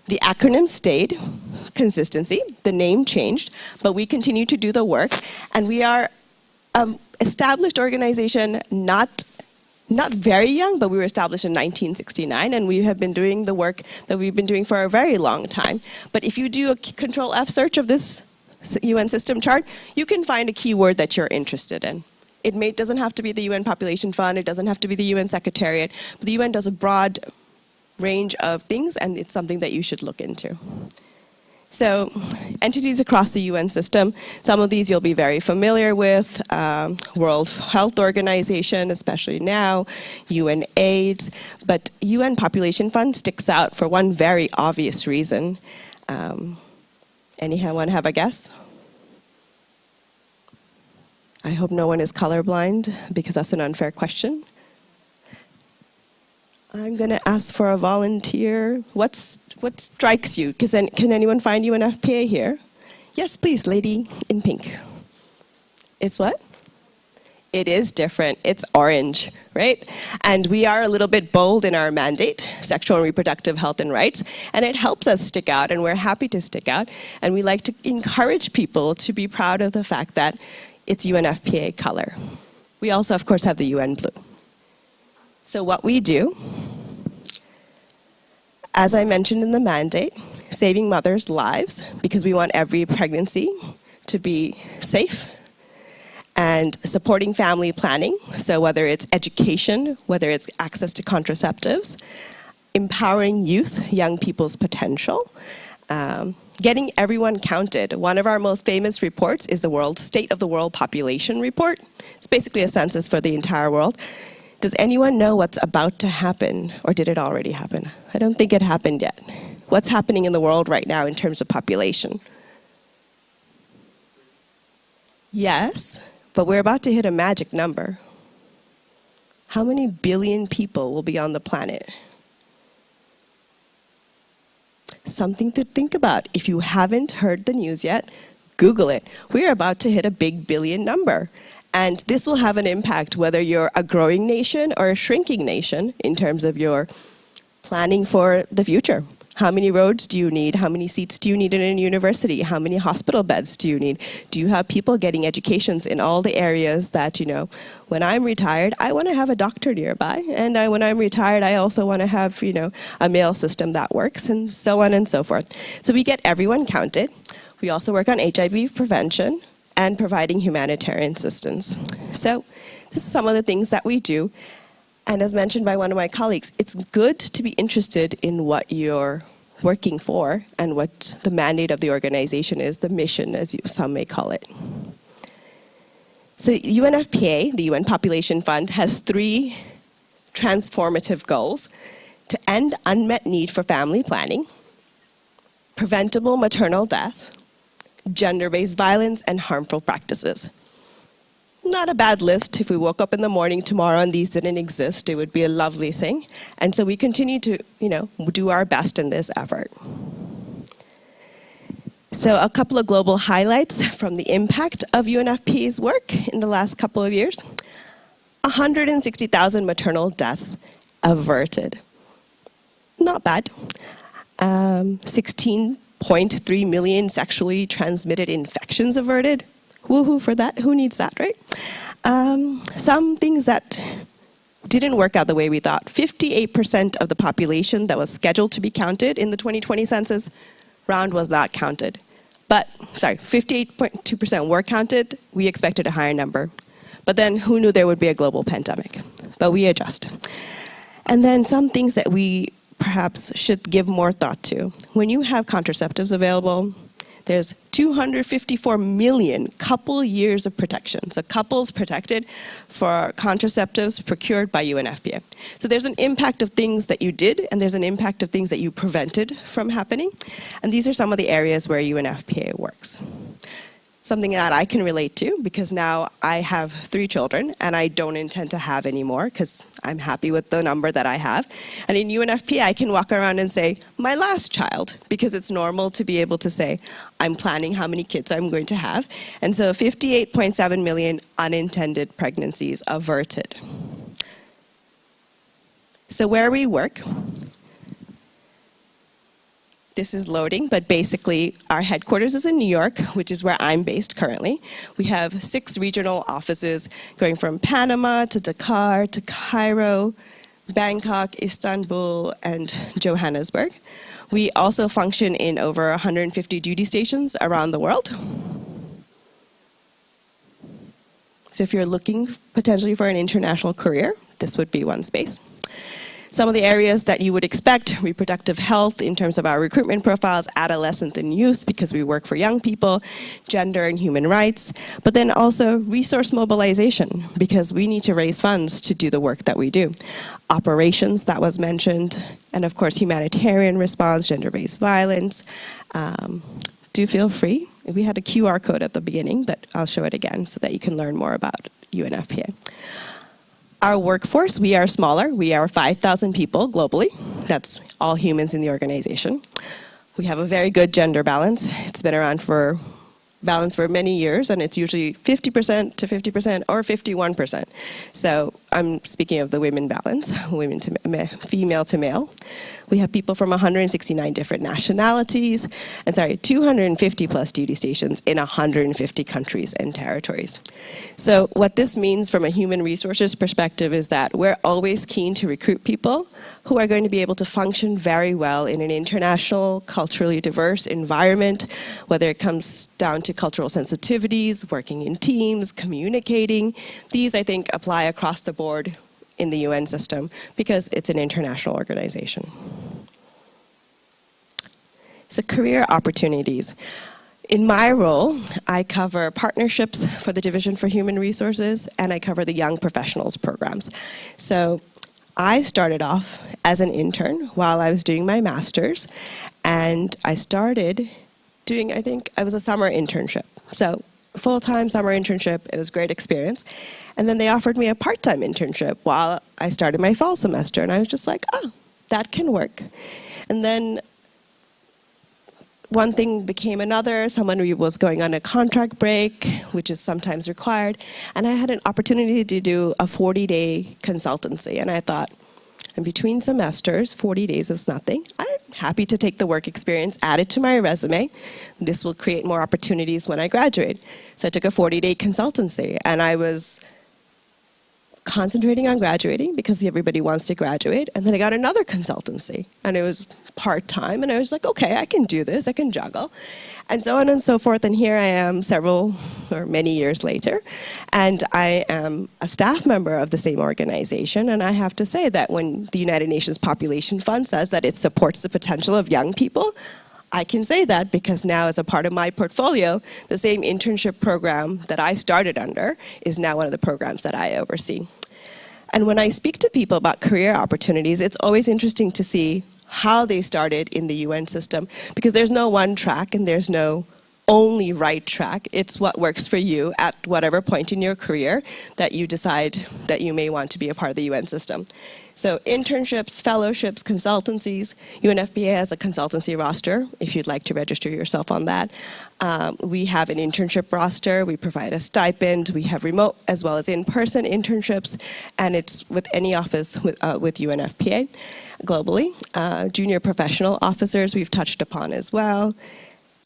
The acronym stayed, consistency, the name changed, but we continue to do the work, and we are established organization, not very young, but we were established in 1969, and we have been doing the work that we've been doing for a very long time. But if you do a Control F search of this UN system chart, you can find a keyword that you're interested in. It doesn't have to be the UN Population Fund, it doesn't have to be the UN Secretariat, but the UN does a broad range of things, and it's something that you should look into. So, entities across the UN system, some of these you'll be very familiar with, World Health Organization, especially now, UNAIDS, but UN Population Fund sticks out for one very obvious reason. Anyone have a guess? I hope no one is colorblind, because that's an unfair question. I'm going to ask for a volunteer. What strikes you? Can anyone find UNFPA here? Yes, please, lady in pink. It's what? It is different. It's orange, right? And we are a little bit bold in our mandate, sexual and reproductive health and rights, and it helps us stick out, and we're happy to stick out. And we like to encourage people to be proud of the fact that it's UNFPA color. We also, of course, have the UN blue. So what we do, as I mentioned in the mandate, saving mothers' lives, because we want every pregnancy to be safe, and supporting family planning, so whether it's education, whether it's access to contraceptives, empowering youth, young people's potential, getting everyone counted. One of our most famous reports is the State of the World Population Report. It's basically a census for the entire world. Does anyone know what's about to happen, or did it already happen? I don't think it happened yet. What's happening in the world right now in terms of population? Yes, but we're about to hit a magic number. How many billion people will be on the planet? Something to think about. If you haven't heard the news yet, Google it. We're about to hit a big billion number. And this will have an impact whether you're a growing nation or a shrinking nation in terms of your planning for the future. How many roads do you need? How many seats do you need in a university? How many hospital beds do you need? Do you have people getting educations in all the areas that, when I'm retired, I want to have a doctor nearby. And when I'm retired, I also want to have, a mail system that works, and so on and so forth. So we get everyone counted. We also work on HIV prevention and providing humanitarian assistance. So this is some of the things that we do. And as mentioned by one of my colleagues, it's good to be interested in what you're working for and what the mandate of the organization is, the mission, as some may call it. So UNFPA, the UN Population Fund, has 3 transformative goals: to end unmet need for family planning, preventable maternal death, gender-based violence, and harmful practices. Not a bad list. If we woke up in the morning tomorrow and these didn't exist, it would be a lovely thing. And so we continue to, do our best in this effort. So a couple of global highlights from the impact of UNFPA's work in the last couple of years. 160,000 maternal deaths averted. Not bad. 16.3 million sexually transmitted infections averted. Woohoo for that. Who needs that, right? Some things that didn't work out the way we thought. 58% of the population that was scheduled to be counted in the 2020 census round was not counted. But, sorry, 58.2% were counted. We expected a higher number. But then who knew there would be a global pandemic? But we adjust. And then some things that we perhaps should give more thought to. When you have contraceptives available, there's 254 million couple years of protection. So couples protected for contraceptives procured by Unfpa. So there's an impact of things that you did, and there's an impact of things that you prevented from happening. And these are some of the areas where Unfpa works. Something that I can relate to, because now I have 3 children, and I don't intend to have any more, because I'm happy with the number that I have. And in Unfpa, I can walk around and say, my last child, because it's normal to be able to say, I'm planning how many kids I'm going to have. And so 58.7 million unintended pregnancies averted. So where we work, this is loading, but basically our headquarters is in New York, which is where I'm based currently. We have 6 regional offices going from Panama to Dakar to Cairo, Bangkok, Istanbul, and Johannesburg. We also function in over 150 duty stations around the world. So if you're looking potentially for an international career, this would be one space. Some of the areas that you would expect: reproductive health in terms of our recruitment profiles, adolescent and youth, because we work for young people, gender and human rights, but then also resource mobilization, because we need to raise funds to do the work that we do. Operations, that was mentioned, and of course humanitarian response, gender-based violence. Do feel free. We had a QR code at the beginning, but I'll show it again so that you can learn more about UNFPA. Our workforce, we are smaller. We are 5,000 people globally. That's all humans in the organization. We have a very good gender balance. It's been around for many years, and it's usually 50% to 50% or 51%. So I'm speaking of the women balance, female to male. We have people from 169 different nationalities, 250 plus duty stations in 150 countries and territories. So what this means from a human resources perspective is that we're always keen to recruit people who are going to be able to function very well in an international, culturally diverse environment, whether it comes down to cultural sensitivities, working in teams, communicating. These, I think, apply across the board in the UN system because it's an international organization. So career opportunities. In my role, I cover partnerships for the Division for Human Resources, and I cover the Young Professionals programs. So I started off as an intern while I was doing my master's, and I started doing, it was a summer internship. So full-time summer internship, it was a great experience. And then they offered me a part-time internship while I started my fall semester, and I was just like, oh, that can work. And then one thing became another. Someone was going on a contract break, which is sometimes required, and I had an opportunity to do a 40-day consultancy, and I thought, in between semesters, 40 days is nothing. I'm happy to take the work experience, add it to my resume. This will create more opportunities when I graduate. So I took a 40-day consultancy, and I was concentrating on graduating because everybody wants to graduate. And then I got another consultancy, and it was part-time, and I was like, okay, I can do this, I can juggle. And so on and so forth, and here I am many years later, and I am a staff member of the same organization, and I have to say that when the United Nations Population Fund says that it supports the potential of young people, I can say that because now as a part of my portfolio, the same internship program that I started under is now one of the programs that I oversee. And when I speak to people about career opportunities, it's always interesting to see how they started in the UN system, because there's no one track and there's no only right track. It's what works for you at whatever point in your career that you decide that you may want to be a part of the UN system. So internships, fellowships, consultancies. UNFPA has a consultancy roster, if you'd like to register yourself on that. We have an internship roster. We provide a stipend. We have remote as well as in-person internships, and it's with any office with UNFPA globally. Junior professional officers we've touched upon as well.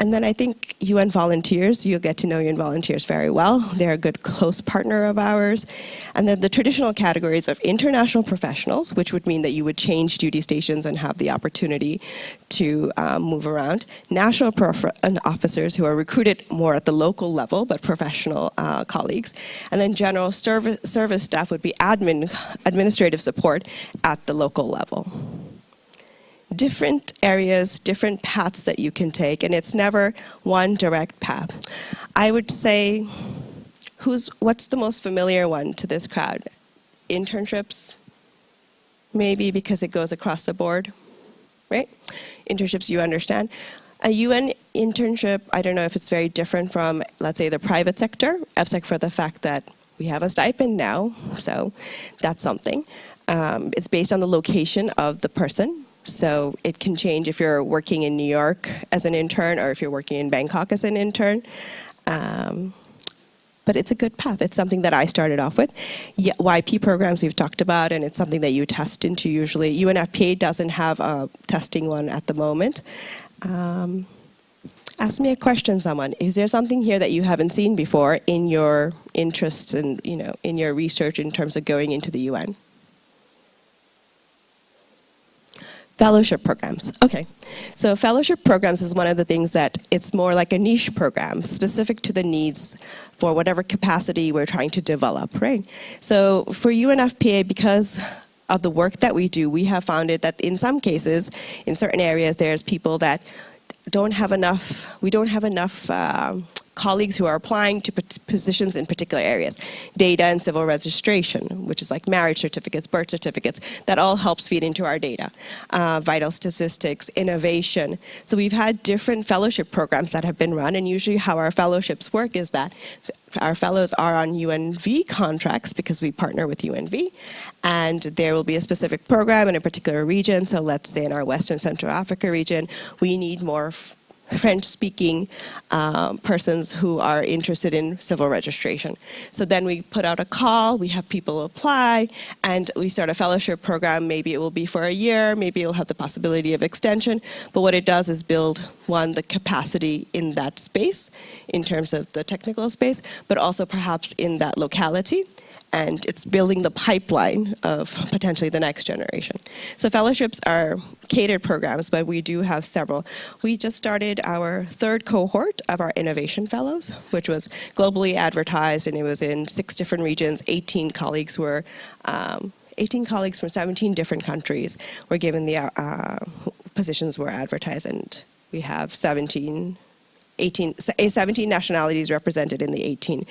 And then I think UN volunteers, you'll get to know UN volunteers very well. They're a good close partner of ours. And then the traditional categories of international professionals, which would mean that you would change duty stations and have the opportunity to move around. National officers who are recruited more at the local level, but professional colleagues. And then general service staff would be administrative support at the local level. Different areas, different paths that you can take, and it's never one direct path. I would say, what's the most familiar one to this crowd? Internships? Maybe because it goes across the board, right? Internships you understand. A UN internship, I don't know if it's very different from, let's say, the private sector, except for the fact that we have a stipend now, so that's something. It's based on the location of the person. So it can change if you're working in New York as an intern or if you're working in Bangkok as an intern. But it's a good path. It's something that I started off with. YP programs we've talked about, and it's something that you test into usually. UNFPA doesn't have a testing one at the moment. Ask me a question, someone. Is there something here that you haven't seen before in your interest and in your research in terms of going into the UN? Fellowship programs. Okay, so fellowship programs is one of the things that it's more like a niche program specific to the needs for whatever capacity we're trying to develop, right? So for UNFPA, because of the work that we do, we have found it that in some cases, in certain areas, there's people that don't have enough, we don't have enough colleagues who are applying to positions in particular areas. Data and civil registration, which is like marriage certificates, birth certificates, that all helps feed into our data. Vital statistics, innovation. So we've had different fellowship programs that have been run, and usually how our fellowships work is that our fellows are on UNV contracts because we partner with UNV, and there will be a specific program in a particular region. So let's say in our Western Central Africa region, we need more French-speaking persons who are interested in civil registration. So then we put out a call, we have people apply, and we start a fellowship program. Maybe it will be for a year, maybe it will have the possibility of extension, but what it does is build, one, the capacity in that space, in terms of the technical space, but also perhaps in that locality. And it's building the pipeline of potentially the next generation. So fellowships are catered programs, but we do have several. We just started our third cohort of our innovation fellows, which was globally advertised, and it was in 6 different regions. 18 colleagues from 17 different countries were given the positions were advertised, and we have 17 nationalities represented in the 18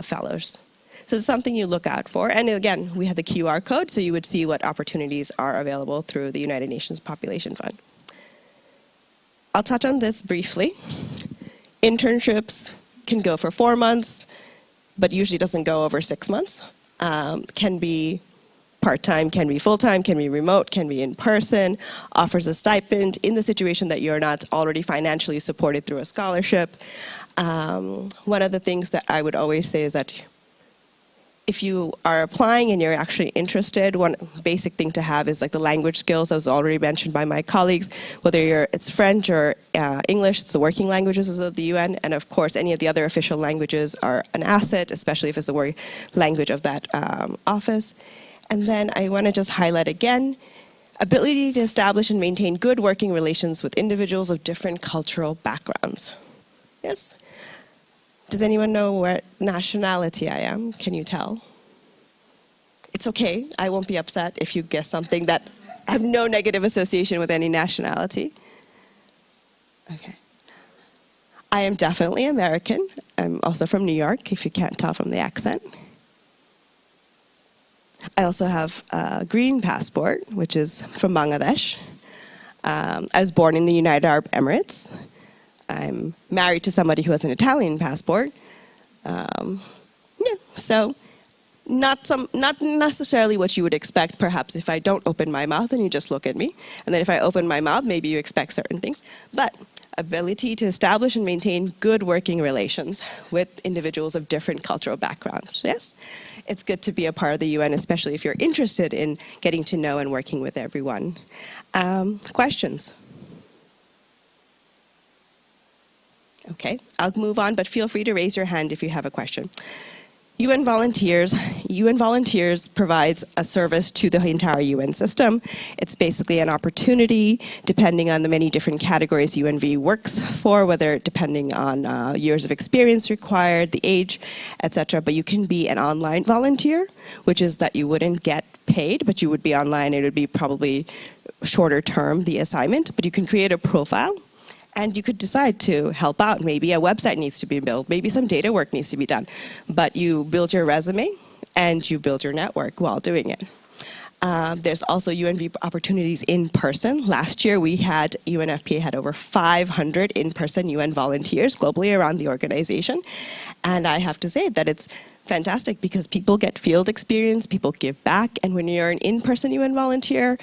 fellows. So it's something you look out for. And again, we have the QR code, so you would see what opportunities are available through the United Nations Population Fund. I'll touch on this briefly. Internships can go for 4 months, but usually doesn't go over 6 months. Can be part-time, can be full-time, can be remote, can be in person, offers a stipend in the situation that you're not already financially supported through a scholarship. One of the things that I would always say is that if you are applying and you're actually interested, one basic thing to have is like the language skills, as already mentioned by my colleagues, whether it's French or English, it's the working languages of the UN, and of course any of the other official languages are an asset, especially if it's the work language of that office. And then I want to just highlight again, ability to establish and maintain good working relations with individuals of different cultural backgrounds. Yes? Does anyone know what nationality I am? Can you tell? It's okay. I won't be upset if you guess something that I have no negative association with any nationality. Okay. I am definitely American. I'm also from New York, if you can't tell from the accent. I also have a green passport, which is from Bangladesh. I was born in the United Arab Emirates. I'm married to somebody who has an Italian passport. So not necessarily what you would expect, perhaps, if I don't open my mouth and you just look at me. And then if I open my mouth, maybe you expect certain things. But ability to establish and maintain good working relations with individuals of different cultural backgrounds. Yes? It's good to be a part of the UN, especially if you're interested in getting to know and working with everyone. Questions? Okay, I'll move on, but feel free to raise your hand if you have a question. UN Volunteers provides a service to the entire UN system. It's basically an opportunity, depending on the many different categories UNV works for, whether depending on years of experience required, the age, etc. But you can be an online volunteer, which is that you wouldn't get paid, but you would be online. It would be probably shorter term, the assignment, but you can create a profile. And you could decide to help out. Maybe a website needs to be built. Maybe some data work needs to be done. But you build your resume and you build your network while doing it. There's also UNV opportunities in person. Last year, UNFPA had over 500 in-person UN volunteers globally around the organization. And I have to say that it's fantastic because people get field experience, people give back, and when you're an in-person UN volunteer,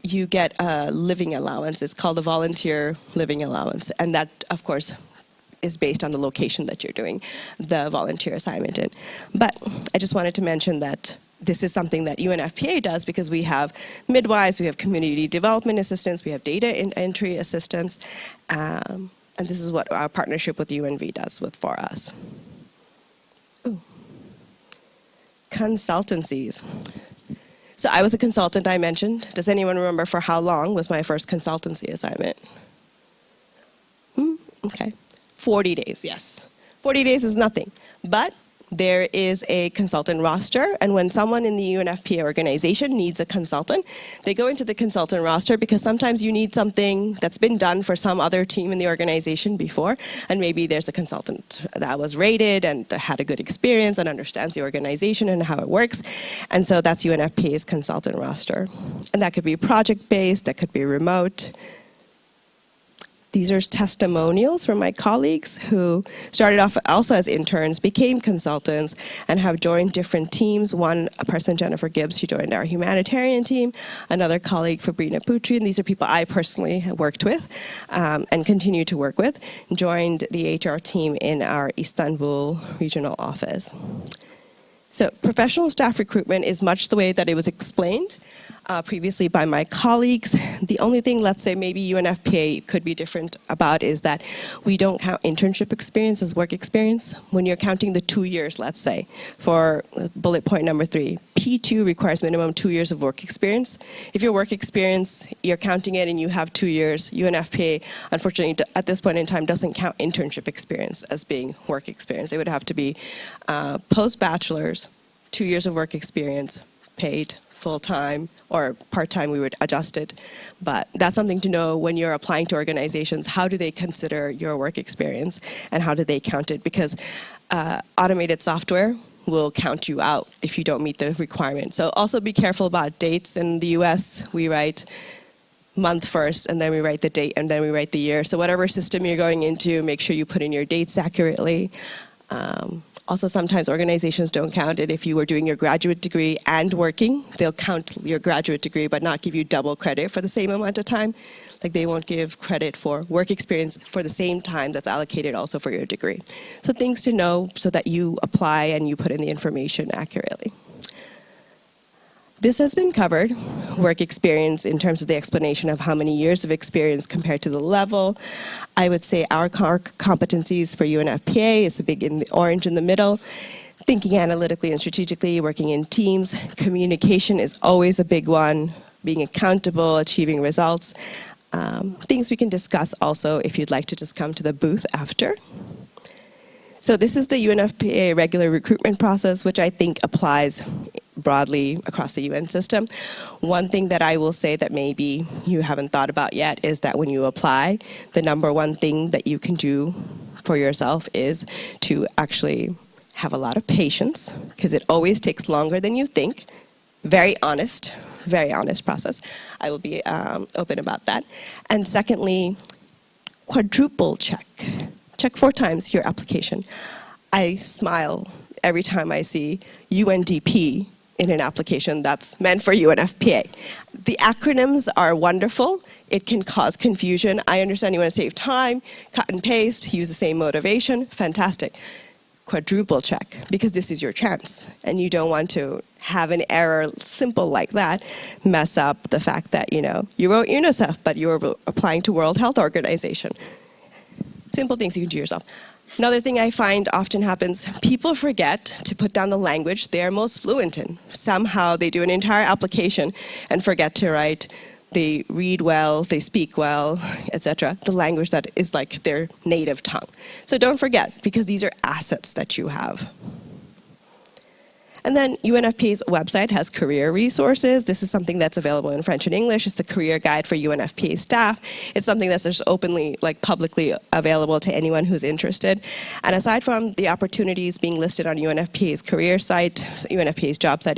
you get a living allowance. It's called a volunteer living allowance. And that, of course, is based on the location that you're doing the volunteer assignment in. But I just wanted to mention that this is something that UNFPA does because we have midwives, we have community development assistants, we have data entry assistants, and this is what our partnership with UNV does for us. Ooh. Consultancies. So I was a consultant, I mentioned. Does anyone remember for how long was my first consultancy assignment? Okay. 40 days, yes. 40 days is nothing. But there is a consultant roster, and when someone in the UNFPA organization needs a consultant, they go into the consultant roster because sometimes you need something that's been done for some other team in the organization before, and maybe there's a consultant that was rated and had a good experience and understands the organization and how it works, and so that's UNFPA's consultant roster. And that could be project-based, that could be remote. These are testimonials from my colleagues who started off also as interns, became consultants, and have joined different teams. One person, Jennifer Gibbs, she joined our humanitarian team. Another colleague, Fabrina Putri, and these are people I personally have worked with and continue to work with, joined the HR team in our Istanbul regional office. So professional staff recruitment is much the way that it was explained previously by my colleagues. The only thing, let's say, maybe UNFPA could be different about is that we don't count internship experience as work experience. When you're counting the 2 years, let's say, for bullet point number 3, P2 requires minimum 2 years of work experience. If your work experience, you're counting it and you have 2 years, UNFPA, unfortunately, at this point in time, doesn't count internship experience as being work experience. It would have to be post-bachelor's, 2 years of work experience, paid, full-time, or part-time, we would adjust it. But that's something to know when you're applying to organizations. How do they consider your work experience and how do they count it? Because automated software will count you out if you don't meet the requirement. So also be careful about dates. In the US, we write month first, and then we write the date, and then we write the year. So whatever system you're going into, make sure you put in your dates accurately. Also, sometimes organizations don't count it. If you were doing your graduate degree and working, they'll count your graduate degree but not give you double credit for the same amount of time. Like they won't give credit for work experience for the same time that's allocated also for your degree. So things to know so that you apply and you put in the information accurately. This has been covered, work experience in terms of the explanation of how many years of experience compared to the level. I would say our competencies for UNFPA is the big in the orange in the middle. Thinking analytically and strategically, working in teams. Communication is always a big one. Being accountable, achieving results. Things we can discuss also if you'd like to just come to the booth after. So this is the UNFPA regular recruitment process, which I think applies broadly across the UN system. One thing that I will say that maybe you haven't thought about yet is that when you apply, the number one thing that you can do for yourself is to actually have a lot of patience, because it always takes longer than you think. Very honest process. I will be open about that. And secondly, quadruple check. Check 4 times your application. I smile every time I see UNDP in an application that's meant for UNFPA. The acronyms are wonderful. It can cause confusion. I understand you want to save time, cut and paste, use the same motivation. Fantastic. Quadruple check, because this is your chance. And you don't want to have an error simple like that mess up the fact that, you wrote UNICEF, but you were applying to World Health Organization. Simple things you can do yourself. Another thing I find often happens, people forget to put down the language they are most fluent in. Somehow they do an entire application and forget to write, they read well, they speak well, etc. The language that is like their native tongue. So don't forget, because these are assets that you have. And then UNFPA's website has career resources. This is something that's available in French and English. It's the career guide for UNFPA staff. It's something that's just openly, publicly available to anyone who's interested. And aside from the opportunities being listed on UNFPA's career site, UNFPA's job site,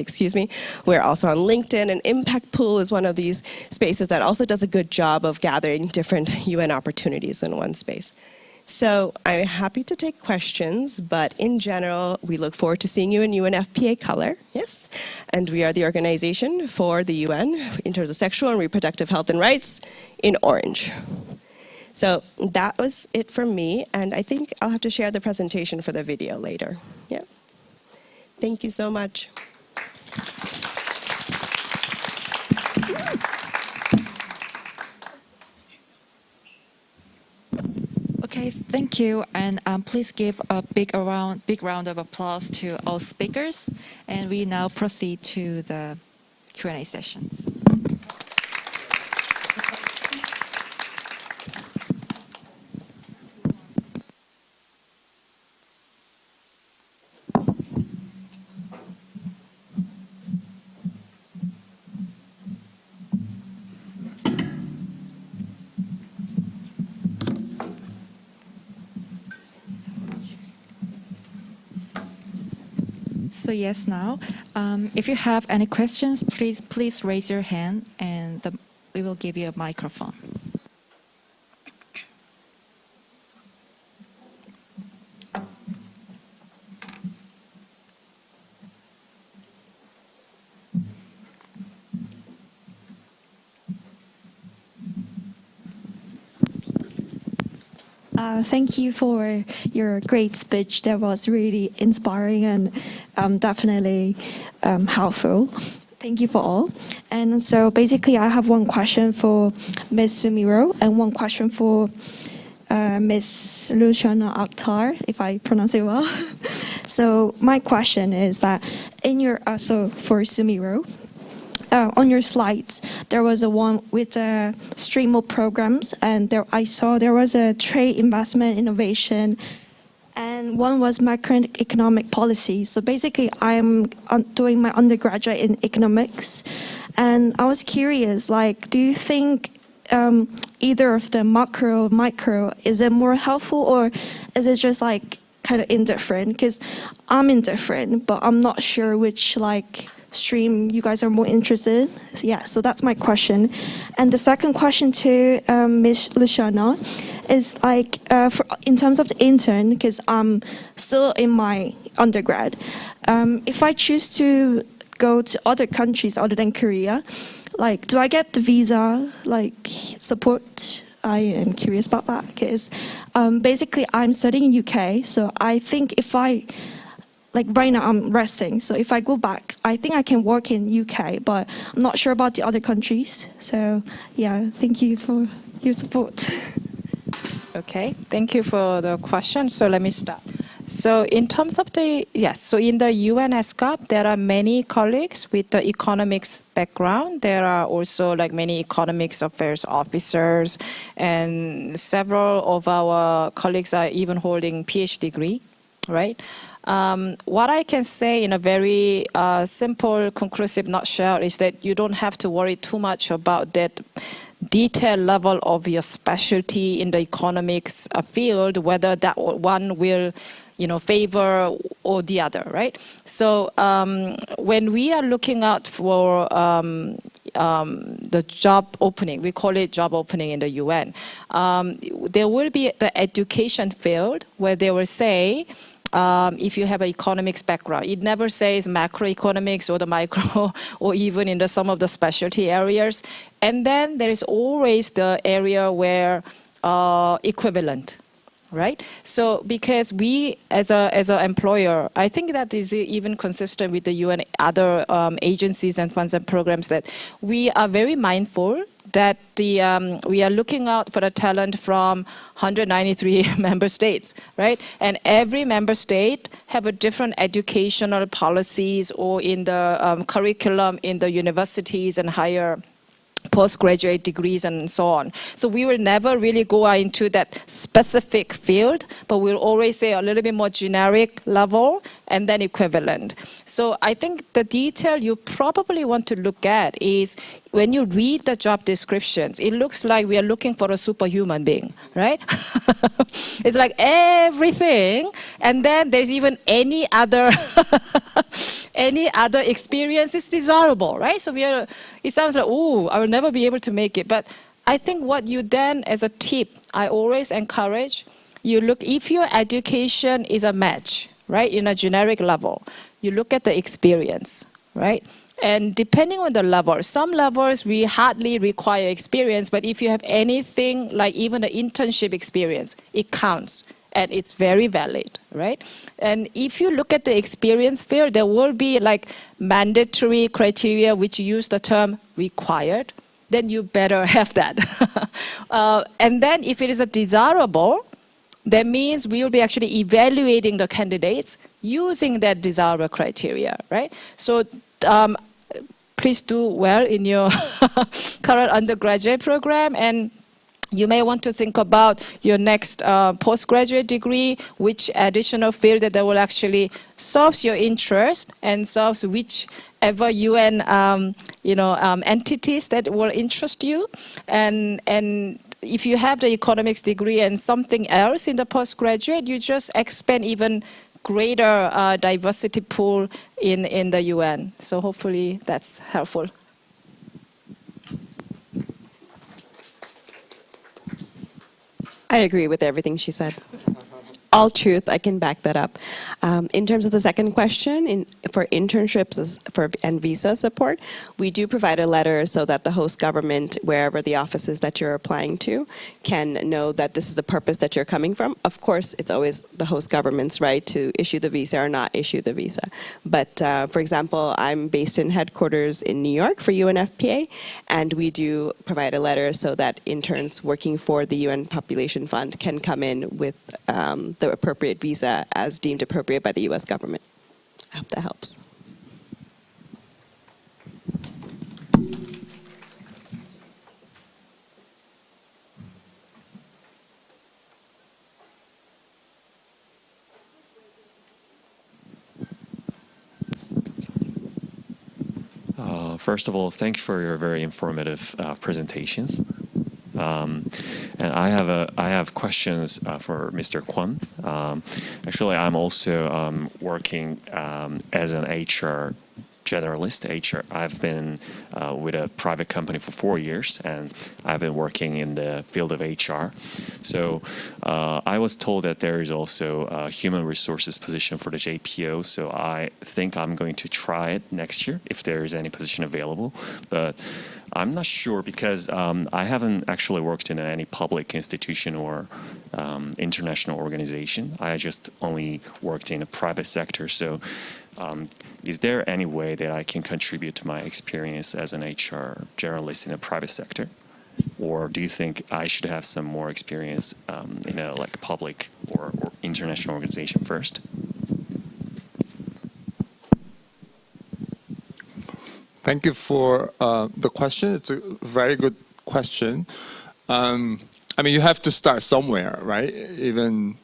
we're also on LinkedIn, and Impact Pool is one of these spaces that also does a good job of gathering different UN opportunities in one space. So I'm happy to take questions, but in general, we look forward to seeing you in UNFPA color, yes? And we are the organization for the UN in terms of sexual and reproductive health and rights in orange. So that was it from me, and I think I'll have to share the presentation for the video later. Yeah. Thank you so much. Okay, thank you, and please give a big round of applause to all speakers. And we now proceed to the Q&A sessions. So yes, now, if you have any questions, please raise your hand, and we will give you a microphone. Thank you for your great speech. That was really inspiring and definitely helpful. Thank you for all. And so basically I have one question for Ms. Sumiro and one question for Ms. Lushana Akhtar, if I pronounce it well. So my question is that in your, so for Sumiro, on your slides, there was a one with stream of programs, and I saw there was a trade, investment, innovation, and one was macroeconomic policy. So basically, I'm doing my undergraduate in economics, and I was curious, do you think either of the macro, micro, is it more helpful, or is it just kind of indifferent? Because I'm indifferent, but I'm not sure which stream you guys are more interested in. Yeah, so that's my question. And the second question to Ms. Lushana is in terms of the intern, because I'm still in my undergrad, if I choose to go to other countries other than Korea, do I get the visa support? I am curious about that, because basically I'm studying in UK, so I think if right now I'm resting, so if I go back, I think I can work in UK, but I'm not sure about the other countries. So yeah, thank you for your support. Okay, thank you for the question. So let me start. So in terms of so in the UNESCAP, there are many colleagues with the economics background. There are also many economics affairs officers, and several of our colleagues are even holding PhD degree, right? What I can say in a very simple, conclusive nutshell is that you don't have to worry too much about that detailed level of your specialty in the economics field, whether that one will favor or the other, right? So when we are looking out for the job opening, we call it job opening in the UN, there will be the education field where they will say, if you have an economics background. It never says macroeconomics or the micro or even in some of the specialty areas. And then there is always the area where equivalent. Right? So because we as an employer, I think that is even consistent with the UN other agencies and funds and programs, that we are very mindful that we are looking out for the talent from 193 member states, right? And every member state have a different educational policies or in the curriculum in the universities and higher postgraduate degrees and so on. So we will never really go into that specific field, but we'll always say a little bit more generic level and then equivalent. So I think the detail you probably want to look at is when you read the job descriptions, it looks like we are looking for a superhuman being, right? It's like everything, and then there's even any other any other experience is desirable, right? So it sounds like, oh, I will never be able to make it. But I think what you then, as a tip, I always encourage, you look, if your education is a match, right, in a generic level, you look at the experience, right? And depending on the level, some levels we hardly require experience, but if you have anything like even an internship experience, it counts. And it's very valid, right? And if you look at the experience field, there will be like mandatory criteria which use the term required, then you better have that. And then if it is a desirable, that means we will be actually evaluating the candidates using that desirable criteria, right? So please do well in your current undergraduate program, and you may want to think about your next postgraduate degree, which additional field that will actually serves your interest and serves whichever UN entities that will interest you. And if you have the economics degree and something else in the postgraduate, you just expand even greater diversity pool in the UN. So hopefully that's helpful. I agree with everything she said. All truth, I can back that up. In terms of the second question, for internships and visa support, we do provide a letter so that the host government, wherever the office is that you're applying to, can know that this is the purpose that you're coming from. Of course, it's always the host government's right to issue the visa or not issue the visa. But for example, I'm based in headquarters in New York for Unfpa, and we do provide a letter so that interns working for the UN Population Fund can come in with the appropriate visa as deemed appropriate by the U.S. government. I hope that helps. First of all, thank you for your very informative presentations. And I have questions for Mr. Kwon. Actually, I'm also working as an HR generalist. I've been with a private company for 4 years, and I've been working in the field of HR. So I was told that there is also a human resources position for the JPO. So I think I'm going to try it next year if there is any position available. But I'm not sure because I haven't actually worked in any public institution or international organization. I just only worked in a private sector. So is there any way that I can contribute to my experience as an HR generalist in a private sector? Or do you think I should have some more experience in a like public or international organization first? Thank you for the question. It's a very good question. I mean, you have to start somewhere, right? Even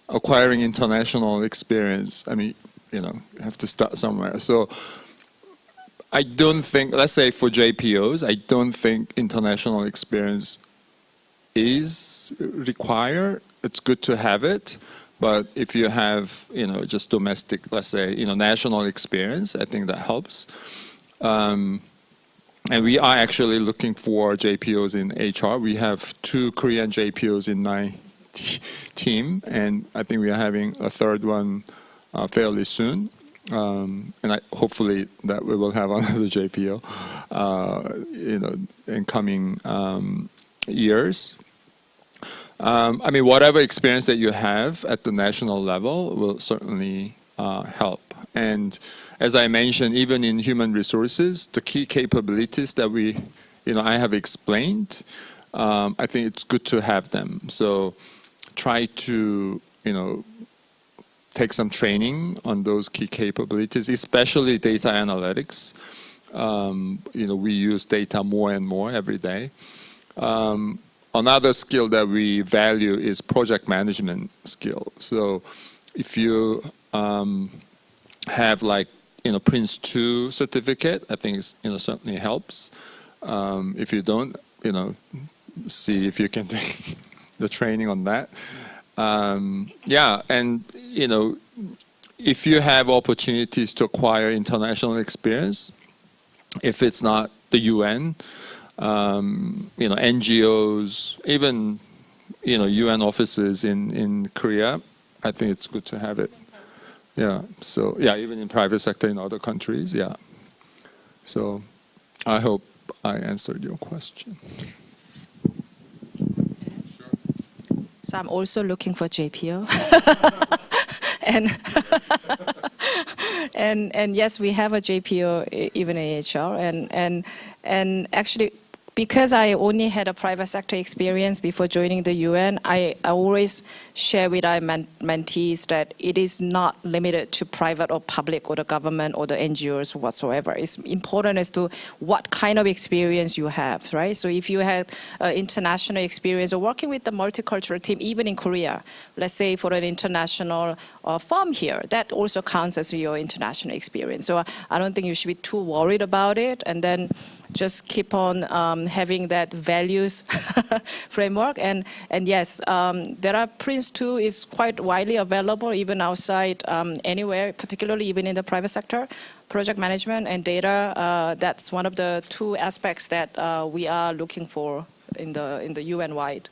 acquiring international experience, I mean, you have to start somewhere. So I don't think, let's say for JPOs, I don't think international experience is required. It's good to have it. But if you have, just domestic, let's say, national experience, I think that helps. And we are actually looking for JPOs in HR. We have 2 Korean JPOs in my team, and I think we are having a third one fairly soon. And hopefully that we will have another JPO, in coming years. I mean, whatever experience that you have at the national level will certainly help. And as I mentioned, even in human resources, the key capabilities that I have explained, I think it's good to have them. So try to, take some training on those key capabilities, especially data analytics. We use data more and more every day. Another skill that we value is project management skill. So if you have Prince 2 certificate, I think it certainly helps. If you don't, see if you can take the training on that. And if you have opportunities to acquire international experience, if it's not the UN, NGOs, even UN offices in Korea, I think it's good to have it. Yeah. So even in private sector in other countries. Yeah. So I hope I answered your question. So I'm also looking for JPO. and yes, we have a JPO even in HR, and actually, because I only had a private sector experience before joining the UN, I always share with our mentees that it is not limited to private or public or the government or the NGOs whatsoever. It's important as to what kind of experience you have, right? So if you had international experience or working with the multicultural team, even in Korea, let's say for an international firm here, that also counts as your international experience. So I don't think you should be too worried about it, and then just keep on having that values framework. And yes, there are Prince 2 is quite widely available even outside anywhere, particularly even in the private sector. Project management and data, that's one of the two aspects that we are looking for in the UN wide.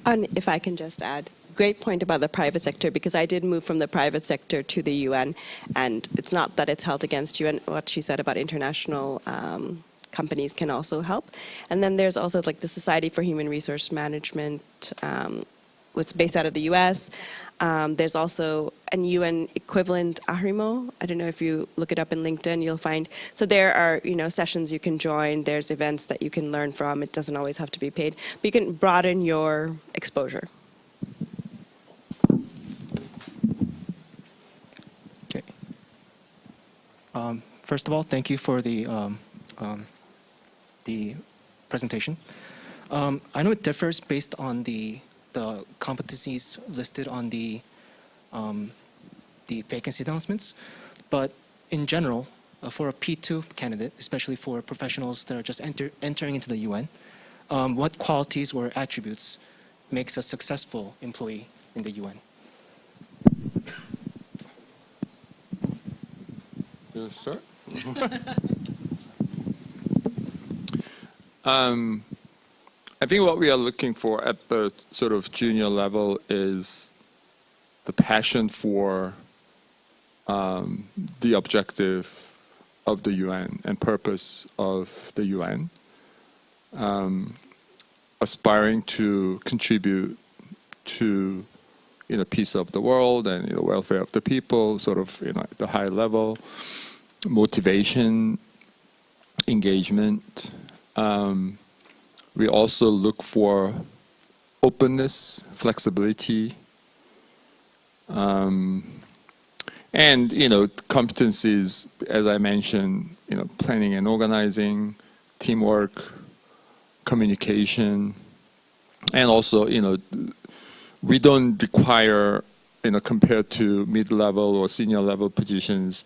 And if I can just add, great point about the private sector, because I did move from the private sector to the UN, and it's not that it's held against you, and what she said about international companies can also help. And then there's also the Society for Human Resource Management, which is based out of the US. There's also an UN equivalent, AHRIMO. I don't know if you look it up in LinkedIn, you'll find. So there are sessions you can join. There's events that you can learn from. It doesn't always have to be paid, but you can broaden your exposure. Okay. First of all, thank you for the presentation. I know it differs based on the competencies listed on the vacancy announcements, but in general, for a P2 candidate, especially for professionals that are just entering into the UN, what qualities or attributes makes a successful employee in the UN? You start? I think what we are looking for at the sort of junior level is the passion for the objective of the UN and purpose of the UN, aspiring to contribute to peace of the world and welfare of the people, sort of at the high level, motivation, engagement. We also look for openness, flexibility, and competencies, as I mentioned, planning and organizing, teamwork, communication, and also we don't require compared to mid-level or senior level positions,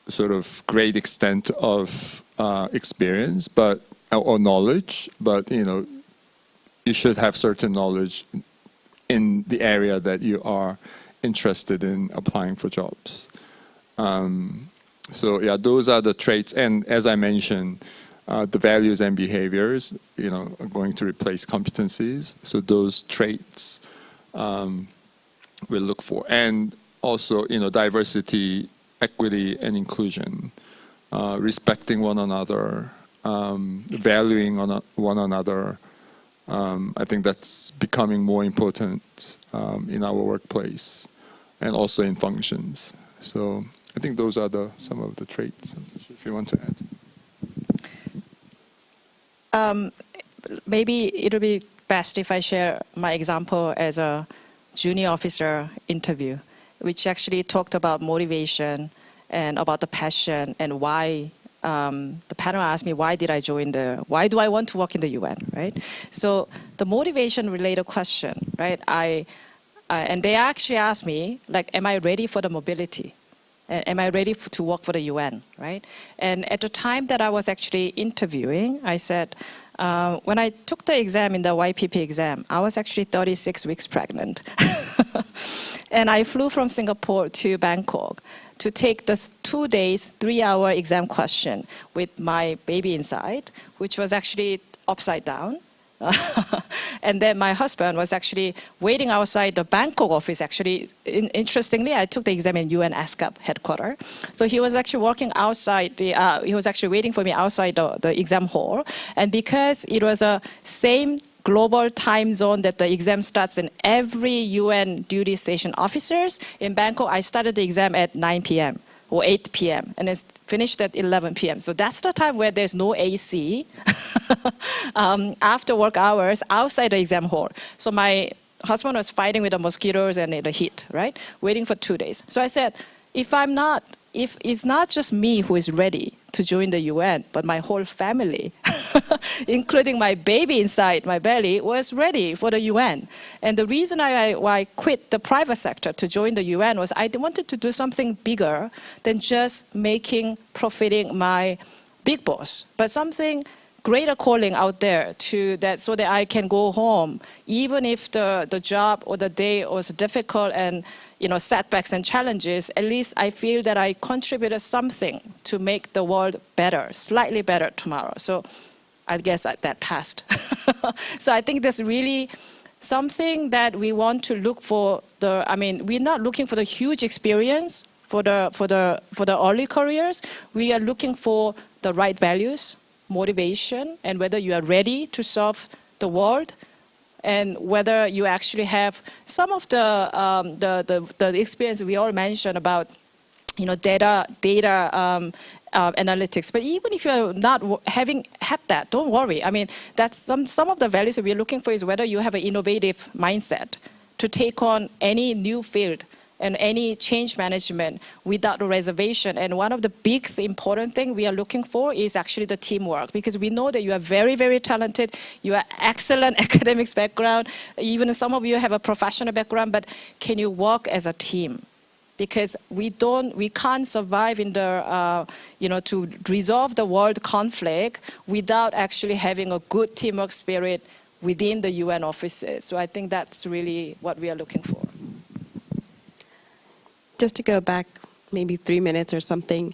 sort of great extent of experience, or knowledge, but you should have certain knowledge in the area that you are interested in applying for jobs. So yeah, those are the traits. And as I mentioned, the values and behaviors, are going to replace competencies. So those traits we'll look for. And also, diversity, equity, and inclusion, respecting one another, valuing one another. I think that's becoming more important in our workplace and also in functions. So I think those are some of the traits, if you want to add. Maybe it'll be best if I share my example as a junior officer interview, which actually talked about motivation and about the passion and why. The panel asked me, why do I want to work in the UN, right? So the motivation related question, right? And they actually asked me, like, am I ready for the mobility? Am I ready to work for the UN, right? And at the time that I was actually interviewing, I said, when I took the exam in the YPP exam, I was actually 36 weeks pregnant. And I flew from Singapore to Bangkok to take the 2 days, 3-hour exam question with my baby inside, which was actually upside down. And then my husband was actually waiting outside the Bangkok office. Actually, interestingly, I took the exam in UNESCAP headquarters. So he was actually working outside he was actually waiting for me outside the exam hall. And because it was a same global time zone that the exam starts in every UN duty station officers, in Bangkok, I started the exam at 9 p.m. or 8 p.m. and it's finished at 11 p.m. So that's the time where there's no AC after work hours outside the exam hall. So my husband was fighting with the mosquitoes and the heat, right? Waiting for 2 days. So I said, if it's not just me who is ready to join the UN, but my whole family, including my baby inside my belly, was ready for the UN. And the reason I quit the private sector to join the UN was I wanted to do something bigger than just profiting my big boss, but something greater calling out there so that I can go home, even if the job or the day was difficult and setbacks and challenges. At least I feel that I contributed something to make the world better, slightly better tomorrow. So I guess that passed. So I think that's really something that we want to look for. We're not looking for the huge experience for the early careers. We are looking for the right values, motivation, and whether you are ready to serve the world, and whether you actually have some of the experience we all mentioned about, data analytics. But even if you're not had that, don't worry. That's some of the values that we're looking for is whether you have an innovative mindset to take on any new field and any change management without a reservation. And one of the big important things we are looking for is actually the teamwork, because we know that you are very, very talented, you are excellent academics background, even some of you have a professional background, but can you work as a team? Because we can't survive in the, to resolve the world conflict without actually having a good teamwork spirit within the UN offices. So I think that's really what we are looking for. Just to go back maybe 3 minutes or something,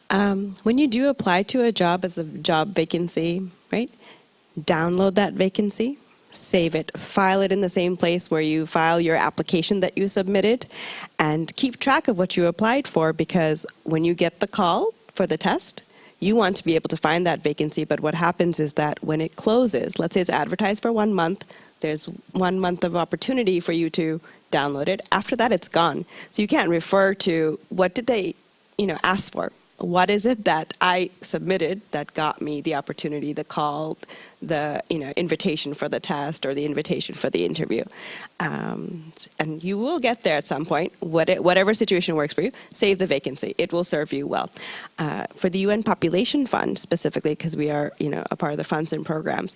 when you do apply to a job as a job vacancy, right, download that vacancy, save it, file it in the same place where you file your application that you submitted, and keep track of what you applied for, because when you get the call for the test, you want to be able to find that vacancy. But what happens is that when it closes, let's say it's advertised for 1 month, there's 1 month of opportunity for you to download it. After that, it's gone. So you can't refer to what did they, ask for. What is it that I submitted that got me the opportunity, the call, the invitation for the test or the invitation for the interview. And you will get there at some point. Whatever situation works for you, save the vacancy. It will serve you well. For the UN Population Fund specifically, because we are a part of the funds and programs,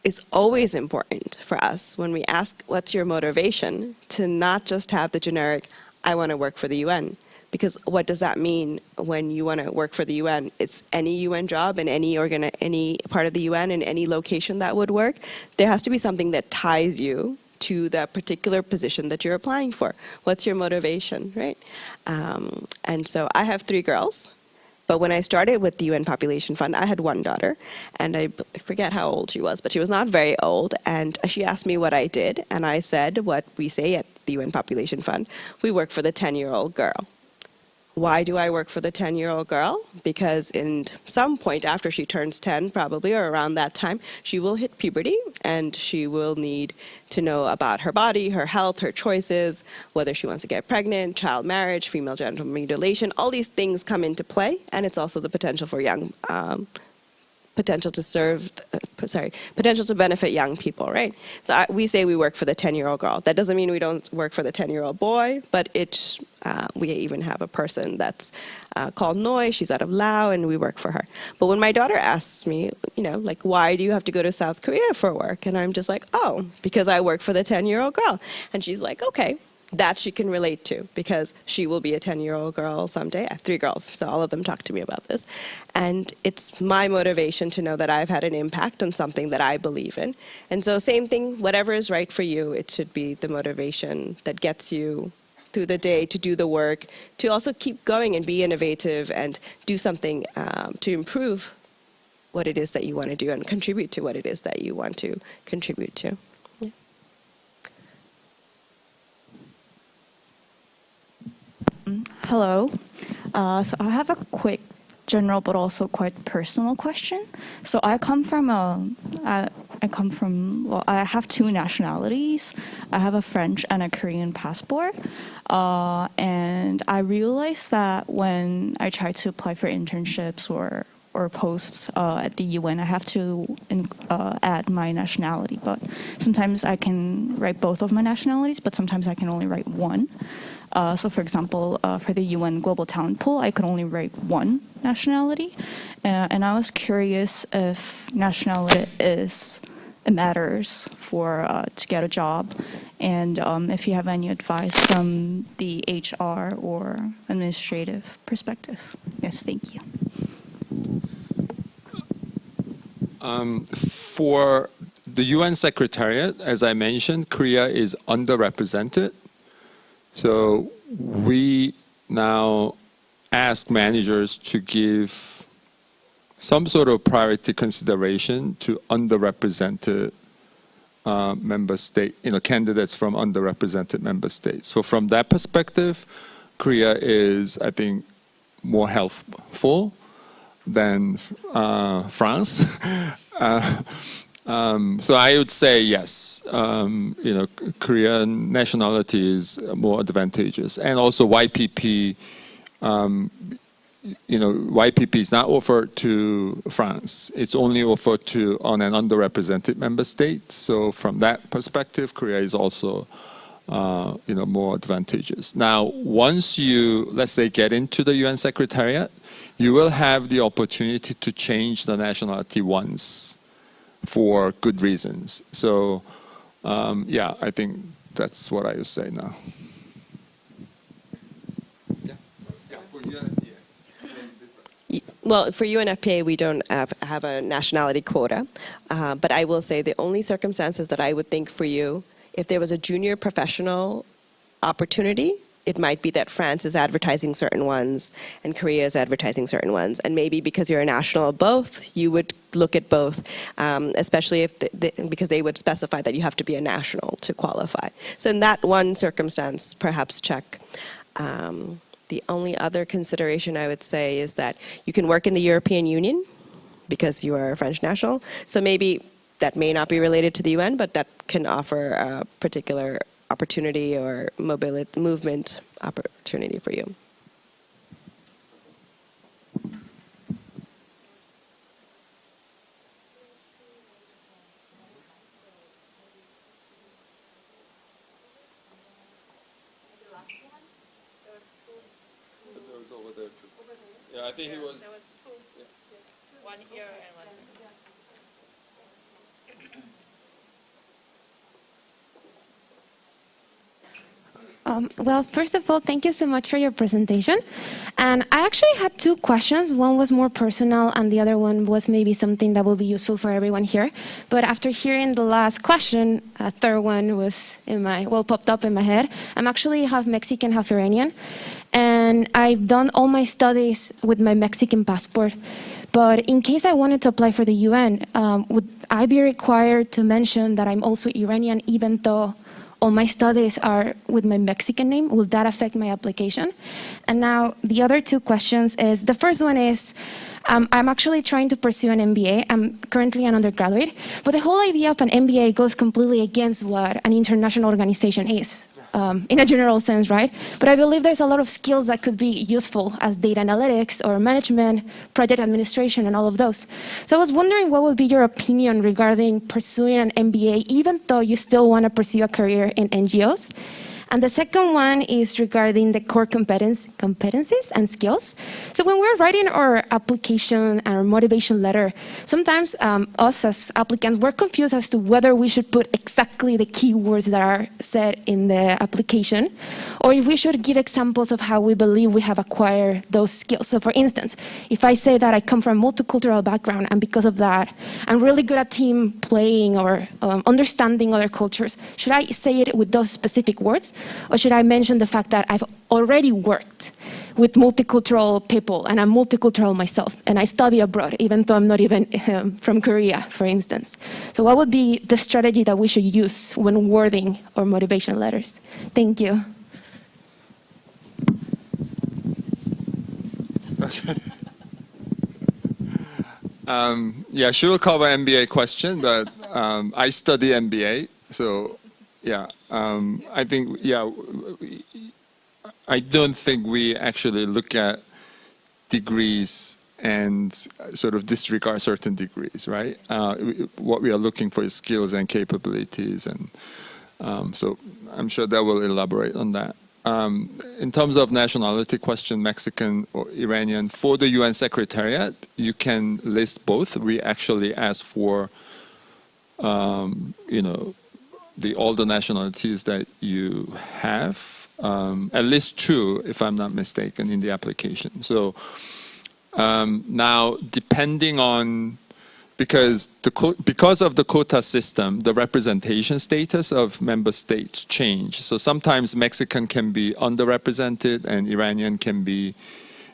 it's always important for us when we ask what's your motivation to not just have the generic, I want to work for the UN. Because what does that mean when you want to work for the UN? It's any UN job in any part of the UN in any location that would work. There has to be something that ties you to the particular position that you're applying for. What's your motivation, right? And so I have 3 girls. But when I started with the UN Population Fund, I had one daughter, and I forget how old she was, but she was not very old, and she asked me what I did, and I said what we say at the UN Population Fund: we work for the 10-year-old girl. Why do I work for the 10-year-old girl? Because in some point after she turns 10, probably, or around that time, she will hit puberty, and she will need to know about her body, her health, her choices, whether she wants to get pregnant, child marriage, female genital mutilation. All these things come into play, and it's also the potential for potential to benefit young people, right? So we say we work for the 10-year-old girl. That doesn't mean we don't work for the 10-year-old boy, but we even have a person that's called Noi. She's out of Laos, and we work for her. But when my daughter asks me, like, why do you have to go to South Korea for work? And I'm just like, oh, because I work for the 10-year-old girl. And she's like, okay. That she can relate to, because she will be a 10-year-old girl someday. I have 3 girls, so all of them talk to me about this. And it's my motivation to know that I've had an impact on something that I believe in. And so same thing, whatever is right for you, it should be the motivation that gets you through the day to do the work, to also keep going and be innovative and do something to improve what it is that you want to do and contribute to what it is that you want to contribute to. Hello. So I have a quick, general, but also quite personal question. So I have 2 nationalities. I have a French and a Korean passport. And I realized that when I try to apply for internships or posts at the UN, I have to add my nationality. But sometimes I can write both of my nationalities, but sometimes I can only write one. So for example, for the UN Global Talent Pool, I could only write one nationality. And I was curious if nationality matters to get a job, and if you have any advice from the HR or administrative perspective. Yes, thank you. For the UN Secretariat, as I mentioned, Korea is underrepresented. So we now ask managers to give some sort of priority consideration to underrepresented member state, candidates from underrepresented member states. So from that perspective, Korea is, I think, more helpful than France. So I would say yes. Korean nationality is more advantageous, and also YPP. YPP is not offered to France. It's only offered on an underrepresented member state. So from that perspective, Korea is also more advantageous. Now, once you, let's say, get into the UN Secretariat, you will have the opportunity to change the nationality once for good reasons. So, yeah, I think that's what I would say now. Well, for UNFPA, we don't have a nationality quota. But I will say the only circumstances that I would think for you, if there was a junior professional opportunity, it might be that France is advertising certain ones and Korea is advertising certain ones. And maybe because you're a national of both, you would look at both, especially if because they would specify that you have to be a national to qualify. So in that one circumstance, perhaps check. The only other consideration I would say is that you can work in the European Union because you are a French national. So maybe that may not be related to the UN, but that can offer a particular opportunity or movement opportunity for you. Yeah, I think he was. There was two. Yeah. One here and one here. Well, first of all, thank you so much for your presentation. And I actually had two questions. One was more personal, and the other one was maybe something that will be useful for everyone here. But after hearing the last question, a third one was popped up in my head. I'm actually half Mexican, half Iranian. And I've done all my studies with my Mexican passport. But in case I wanted to apply for the UN, would I be required to mention that I'm also Iranian, even though all my studies are with my Mexican name? Will that affect my application? And now the other two questions is, the first one is, I'm actually trying to pursue an MBA. I'm currently an undergraduate, but the whole idea of an MBA goes completely against what an international organization is. In a general sense, right? But I believe there's a lot of skills that could be useful as data analytics or management, project administration, and all of those. So I was wondering what would be your opinion regarding pursuing an MBA, even though you still want to pursue a career in NGOs? And the second one is regarding the core competencies and skills. So when we're writing our application and our motivation letter, sometimes us as applicants, we're confused as to whether we should put exactly the keywords that are said in the application, or if we should give examples of how we believe we have acquired those skills. So for instance, if I say that I come from a multicultural background, and because of that, I'm really good at team playing or understanding other cultures, should I say it with those specific words? Or should I mention the fact that I've already worked with multicultural people, and I'm multicultural myself, and I study abroad, even though I'm not even from Korea, for instance? So what would be the strategy that we should use when wording our motivation letters? Thank you. Yeah, she will cover MBA question, but I study MBA, so yeah, I think, yeah, I don't think we actually look at degrees and sort of disregard certain degrees, right? What we are looking for is skills and capabilities, and so I'm sure that will elaborate on that. In terms of nationality question, Mexican or Iranian, for the UN Secretariat, you can list both. We actually ask for, you know, all the nationalities that you have, at least two, if I'm not mistaken, in the application. So now, depending on, because of the quota system, the representation status of member states change. So sometimes Mexican can be underrepresented and Iranian can be,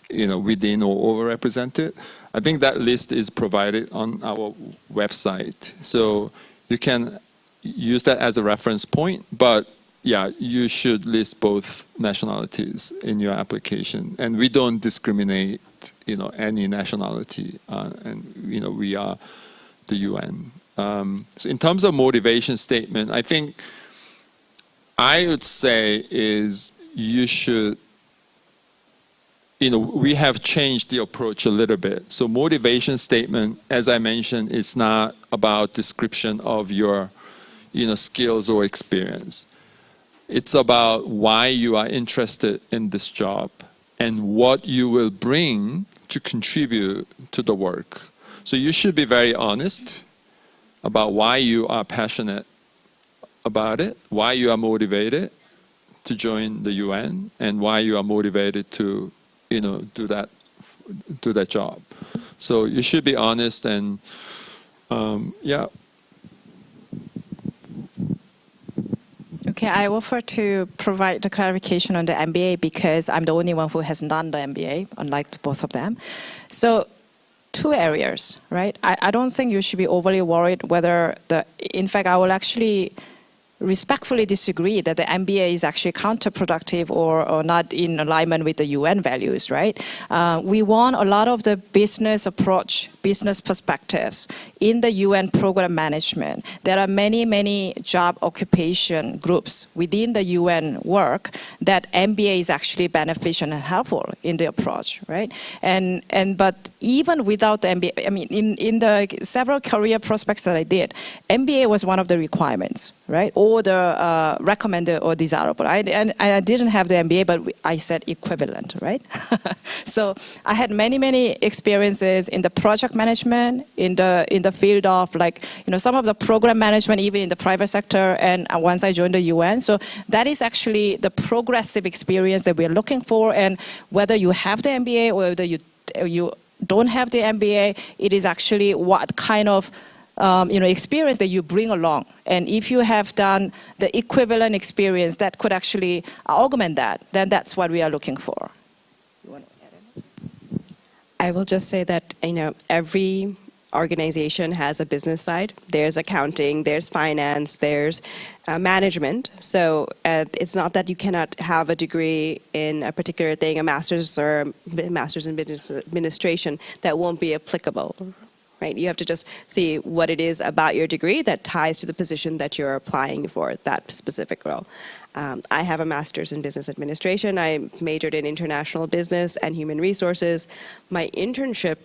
you know, within or overrepresented. I think that list is provided on our website. So you can use that as a reference point, but yeah, you should list both nationalities in your application. And we don't discriminate, you know, any nationality, and you know, we are the UN. So in terms of motivation statement, I think I would say is you should, you know, we have changed the approach a little bit. So motivation statement, as I mentioned, is not about description of your, you know, skills or experience. It's about why you are interested in this job and what you will bring to contribute to the work. So you should be very honest about why you are passionate about it, why you are motivated to join the UN, and why you are motivated to, you know, do that job. So you should be honest, and yeah. Okay, I offer to provide the clarification on the MBA because I'm the only one who hasn't done the MBA, unlike both of them. So, two areas, right? I don't think you should be overly worried whether in fact, I will actually respectfully disagree that the MBA is actually counterproductive or not in alignment with the UN values, right? We want a lot of the business approach, business perspectives in the UN program management. There are many, many job occupation groups within the UN work that MBA is actually beneficial and helpful in the approach, right? But even without the MBA, I mean, in the several career prospects that I did, MBA was one of the requirements, right? below the recommended or desirable. I didn't have the MBA, but I said equivalent, right? So I had many experiences in the project management, in the field of some of the program management, even in the private sector, and once I joined the UN. So that is actually the progressive experience that we're looking for, and whether you have the MBA or whether you don't have the MBA, it is actually what kind of experience that you bring along. And if you have done the equivalent experience that could actually augment that, then that's what we are looking for. I will just say that every organization has a business side. There's accounting, there's finance, there's management. So it's not that you cannot have a degree in a particular thing, a master's or master's in business administration, that won't be applicable. Right? You have to just see what it is about your degree that ties to the position that you're applying for that specific role. I have a master's in business administration. I majored in international business and human resources. My internship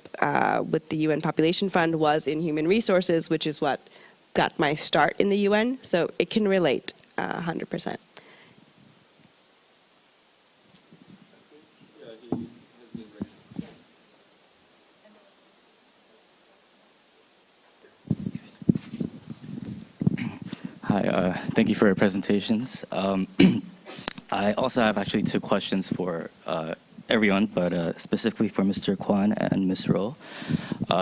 with the UN Population Fund was in human resources, which is what got my start in the UN. So it can relate 100%. Hi, thank you for your presentations. I also have actually two questions for everyone, but specifically for Mr. Kwan and Ms. Ro.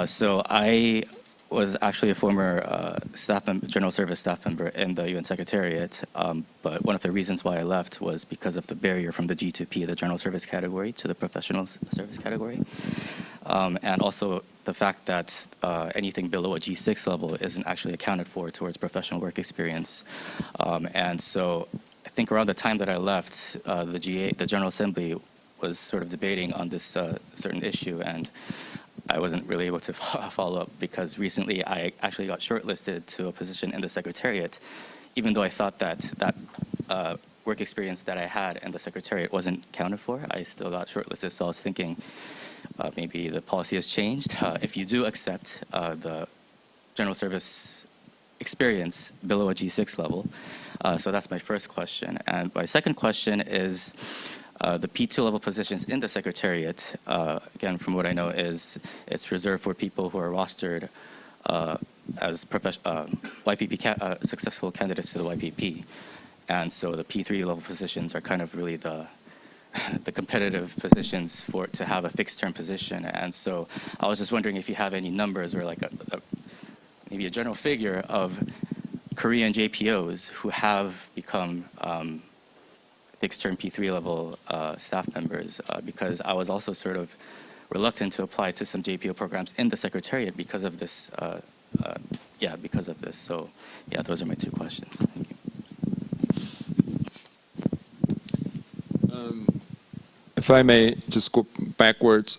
So I was actually a former general service staff member in the UN Secretariat, but one of the reasons why I left was because of the barrier from the G2P, the general service category, to the professional service category. And also the fact that anything below a G6 level isn't actually accounted for towards professional work experience. And so I think around the time that I left, the General Assembly was sort of debating on this certain issue, and I wasn't really able to follow up because recently I actually got shortlisted to a position in the Secretariat, even though I thought that work experience that I had in the Secretariat wasn't counted for. I still got shortlisted, so I was thinking maybe the policy has changed. If you do accept the general service experience below a G6 level. So that's my first question. And my second question is the P2 level positions in the Secretariat, again, from what I know, is it's reserved for people who are rostered as YPP successful candidates to the YPP. And so the P3 level positions are kind of really the competitive positions to have a fixed term position. And so I was just wondering if you have any numbers or like maybe a general figure of Korean JPOs who have become fixed term P3 level staff members, because I was also sort of reluctant to apply to some JPO programs in the Secretariat because of this. Because of this. So yeah, those are my two questions. Thank you. If I may just go backwards,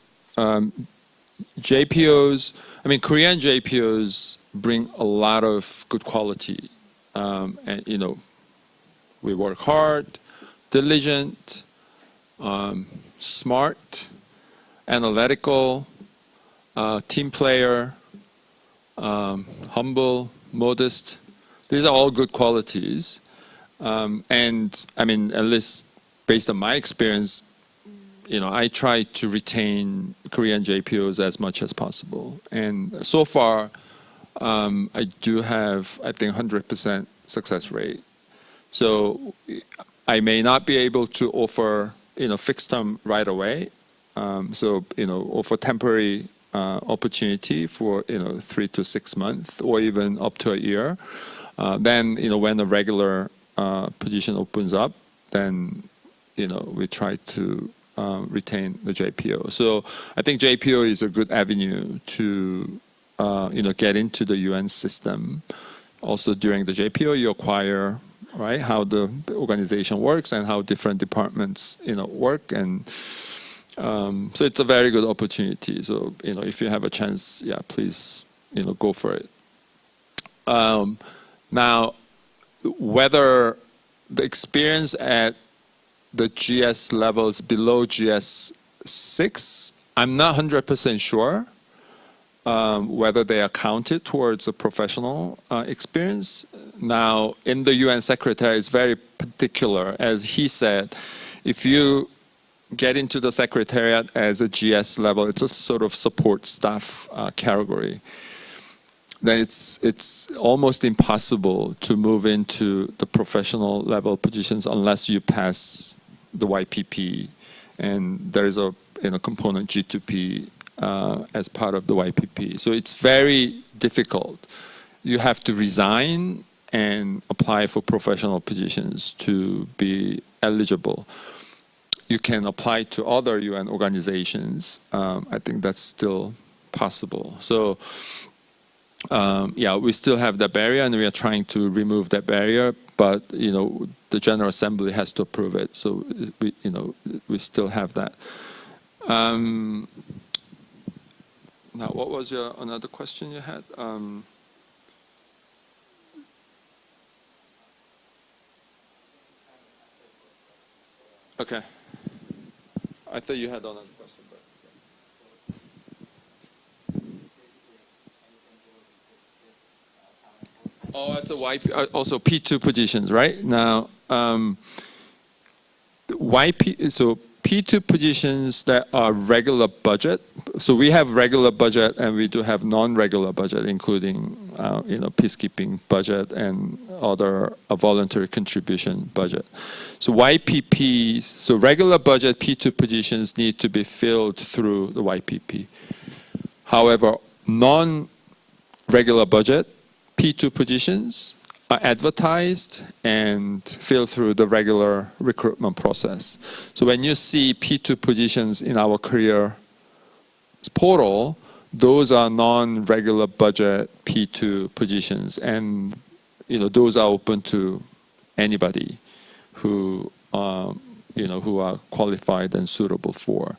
JPOs, I mean, Korean JPOs bring a lot of good quality. And, you know, we work hard, diligent, smart, analytical, team player, humble, modest. These are all good qualities. And, I mean, at least based on my experience, you know, I try to retain Korean JPOs as much as possible. And so far, I do have, I think, 100% success rate. So I may not be able to offer, you know, fixed term right away. So, you know, offer temporary opportunity for, you know, 3 to 6 months or even up to a year. Then, you know, when a regular position opens up, then, you know, we try to retain the JPO. So I think JPO is a good avenue to, you know, get into the UN system. Also during the JPO, you acquire, right, how the organization works and how different departments, you know, work. And so it's a very good opportunity. So, you know, if you have a chance, yeah, please, you know, go for it. Now, whether the experience at the GS levels below GS6, I'm not 100% sure whether they are counted towards a professional experience. Now, in the UN Secretariat, it's very particular. As he said, if you get into the Secretariat as a GS level, it's a sort of support staff category, then it's almost impossible to move into the professional level positions unless you pass the YPP, and there is a component G2P as part of the YPP. So it's very difficult. You have to resign and apply for professional positions to be eligible. You can apply to other UN organizations. I think that's still possible. So yeah, we still have that barrier, and we are trying to remove that barrier. But the General Assembly has to approve it. So we still have that. Now, what was your another question you had? Okay. I thought you had another question. But oh, that's a YP, also P2 positions, right? Now, so P2 positions that are regular budget. So we have regular budget, and we do have non-regular budget, including peacekeeping budget and other voluntary contribution budget. So YPPs, so regular budget P2 positions need to be filled through the YPP. However, non-regular budget P2 positions are advertised and filled through the regular recruitment process. So when you see P2 positions in our career portal, those are non-regular budget P2 positions, and those are open to anybody who who are qualified and suitable for.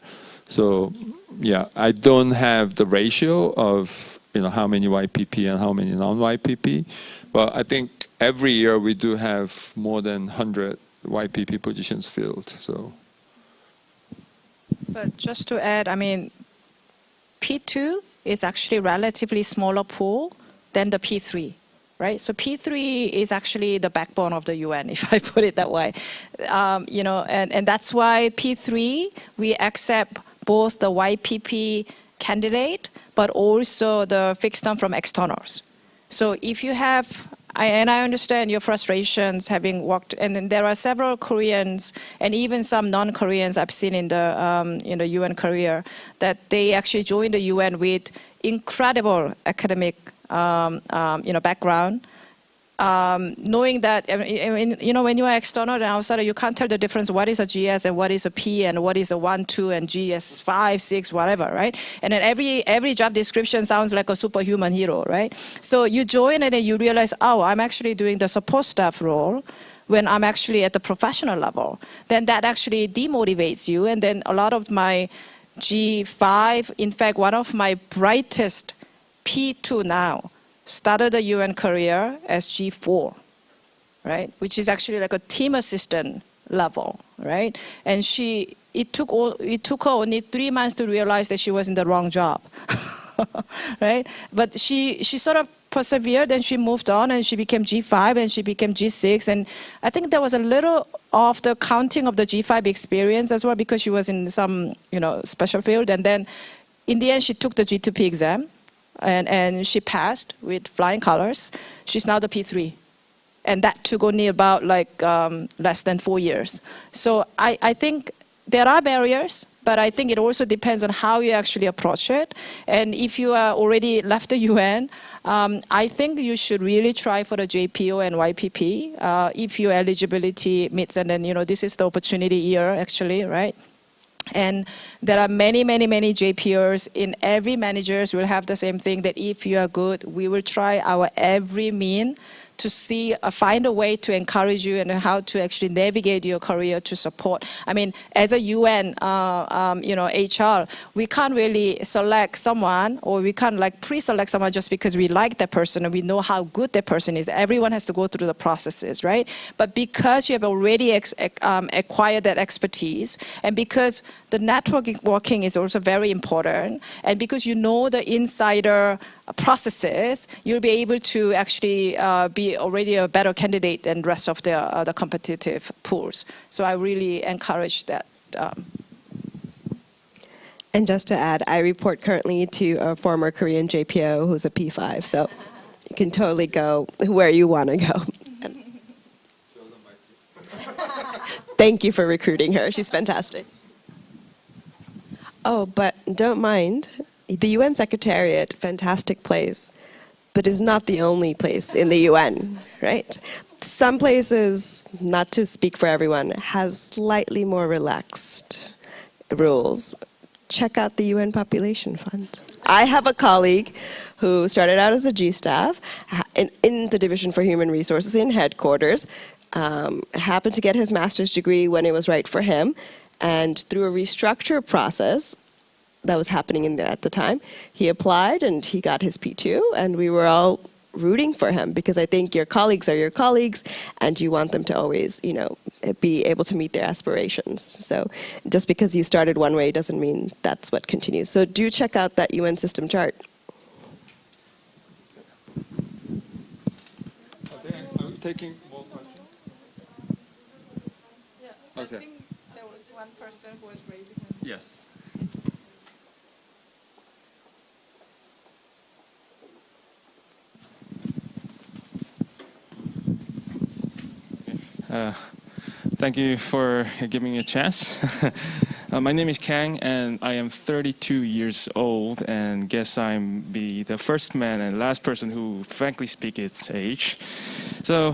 So yeah, I don't have the ratio of how many YPP and how many non-YPP, but I think every year we do have more than 100 YPP positions filled. So, but just to add, I mean, P2 is actually relatively smaller pool than the P3, right? So P3 is actually the backbone of the UN, if I put it that way. And that's why P3, we accept both the YPP candidate, but also the fixed term from externals. So if you have, and I understand your frustrations having worked, and then there are several Koreans and even some non-Koreans I've seen in the UN career, that they actually joined the UN with incredible academic background, knowing that when you are external and outsider, you can't tell the difference what is a GS and what is a P and what is a 1, 2 and GS 5, 6, whatever, right? And then every job description sounds like a superhuman hero, right? So you join and then you realize, oh, I'm actually doing the support staff role when I'm actually at the professional level. Then that actually demotivates you. And then a lot of my G5, in fact, one of my brightest P2 now, started a UN career as G4, right? Which is actually like a team assistant level, right? And it took her only 3 months to realize that she was in the wrong job, right? But she sort of persevered, and she moved on, and she became G5, and she became G6. And I think there was a little of the counting of the G5 experience as well, because she was in some special field. And then in the end, she took the G2P exam. And she passed with flying colors. She's now the P3. And that took only about less than 4 years. So I think there are barriers, but I think it also depends on how you actually approach it. And if you are already left the UN, I think you should really try for the JPO and YPP if your eligibility meets. And then, this is the opportunity year, actually, right? And there are many, many, many JPers in every managers will have the same thing, that if you are good, we will try our every mean to find a way to encourage you and how to actually navigate your career to support. I mean, as a UN, HR, we can't really select someone, or we can't pre-select someone just because we like that person and we know how good that person is. Everyone has to go through the processes, right? But because you have already acquired that expertise, and because the networking is also very important, and because you know the insider processes, you'll be able to actually be be already a better candidate than the rest of the competitive pools. So I really encourage that. And just to add, I report currently to a former Korean JPO who's a P5, so you can totally go where you want to go. Thank you for recruiting her. She's fantastic. Oh, but don't mind. The UN Secretariat, fantastic place, but is not the only place in the UN, right? Some places, not to speak for everyone, has slightly more relaxed rules. Check out the UN Population Fund. I have a colleague who started out as a G-staff in the Division for Human Resources in headquarters, happened to get his master's degree when it was right for him, and through a restructure process that was happening at the time, he applied and he got his P2, and we were all rooting for him because I think your colleagues are your colleagues and you want them to always, be able to meet their aspirations. So just because you started one way doesn't mean that's what continues. So do check out that UN system chart. Are we taking more questions? Yeah, okay. I think there was one person who was raising his hand. Yes. Thank you for giving me a chance. My name is Kang, and I am 32 years old, and guess I'm the first man and last person who, frankly speak, its age. So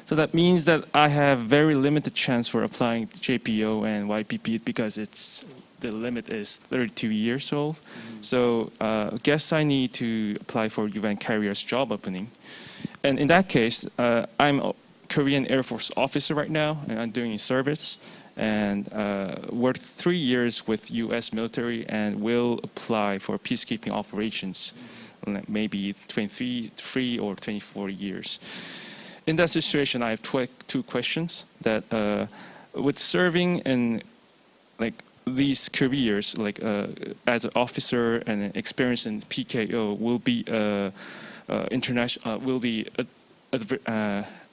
that means that I have very limited chance for applying JPO and YPP because the limit is 32 years old. So guess I need to apply for UN Carriers job opening. And in that case, I'm a Korean Air Force officer right now, and I'm doing service, and worked 3 years with U.S. military, and will apply for peacekeeping operations, maybe 23 or 24 years. In that situation, I have two questions. That with serving in these careers, as an officer and an experience in PKO, will be international, will be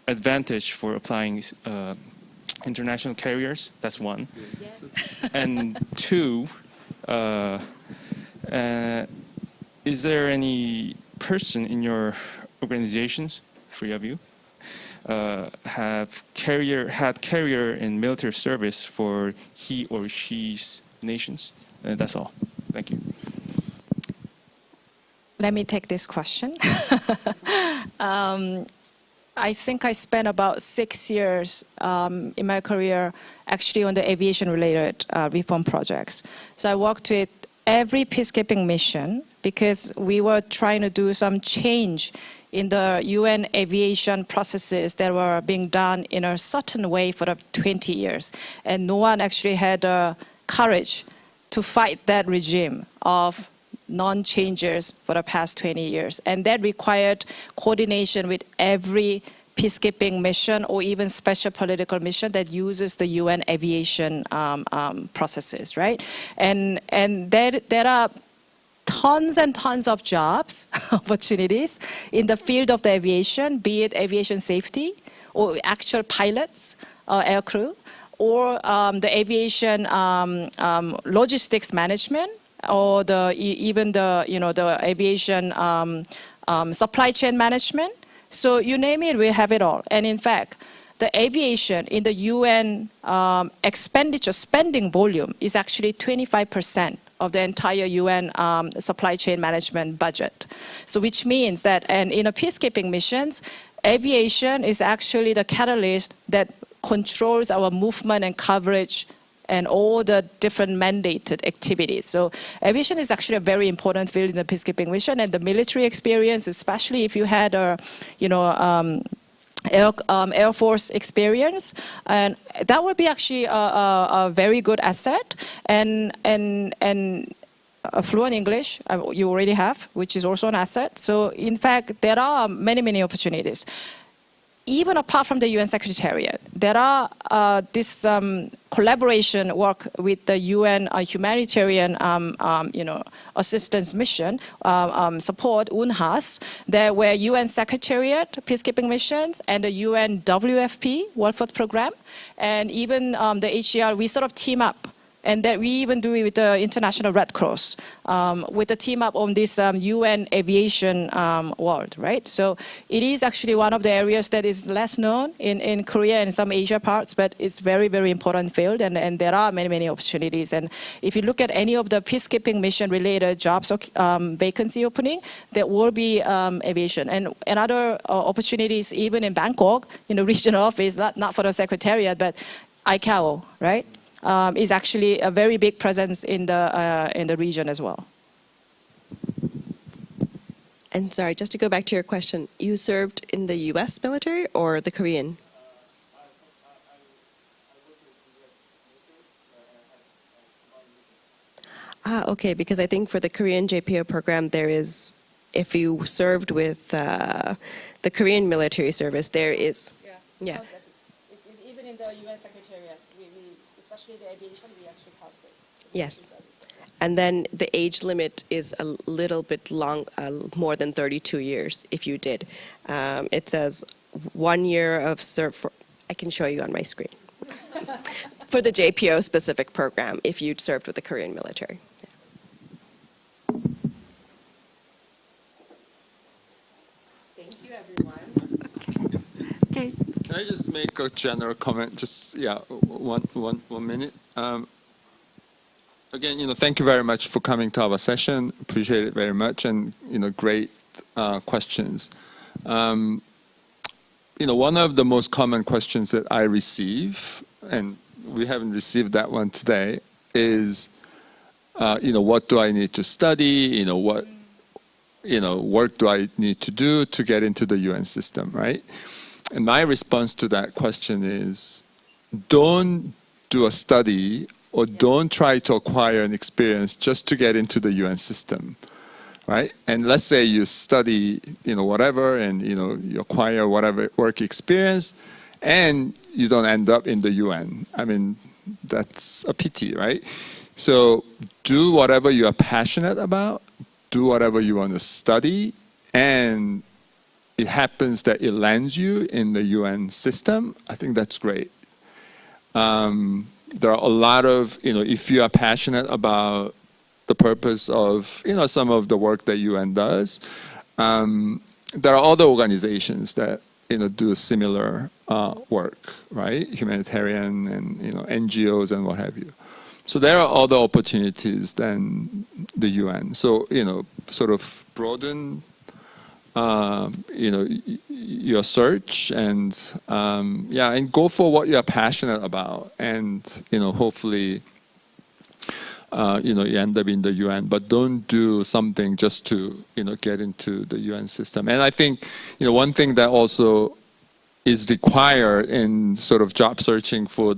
advantage for applying international carriers. That's one. Yes. And two, is there any person in your organizations, three of you, had carrier in military service for he or she's nations? That's all. Thank you. Let me take this question. I think I spent about 6 years in my career actually on the aviation-related reform projects. So I worked with every peacekeeping mission because we were trying to do some change in the UN aviation processes that were being done in a certain way for 20 years. And no one actually had the courage to fight that regime of non-changers for the past 20 years. And that required coordination with every peacekeeping mission or even special political mission that uses the UN aviation processes, right? And there are tons and tons of jobs, opportunities in the field of the aviation, be it aviation safety or actual pilots, air crew, or the aviation logistics management, or even the aviation supply chain management. So you name it, we have it all. And in fact, the aviation in the UN expenditure spending volume is actually 25% of the entire UN supply chain management budget. So which means that, and in a peacekeeping missions, aviation is actually the catalyst that controls our movement and coverage and all the different mandated activities. So aviation is actually a very important field in the peacekeeping mission, and the military experience, especially if you had a, Air Force experience, and that would be actually a very good asset. And a fluent English you already have, which is also an asset. So in fact, there are many opportunities. even apart from the UN Secretariat, there are this collaboration work with the UN humanitarian assistance mission support, UNHAS, there were UN Secretariat peacekeeping missions and the UN WFP, World Food Program, and even the HCR, we sort of team up. And that we even do it with the International Red Cross, with the team up on this UN aviation world, right? So it is actually one of the areas that is less known in Korea and some Asia parts, but it's very, very important field, and there are many, many opportunities. And if you look at any of the peacekeeping mission-related jobs vacancy opening, there will be aviation. And other opportunities, even in Bangkok, in the regional office, not for the Secretariat, but ICAO, right? Is actually a very big presence in the region as well. And sorry, just to go back to your question, you served in the U.S. military or the Korean? Okay, because I think for the Korean JPO program, there is, if you served with the Korean military service, there is, yeah. Even in the UN Secretariat, especially the aviation, we actually count it. Yes. And then the age limit is a little bit long, more than 32 years if you did. It says 1 year of I can show you on my screen. For the JPO specific program, if you'd served with the Korean military. Thank you, everyone. Okay. Can I just make a general comment? Just one minute. Again, thank you very much for coming to our session. Appreciate it very much, and great questions. One of the most common questions that I receive, and we haven't received that one today, is, what do I need to study? What work do I need to do to get into the UN system, right? And my response to that question is, don't do a study or don't try to acquire an experience just to get into the UN system, right? And let's say you study, whatever, and, you acquire whatever work experience, and you don't end up in the UN. I mean, that's a pity, right? So do whatever you are passionate about, do whatever you want to study, and it happens that it lands you in the UN system. I think that's great. There are a lot of, if you are passionate about the purpose of, some of the work that UN does, there are other organizations that, do similar work, right? Humanitarian and, NGOs and what have you. So there are other opportunities than the UN. So, sort of broaden your search and and go for what you're passionate about, and hopefully you end up in the UN, but don't do something just to get into the UN system. And I think one thing that also is required in sort of job searching for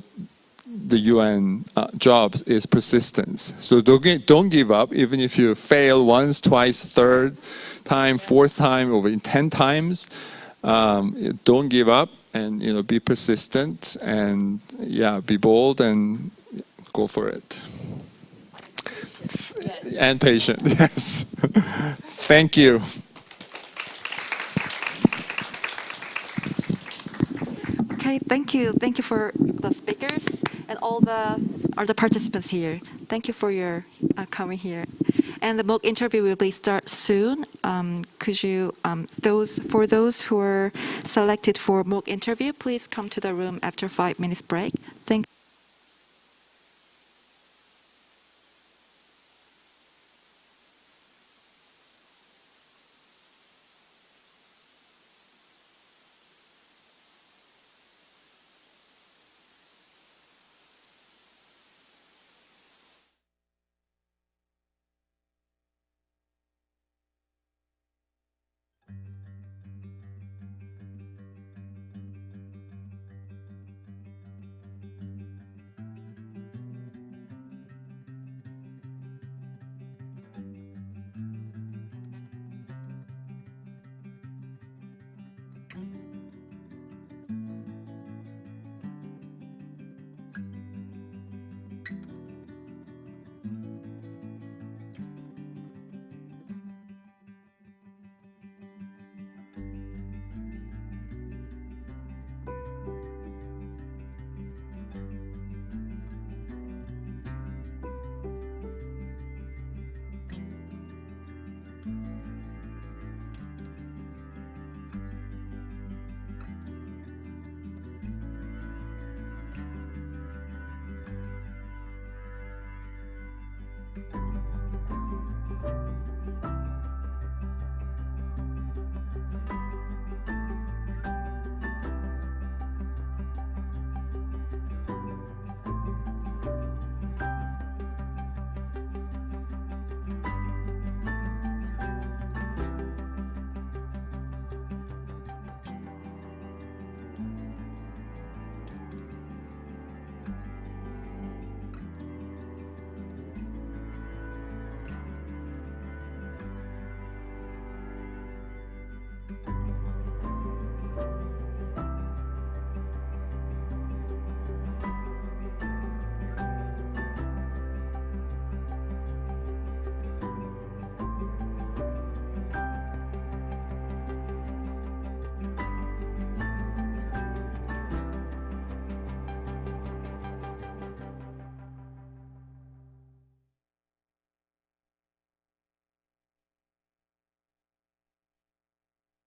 the UN jobs is persistence. So don't give up, even if you fail once, twice, third time, fourth time, over 10 times. Don't give up, and be persistent, and be bold and go for it. And patient, yes. Thank you. Okay, thank you. Thank you for the speakers and all the participants here. Thank you for your coming here. And the mock interview will be start soon. Could you, for those who are selected for mock interview, please come to the room after 5 minutes break.